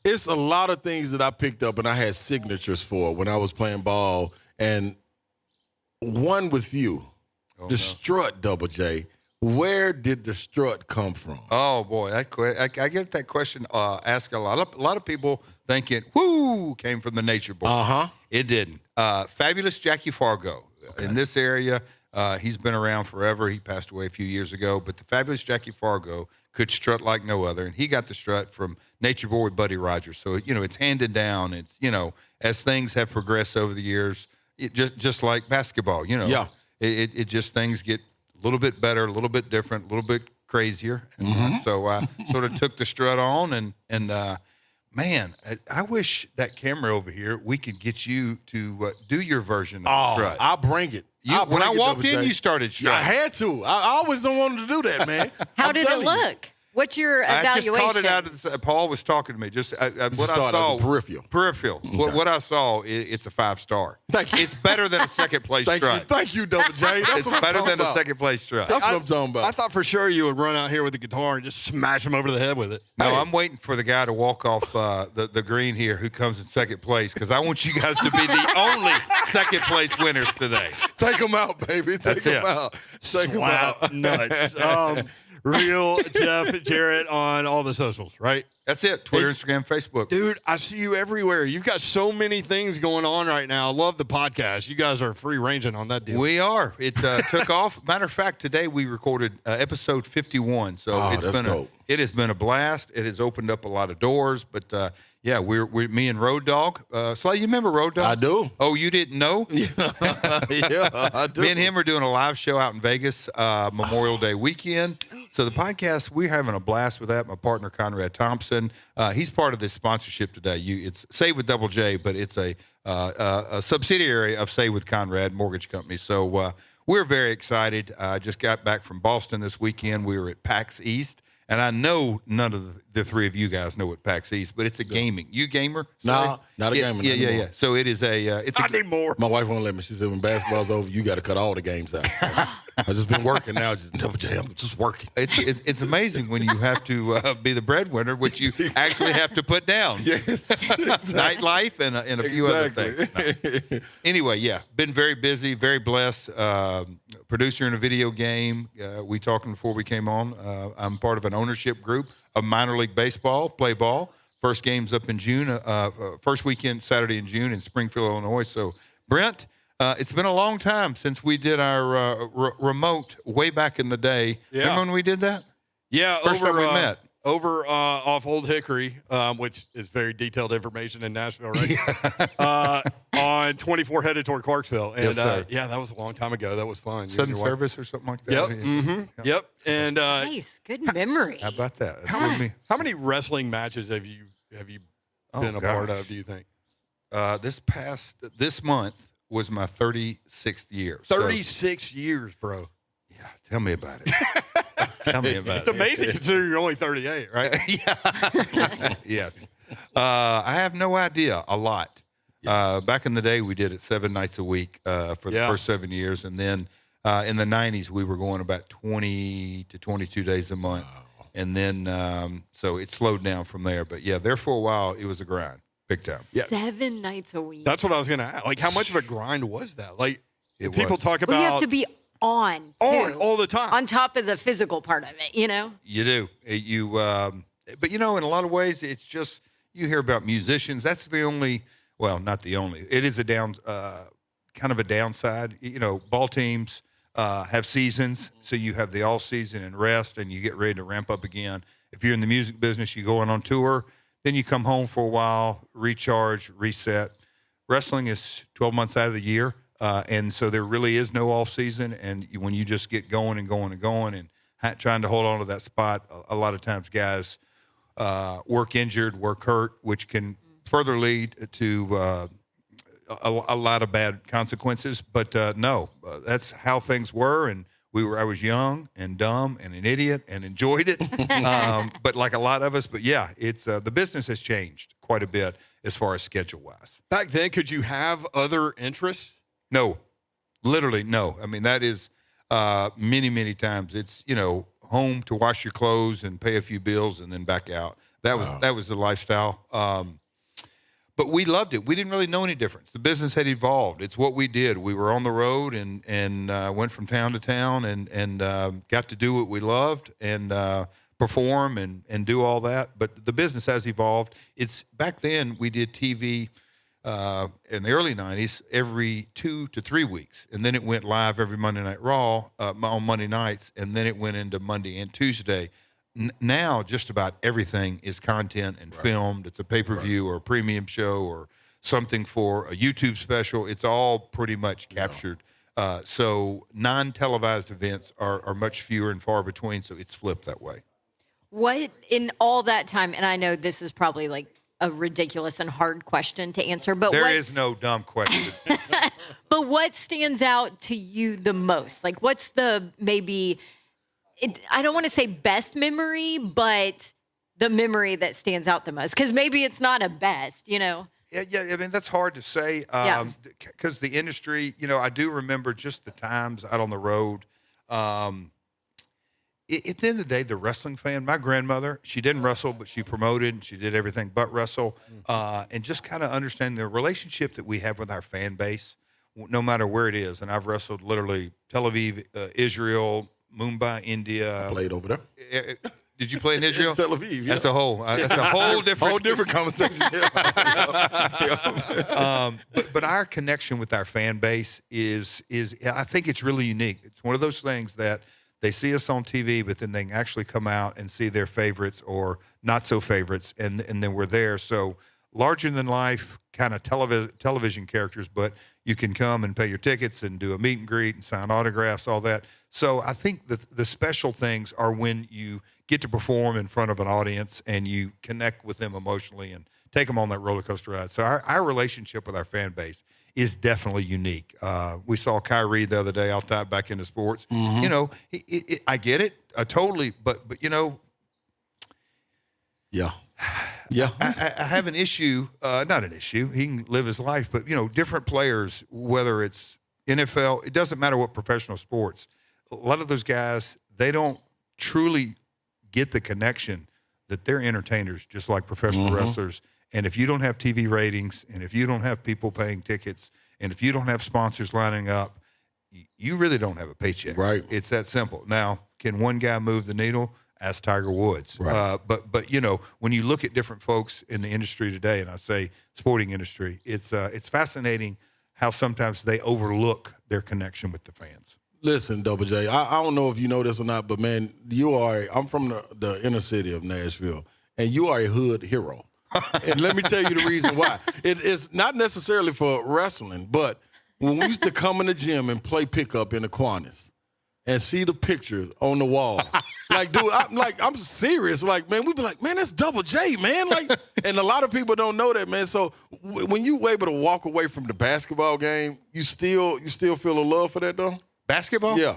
it's a lot of things that I picked up and I had signatures for when I was playing ball, and one with you, the strut, Double J. Where did the strut come from? Oh boy, I get that question asked a lot. A lot of people think it came from the Nature Boy. It didn't. Fabulous Jackie Fargo in this area. He's been around forever. He passed away a few years ago, but the Fabulous Jackie Fargo could strut like no other, and he got the strut from Nature Boy Buddy Rogers. So it's handed down. It's as things have progressed over the years, it just like basketball. Yeah. It just things get a little bit better, a little bit different, a little bit crazier. And so I sort of took the strut on, and man, I wish that camera over here, we could get you to do your version of the strut. I'll bring it. When I walked in, you started Yeah, I strutting. had to. I always don't want to do that, man. How I'm did it telling you. look? What's your I evaluation? just caught it out of the, Paul was talking to me. Just what I saw it saw. as a peripheral. Peripheral. What I saw, it's a 5-star. Thank you. It's better than a second place strut. Thank you, Double J. That's It's what I'm better talking than a about. second place strut. That's what I'm talking about. I thought for sure you would run out here with the guitar and just smash him over the head with it. No, I'm waiting for the guy to walk off the green here who comes in second place because I want you guys to be the only second place winners today. Take them out, baby. Take That's them it. out. Take them Slap out. nuts. Real Jeff Jarrett on all the socials, right? That's it. Twitter, Instagram, Facebook. Dude, I see you everywhere. You've got so many things going on right now. I love the podcast. You guys are free ranging on that deal. We are. It took off. Matter of fact, today we recorded episode 51. So Oh, it's that's been dope. it has been a blast. It has opened up a lot of doors. But yeah, we're me and Road Dogg. Slay, you remember Road Dogg? I do. Oh, you didn't know? Yeah, I do. Me and him are doing a live show out in Vegas Memorial Day weekend. So the podcast, we're having a blast with that. My partner, Conrad Thompson, he's part of this sponsorship today. It's Save with Double J, but it's a subsidiary of Save with Conrad Mortgage Company. So we're very excited. I just got back from Boston this weekend. We were at PAX East. And I know none of the three of you guys know what PAX East, but it's a gaming. You gamer? No, not a gamer. Yeah. So it is a it's Not anymore. My wife won't let me. She said when basketball's over, you got to cut all the games out. I've just been working now. Just Double J, I'm just working. It's amazing when you have to be the breadwinner, which you actually have to put down. Yes. Nightlife and a few other things. No. Anyway, yeah, been very busy, very blessed. Producer in a video game. We talked before we came on. I'm part of an ownership group of minor league baseball, play ball. First game's up in June, first weekend, Saturday in June in Springfield, Illinois. So, Brent, it's been a long time since we did our remote way back in the day. Yeah. Remember when we did that? Yeah, First time we met. Over off Old Hickory, which is very detailed information in Nashville, right? On 24 headed toward Clarksville. And Yes, sir. yeah, that was a long time ago. That was fun. Sudden service or something like that? Yep. Yeah. Mm-hmm. Yep. And Nice, good memory. How about that? That's what we- how many wrestling matches have you been a part of, do you think? This month was my 36th year. So, 36 years, bro. yeah, tell me about it. Tell me about It's it. amazing considering you're only 38, right? Yes. I have no idea. A lot. Back in the day, we did it 7 nights a week for the first 7 years. And then in the 90s, we were going about 20 to 22 days a month. Wow. And then, so it slowed down from there. But yeah, there for a while, it was a grind. Big time. Yeah. 7 nights a week. That's what I was going to ask. Like, how much of a grind was that? Like, It people was. talk about Well, you have to be on, too, all the time. on top of the physical part of it, you know? You do. But in a lot of ways, it's just, you hear about musicians. That's the only, well, not the only. It is a kind of a downside. Ball teams have seasons, so you have the off season and rest, and you get ready to ramp up again. If you're in the music business, you go on tour, then you come home for a while, recharge, reset. Wrestling is 12 months out of the year. And so there really is no off season. And when you just get going and going and going and trying to hold on to that spot, a lot of times guys work injured, work hurt, which can further lead to a lot of bad consequences. But no, that's how things were. And I was young and dumb and an idiot and enjoyed it. But like a lot of us, but yeah, it's the business has changed quite a bit as far as schedule wise. Back then, could you have other interests? No, literally no. I mean, that is many, many times. It's, home to wash your clothes and pay a few bills and then back out. That was the lifestyle. But we loved it. We didn't really know any difference. The business had evolved. It's what we did. We were on the road and went from town to town and got to do what we loved and perform and do all that. But the business has evolved. Back then we did TV in the early 90s every 2 to 3 weeks. And then it went live every Monday Night Raw on Monday nights. And then it went into Monday and Tuesday. Now just about everything is content and filmed. It's a pay-per-view or a premium show or something for a YouTube special. It's all pretty much captured. So non-televised events are much fewer and far between. So it's flipped that way. What in all that time, and I know this is probably like a ridiculous and hard question to answer, but there is no dumb question. But what stands out to you the most? Like, what's the I don't want to say best memory, but the memory that stands out the most? Because maybe it's not a best, Yeah. I mean, that's hard to say because the industry, I do remember just the times out on the road. At the end of the day, the wrestling fan, my grandmother, she didn't wrestle, but she promoted and she did everything but wrestle. And just kind of understand the relationship that we have with our fan base, no matter where it is. And I've wrestled literally Tel Aviv, Israel, Mumbai, India. I played over there. Did you play in Israel? Tel Aviv. Yeah. That's a whole different conversation. But our connection with our fan base is I think it's really unique. It's one of those things that they see us on TV, but then they can actually come out and see their favorites or not so favorites, and then we're there. So larger than life kind of television characters, but you can come and pay your tickets and do a meet and greet and sign autographs, all that. So I think the special things are when you get to perform in front of an audience and you connect with them emotionally and take them on that roller coaster ride. So our relationship with our fan base is definitely unique. We saw Kyrie the other day. I'll tie it back into sports. Mm-hmm. I get it totally, but yeah. I have an issue, not an issue. He can live his life, but different players, whether it's NFL, it doesn't matter what professional sports. a lot of those guys, they don't truly get the connection that they're entertainers, just like professional wrestlers. And if you don't have TV ratings, and if you don't have people paying tickets, and if you don't have sponsors lining up, you really don't have a paycheck. Right. It's that simple. Now, can one guy move the needle? Ask Tiger Woods. Right. But you know, when you look at different folks in the industry today, and I say sporting industry, it's fascinating how sometimes they overlook their connection with the fans. Listen, Double J, I don't know if you know this or not, but man, I'm from the inner city of Nashville, and you are a hood hero. And let me tell you the reason why. It's not necessarily for wrestling, but when we used to come in the gym and play pickup in the Kiwanis and see the pictures on the wall, like, dude, I'm serious. Like, man, we'd be like, man, that's Double J, man. Like, and a lot of people don't know that, man. So when you were able to walk away from the basketball game, you still feel a love for that, though? Basketball? Yeah.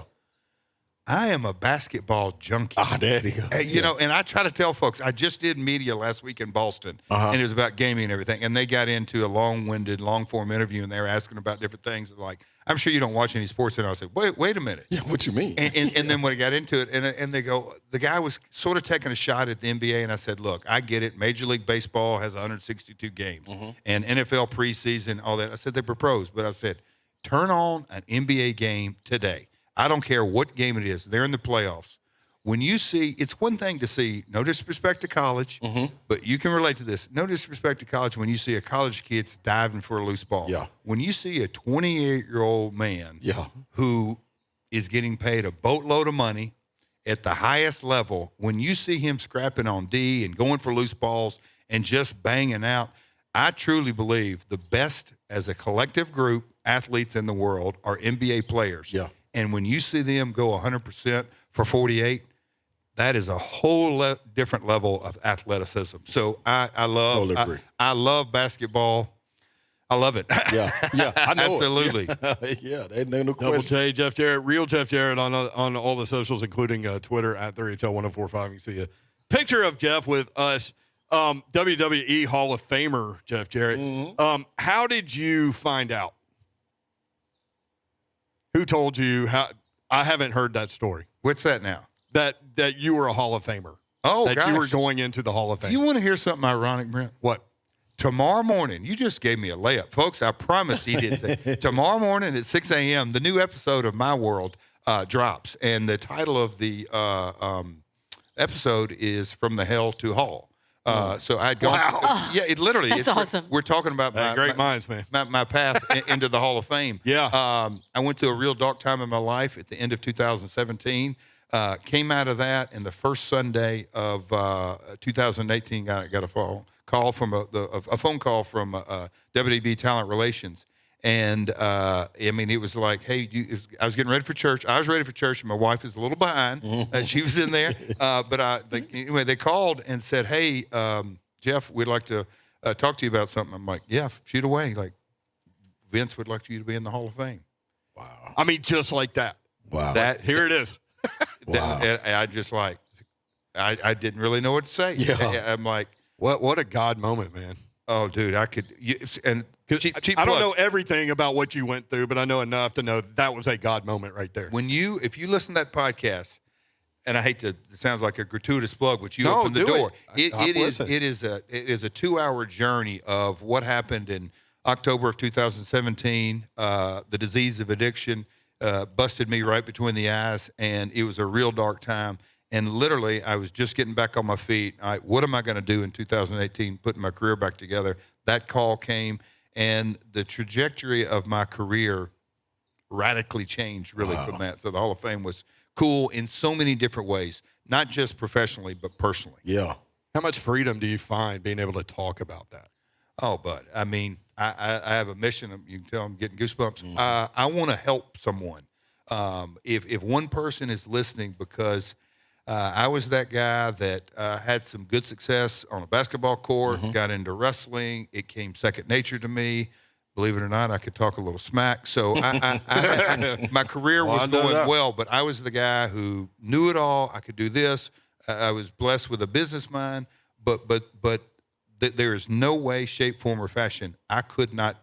I am a basketball junkie. Ah, there it is. You know, and I try to tell folks, I just did media last week in Boston, and it was about gaming and everything, and they got into a long-winded, long-form interview, and they were asking about different things. Like, I'm sure you don't watch any sports, and I said, wait a minute. Yeah, what you mean? And then when I got into it, and they go, the guy was sort of taking a shot at the NBA, and I said, look, I get it. Major League Baseball has 162 games, and NFL preseason, all that. I said, they're pros, but I said, turn on an NBA game today. I don't care what game it is. They're in the playoffs. When you see, it's one thing to see, no disrespect to college, but you can relate to this. No disrespect to college when you see a college kid's diving for a loose ball. Yeah. When you see a 28-year-old man who is getting paid a boatload of money at the highest level, when you see him scrapping on D and going for loose balls and just banging out, I truly believe the best as a collective group athletes in the world are NBA players. Yeah. And when you see them go 100% for 48, that is a whole different level of athleticism. So I love Totally agree. I love basketball. I love it. Yeah, I know. Absolutely. Yeah, ain't no Double question. J, Jeff Jarrett, real Jeff Jarrett on all the socials, including Twitter at 3HL1045. You can see a picture of Jeff with us. WWE Hall of Famer Jeff Jarrett. How did you find out? Who told you? How? I haven't heard that story. What's that now? That you were a Hall of Famer. Oh, that you were gosh. going into the Hall of Fame. You want to hear something ironic, Brent? What? Tomorrow morning, you just gave me a layup. Folks, I promise he did that. Tomorrow morning at 6 a.m., the new episode of My World drops. And the title of the episode is From the Hell to Hall. So I'd gone. Wow. Yeah, it literally. That's awesome. We're talking about Great minds, man. my path into the Hall of Fame. Yeah. I went through a real dark time in my life at the end of 2017. Came out of that, and the first Sunday of 2018, got a phone call from a phone call from WDB Talent Relations. And, I mean, it was like, hey, I was getting ready for church. I was ready for church, and my wife is a little behind. She was in there. Anyway, they called and said, hey, Jeff, we'd like to talk to you about something. I'm like, yeah, shoot away. Like, Vince would like you to be in the Hall of Fame. Wow. I mean, just like that. Wow. Here it is. Wow. I just like, I didn't really know what to say. Yeah. I'm like, What a God moment, man. oh, dude, I could. And cheap I don't plug. know everything about what you went through, but I know enough to know that was a God moment right there. If you listen to that podcast, and I hate to, it sounds like a gratuitous plug, but you No, open the do door. it. It Listen. is a 2-hour journey of what happened in October of 2017. The disease of addiction busted me right between the eyes, and it was a real dark time. And literally, I was just getting back on my feet. What am I going to do in 2018, putting my career back together? That call came, and the trajectory of my career radically changed really from that. So the Hall of Fame was cool in so many different ways, not just professionally, but personally. Yeah. How much freedom do you find being able to talk about that? Oh, bud. I mean, I have a mission. You can tell I'm getting goosebumps. I want to help someone. If one person is listening, because I was that guy that had some good success on a basketball court, got into wrestling. It came second nature to me. Believe it or not, I could talk a little smack. So my career was going well, but I was the guy who knew it all. I could do this. I was blessed with a business mind, but there is no way, shape, form, or fashion I could not.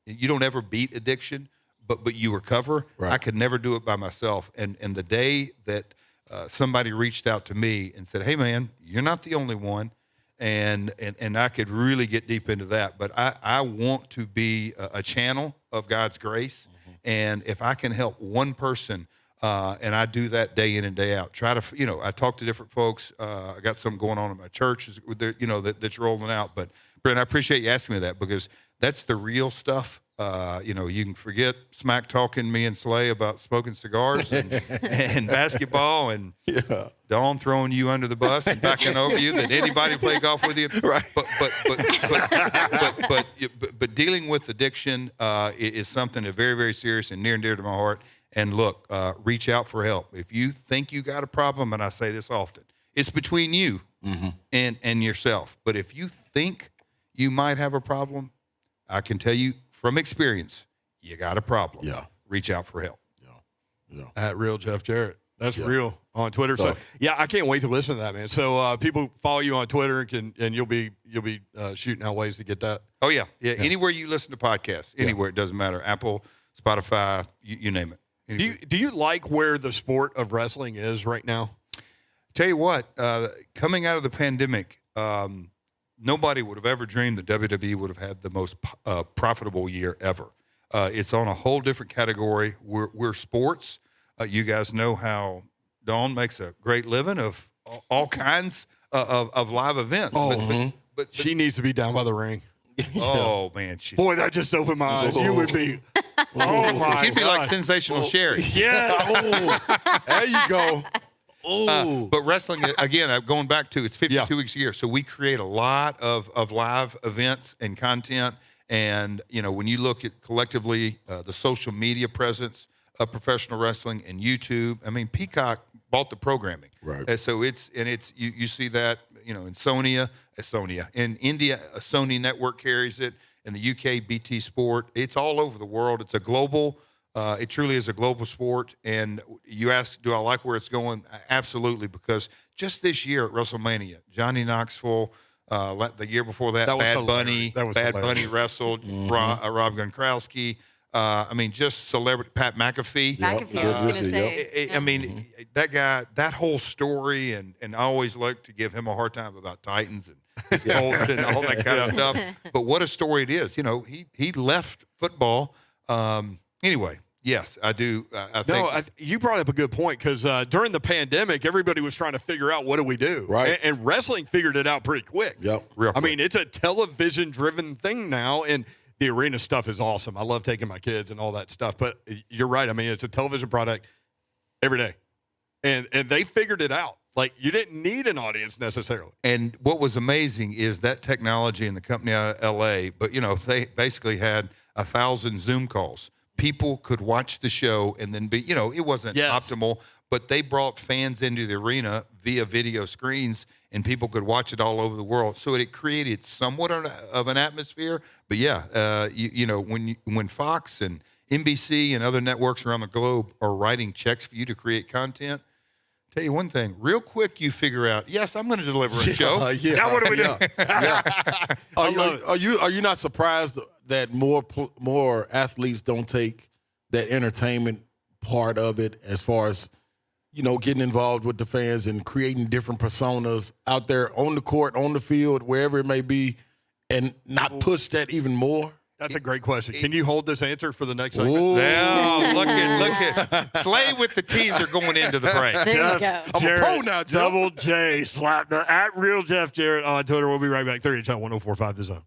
You don't ever beat addiction, but you recover. Right. I could never do it by myself. And the day that somebody reached out to me and said, "Hey, man, you're not the only one," and I could really get deep into that. But I want to be a channel of God's grace, and if I can help one person. And I do that day in and day out. Try to, I talk to different folks. I got something going on in my church, that's rolling out. But Brent, I appreciate you asking me that because that's the real stuff. You can forget smack talking me and Slay about smoking cigars and basketball and Dawn throwing you under the bus and backing over you. That anybody play golf with you, Right. But dealing with addiction is something that's very, very serious and near and dear to my heart. And look, reach out for help. If you think you got a problem, and I say this often, it's between you and yourself. But if you think you might have a problem, I can tell you from experience, you got a problem. Yeah. Reach out for help. Yeah. At Real Jeff Jarrett. That's real on Twitter. So yeah, I can't wait to listen to that, man. So people follow you on Twitter and you'll be shooting out ways to get that. Oh yeah. Anywhere you listen to podcasts, anywhere, it doesn't matter. Apple, Spotify, you name it. Do you like where the sport of wrestling is right now? Tell you what, coming out of the pandemic, nobody would have ever dreamed that WWE would have had the most profitable year ever. It's on a whole different category. We're sports. You guys know how Dawn makes a great living of all kinds of live events. But She needs to be down by the ring. oh man, Boy, that just opened my eyes. You would be. Oh my she'd be God. like Sensational Sherry. Yeah. There you go. Oh. But wrestling, again, going back to it's 52 weeks a year. So we create a lot of live events and content. And, when you look at collectively the social media presence of professional wrestling and YouTube, I mean, Peacock bought the programming. Right. And so you see that, in Estonia. In India, a Sony network carries it. In the UK, BT Sport. It's all over the world. It's a global. It truly is a global sport. And you ask, do I like where it's going? Absolutely, because just this year at WrestleMania, Johnny Knoxville. The year before that was Bad hilarious. Bunny. Bad Bunny wrestled. Rob Gronkowski. Just celebrity Pat McAfee. McAfee, I was going to say. I mean, that guy, that whole story, and I always like to give him a hard time about Titans and his Colts and all that kind of stuff. But what a story it is. He left football. Anyway, yes, I do. I think. You brought up a good point because during the pandemic, everybody was trying to figure out what do we do. Right. And wrestling figured it out pretty quick. Yep. Real quick. I mean, it's a television-driven thing now, and the arena stuff is awesome. I love taking my kids and all that stuff. But you're right. I mean, it's a television product every day, and they figured it out. Like, you didn't need an audience necessarily. And what was amazing is that technology in the company out of L.A., but, they basically had 1,000 Zoom calls. People could watch the show and then be, it wasn't optimal, but they brought fans into the arena via video screens, and people could watch it all over the world. So it created somewhat of an atmosphere. But, when Fox and NBC and other networks around the globe are writing checks for you to create content, tell you one thing, real quick, you figure out, yes, I'm going to deliver a show. Now what do we do? Are you not surprised that more athletes don't take that entertainment part of it as far as getting involved with the fans and creating different personas out there on the court, on the field, wherever it may be, and not push that even more? That's a great question. Can you hold this answer for the next segment? Now, look at Slay with the teaser going into the break. There you go. I'm a pro now, Jeff. Double J, slap the at Real Jeff Jarrett on Twitter. We'll be right back. 30 Channel 104.5 The Zone.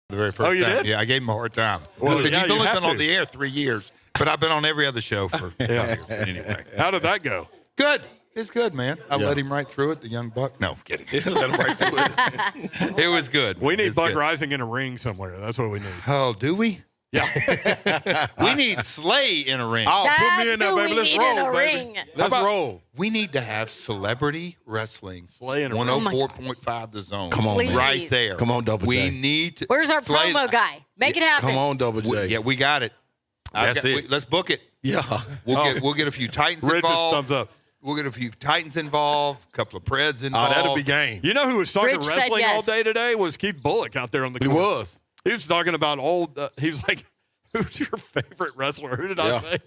the very first you time. did? Yeah, I gave him a hard time. Well, I said, yeah, you've you only have been on to. the air 3 years, but I've been on every other show for 5 years. But anyway. How did that go? Good. It's good, man. I let him right through it, the young buck. No, kidding. Let him right through it. It was good. We need It's Buck good. Rising in a ring somewhere. That's what we need. Oh, do we? Yeah. We need Slay in a ring. Oh, put me That's in there, who baby. we Let's need in roll, a baby. ring. Let's roll. We need to have celebrity wrestling. Slay in a ring. 104.5 The Zone. Come on, Please. Right there. Come on, Double We J. need to. Where's our Slay- promo guy? Make it happen. Come on, Double J. Yeah, we got it. That's it. Let's book it. Yeah. We'll get a few Titans Rich just involved. thumbs up. We'll get a few Titans involved, a couple of Preds involved. Oh, that'll be game. You know who was talking Rich said wrestling all yes. day today was Keith Bullock out there on the He court. was. He was talking about he was like, who's your favorite wrestler? Who did I say?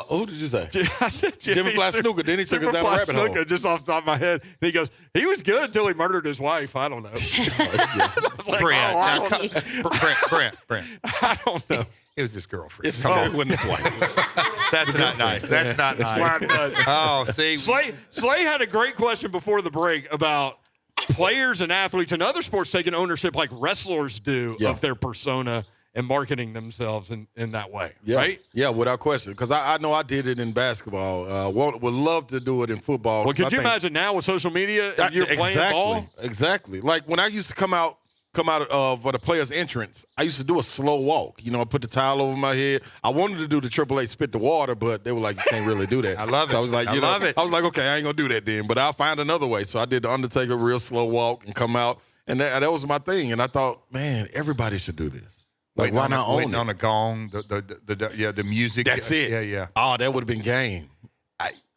Who did you say? I said Jimmy Fly Snuka. Then he took us down a rabbit hole. Snuka, just off the top of my head. And he goes, he was good until he murdered his wife. I don't know. I was like, Brent, oh, I now, don't- Brent. I don't know. It was his girlfriend. It's Come on. when it's white. That's not nice. That's not nice. Oh, see. Slay had a great question before the break about players and athletes and other sports taking ownership like wrestlers do of their persona and marketing themselves in that way, right? Yeah, without question. Because I know I did it in basketball. Would love to do it in football. Well, could you imagine now with social media and you're playing ball? Exactly. Like when I used to come out for the player's entrance, I used to do a slow walk. You know, I put the towel over my head. I wanted to do the AAA spit the water, but they were like, you can't really do that. I love it. So I was like, I love it. I was like, okay, I ain't gonna do that then, but I'll find another way. So I did the Undertaker real slow walk and come out, and that was my thing. And I thought, man, everybody should do this. Like, why not own waiting it? on a gong, the music. That's it. Yeah. Oh, that would have been game.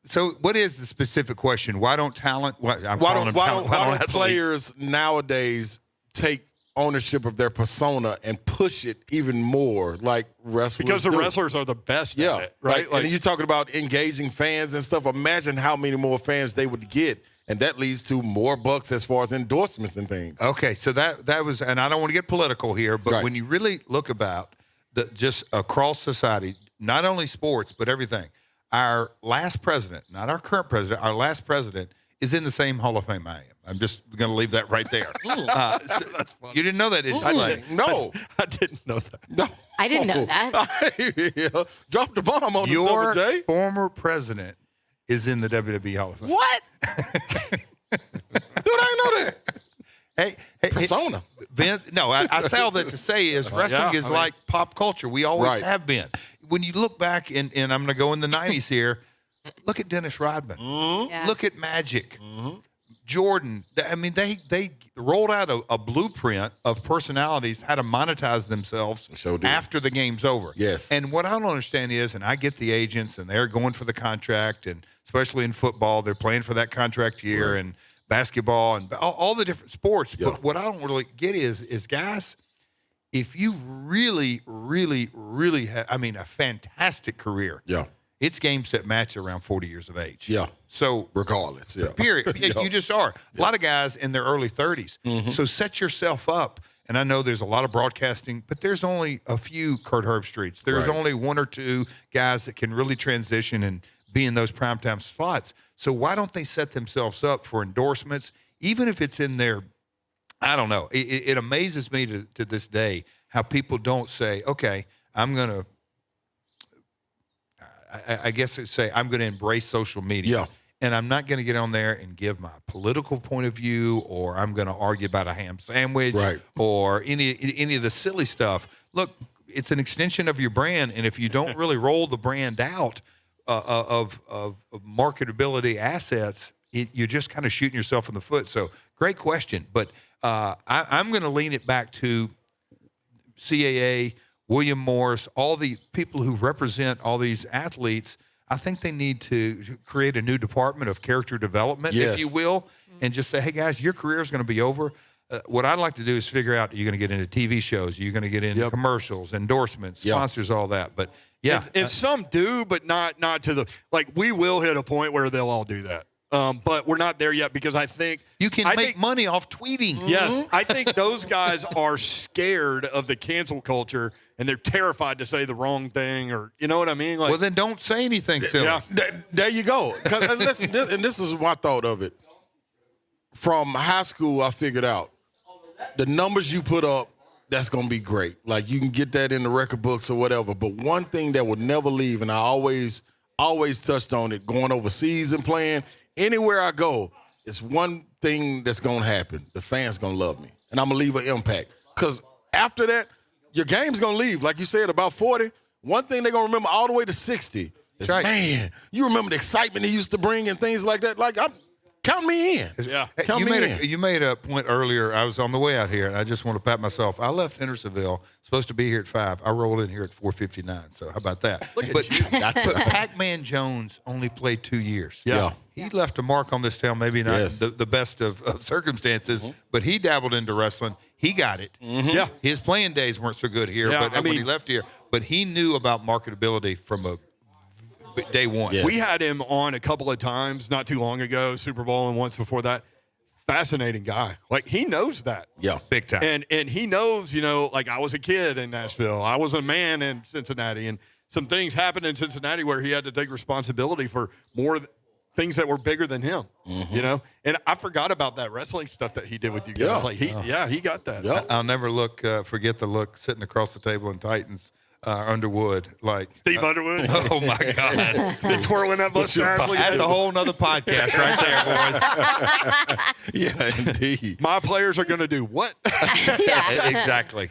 So, what is the specific question? Why don't talent? Why don't players nowadays take ownership of their persona and push it even more like wrestlers Because the do? wrestlers are the best at it, right? And you're talking about engaging fans and stuff. Imagine how many more fans they would get, and that leads to more bucks as far as endorsements and things. Okay, so that was, and I don't want to get political here, but when you really look about just across society, not only sports but everything, our last president, not our current president, our last president is in the same Hall of Fame I am. I'm just going to leave that right there. You didn't know that, did you? No. I didn't know that. No. I didn't know that. Drop the bomb on Your us, Double J. former president is in the WWE Hall of Fame. What? Dude, I ain't know that. Hey, Persona. Vince, no, I say all that to say is wrestling is like pop culture. We always have been. When you look back, and I'm going to go in the 90s here, look at Dennis Rodman. Yeah. Look at Magic. Jordan. I mean, they rolled out a blueprint of personalities, how to monetize themselves after the game's over. Yes. And what I don't understand is, and I get the agents, and they're going for the contract, and especially in football, they're playing for that contract year, and basketball, and all the different sports. Yeah. But what I don't really get is guys, if you really, really, really have, I mean, a fantastic career. Yeah. It's game, set, match around 40 years of age. Yeah. So regardless, period. You just are. A lot of guys in their early 30s. So set yourself up. And I know there's a lot of broadcasting, but there's only a few Kurt Herbstreets. There's only one or two guys that can really transition and be in those primetime spots. So why don't they set themselves up for endorsements, even if it's in their, I don't know. It amazes me to this day how people don't say, okay, I'm going to, I guess it'd say I'm going to embrace social media. Yeah. And I'm not going to get on there and give my political point of view, or I'm going to argue about a ham sandwich, or any of the silly stuff. Look, it's an extension of your brand, and if you don't really roll the brand out of marketability assets, you're just kind of shooting yourself in the foot. So great question, but I'm going to lean it back to CAA, William Morris, all the people who represent all these athletes. I think they need to create a new department of character development, if you will, and just say, hey, guys, your career is going to be over. What I'd like to do is figure out, you're going to get into TV shows, you're going to get into commercials, endorsements, sponsors, all that. But, yeah. And some do, but not to the – like, we will hit a point where they'll all do that. But we're not there yet because I think – you can make money off tweeting. Yes. I think those guys are scared of the cancel culture, and they're terrified to say the wrong thing, or you know what I mean? Like, well, then don't say anything silly. Yeah. There you go. And this is my thought of it. From high school, I figured out the numbers you put up, that's going to be great. Like, you can get that in the record books or whatever. But one thing that would never leave, and I always touched on it, going overseas and playing, anywhere I go, it's one thing that's going to happen. The fans going to love me, and I'm going to leave an impact. Because after that, your game's going to leave. Like you said, about 40, one thing they're going to remember all the way to 60 is, man, you remember the excitement he used to bring and things like that. Like, count me in. Yeah. Count me in. You made a point earlier. I was on the way out here, and I just want to pat myself. I left Hendersonville, supposed to be here at 5. I rolled in here at 4:59. So how about that? But Pac-Man Jones only played 2 years. Yeah. He left a mark on this town, maybe not the best of circumstances, but he dabbled into wrestling. He got it. Yeah. His playing days weren't so good here, Yeah, but when he left here, but he knew about marketability from day one. We had him on a couple of times not too long ago, Super Bowl and once before that. Fascinating guy. Like, he knows that. Yeah. Big time. And he knows, like, I was a kid in Nashville. I was a man in Cincinnati. And some things happened in Cincinnati where he had to take responsibility for more things that were bigger than him, And I forgot about that wrestling stuff that he did with you guys. Yeah. Like, he got that. Yeah. I'll never forget the look sitting across the table in Titans. Underwood, like Steve Underwood. Oh my God, Is it twirling that mustache? that's a whole nother podcast right there, boys. Yeah, indeed. My players are going to do what? Exactly.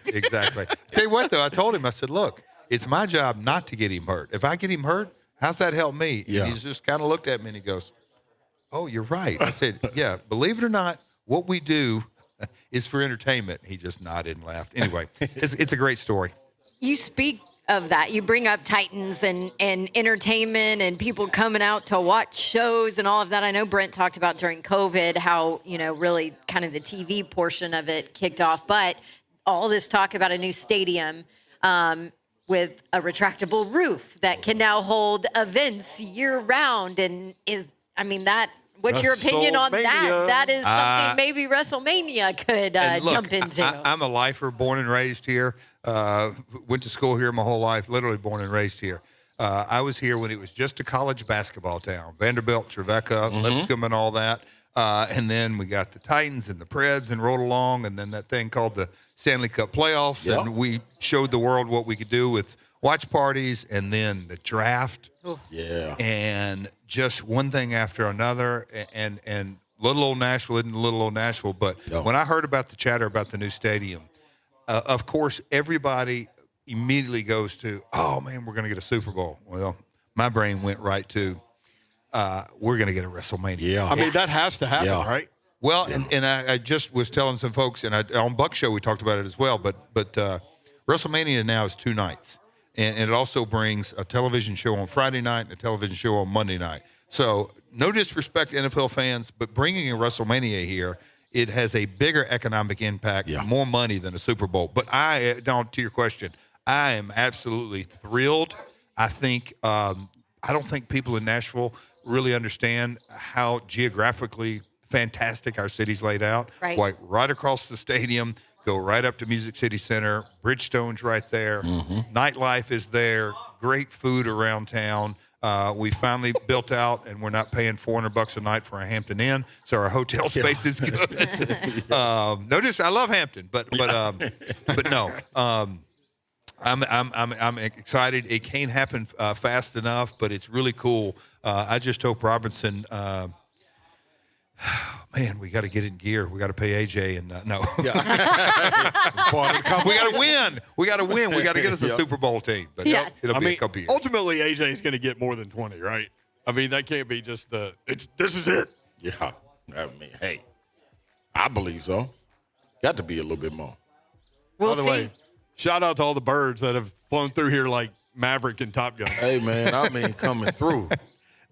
Tell you what, though, I told him, I said, look, it's my job not to get him hurt. If I get him hurt, how's that help me? Yeah. And he's just kind of looked at me and he goes, oh, you're right. I said, yeah, believe it or not, what we do is for entertainment. He just nodded and laughed. Anyway, it's a great story. You speak of that. You bring up Titans and entertainment and people coming out to watch shows and all of that. I know Brent talked about during COVID how, really kind of the TV portion of it kicked off. But all this talk about a new stadium with a retractable roof that can now hold events year round. And what's your opinion on that? That is something maybe WrestleMania could jump into. I'm a lifer, born and raised here. Went to school here my whole life, literally born and raised here. I was here when it was just a college basketball town. Vanderbilt, Trevecca, Lipscomb, and all that. And then we got the Titans and the Preds and rolled along, and then that thing called the Stanley Cup Playoffs. Yep. And we showed the world what we could do with watch parties, and then the draft. Yeah. And just one thing after another. And little old Nashville isn't little old Nashville, but when I heard about the chatter about the new stadium, of course, everybody immediately goes to, oh, man, we're going to get a Super Bowl. Well, my brain went right to, we're going to get a WrestleMania. Yeah. I mean, that has to happen, right? Well, and I just was telling some folks, and on Buck's show we talked about it as well, but WrestleMania now is 2 nights. And it also brings a television show on Friday night and a television show on Monday night. So no disrespect to NFL fans, but bringing a WrestleMania here, it has a bigger economic impact, more money than a Super Bowl. But to your question, I am absolutely thrilled. I think I don't think people in Nashville really understand how geographically fantastic our city's laid out. Right. Like right across the stadium, go right up to Music City Center. Bridgestone's right there. Nightlife is there. Great food around town. We finally built out, and we're not paying $400 a night for a Hampton Inn, so our hotel space is good. I love Hampton, but no. I'm excited. It can't happen fast enough, but it's really cool. I just hope Robinson. Man, we got to get in gear. We got to pay AJ and no. we got to win. We got to win. We got to get us a Super Bowl team. But it'll be a couple years. Ultimately, AJ is going to get more than 20, right? I mean, that can't be just this is it. Yeah. I mean, hey, I believe so. Got to be a little bit more. We'll By the see. way, shout out to all the birds that have flown through here like Maverick and Top Gun. Hey, man, coming through.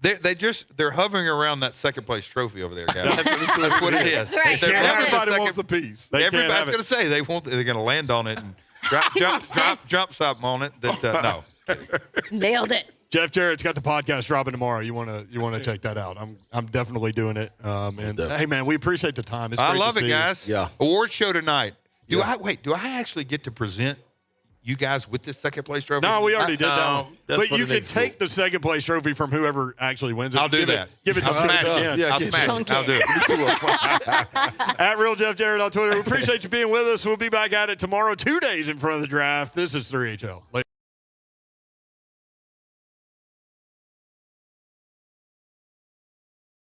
They're hovering around that second place trophy over there, guys. That's what it is. That's right. Everybody wants a piece. Everybody's going to say they're going to land on it and jump something on it. No. Nailed it. Jeff Jarrett's got the podcast dropping tomorrow. You want to check that out? I'm definitely doing it. Hey man, we appreciate the time. It's I great love to it, see guys. Yeah. Award show tonight. Do I actually get to present you guys with this second place trophy? No, we already did that No, one. that's But for you the can next take the second place trophy from whoever actually wins it. I'll do that. Give it to I'll smash somebody it. else. Yeah, I'll get smash chunk it. I'll do it. At Real Jeff Jarrett on Twitter. We appreciate you being with us. We'll be back at it tomorrow, 2 days in front of the draft. This is 3HL. Later.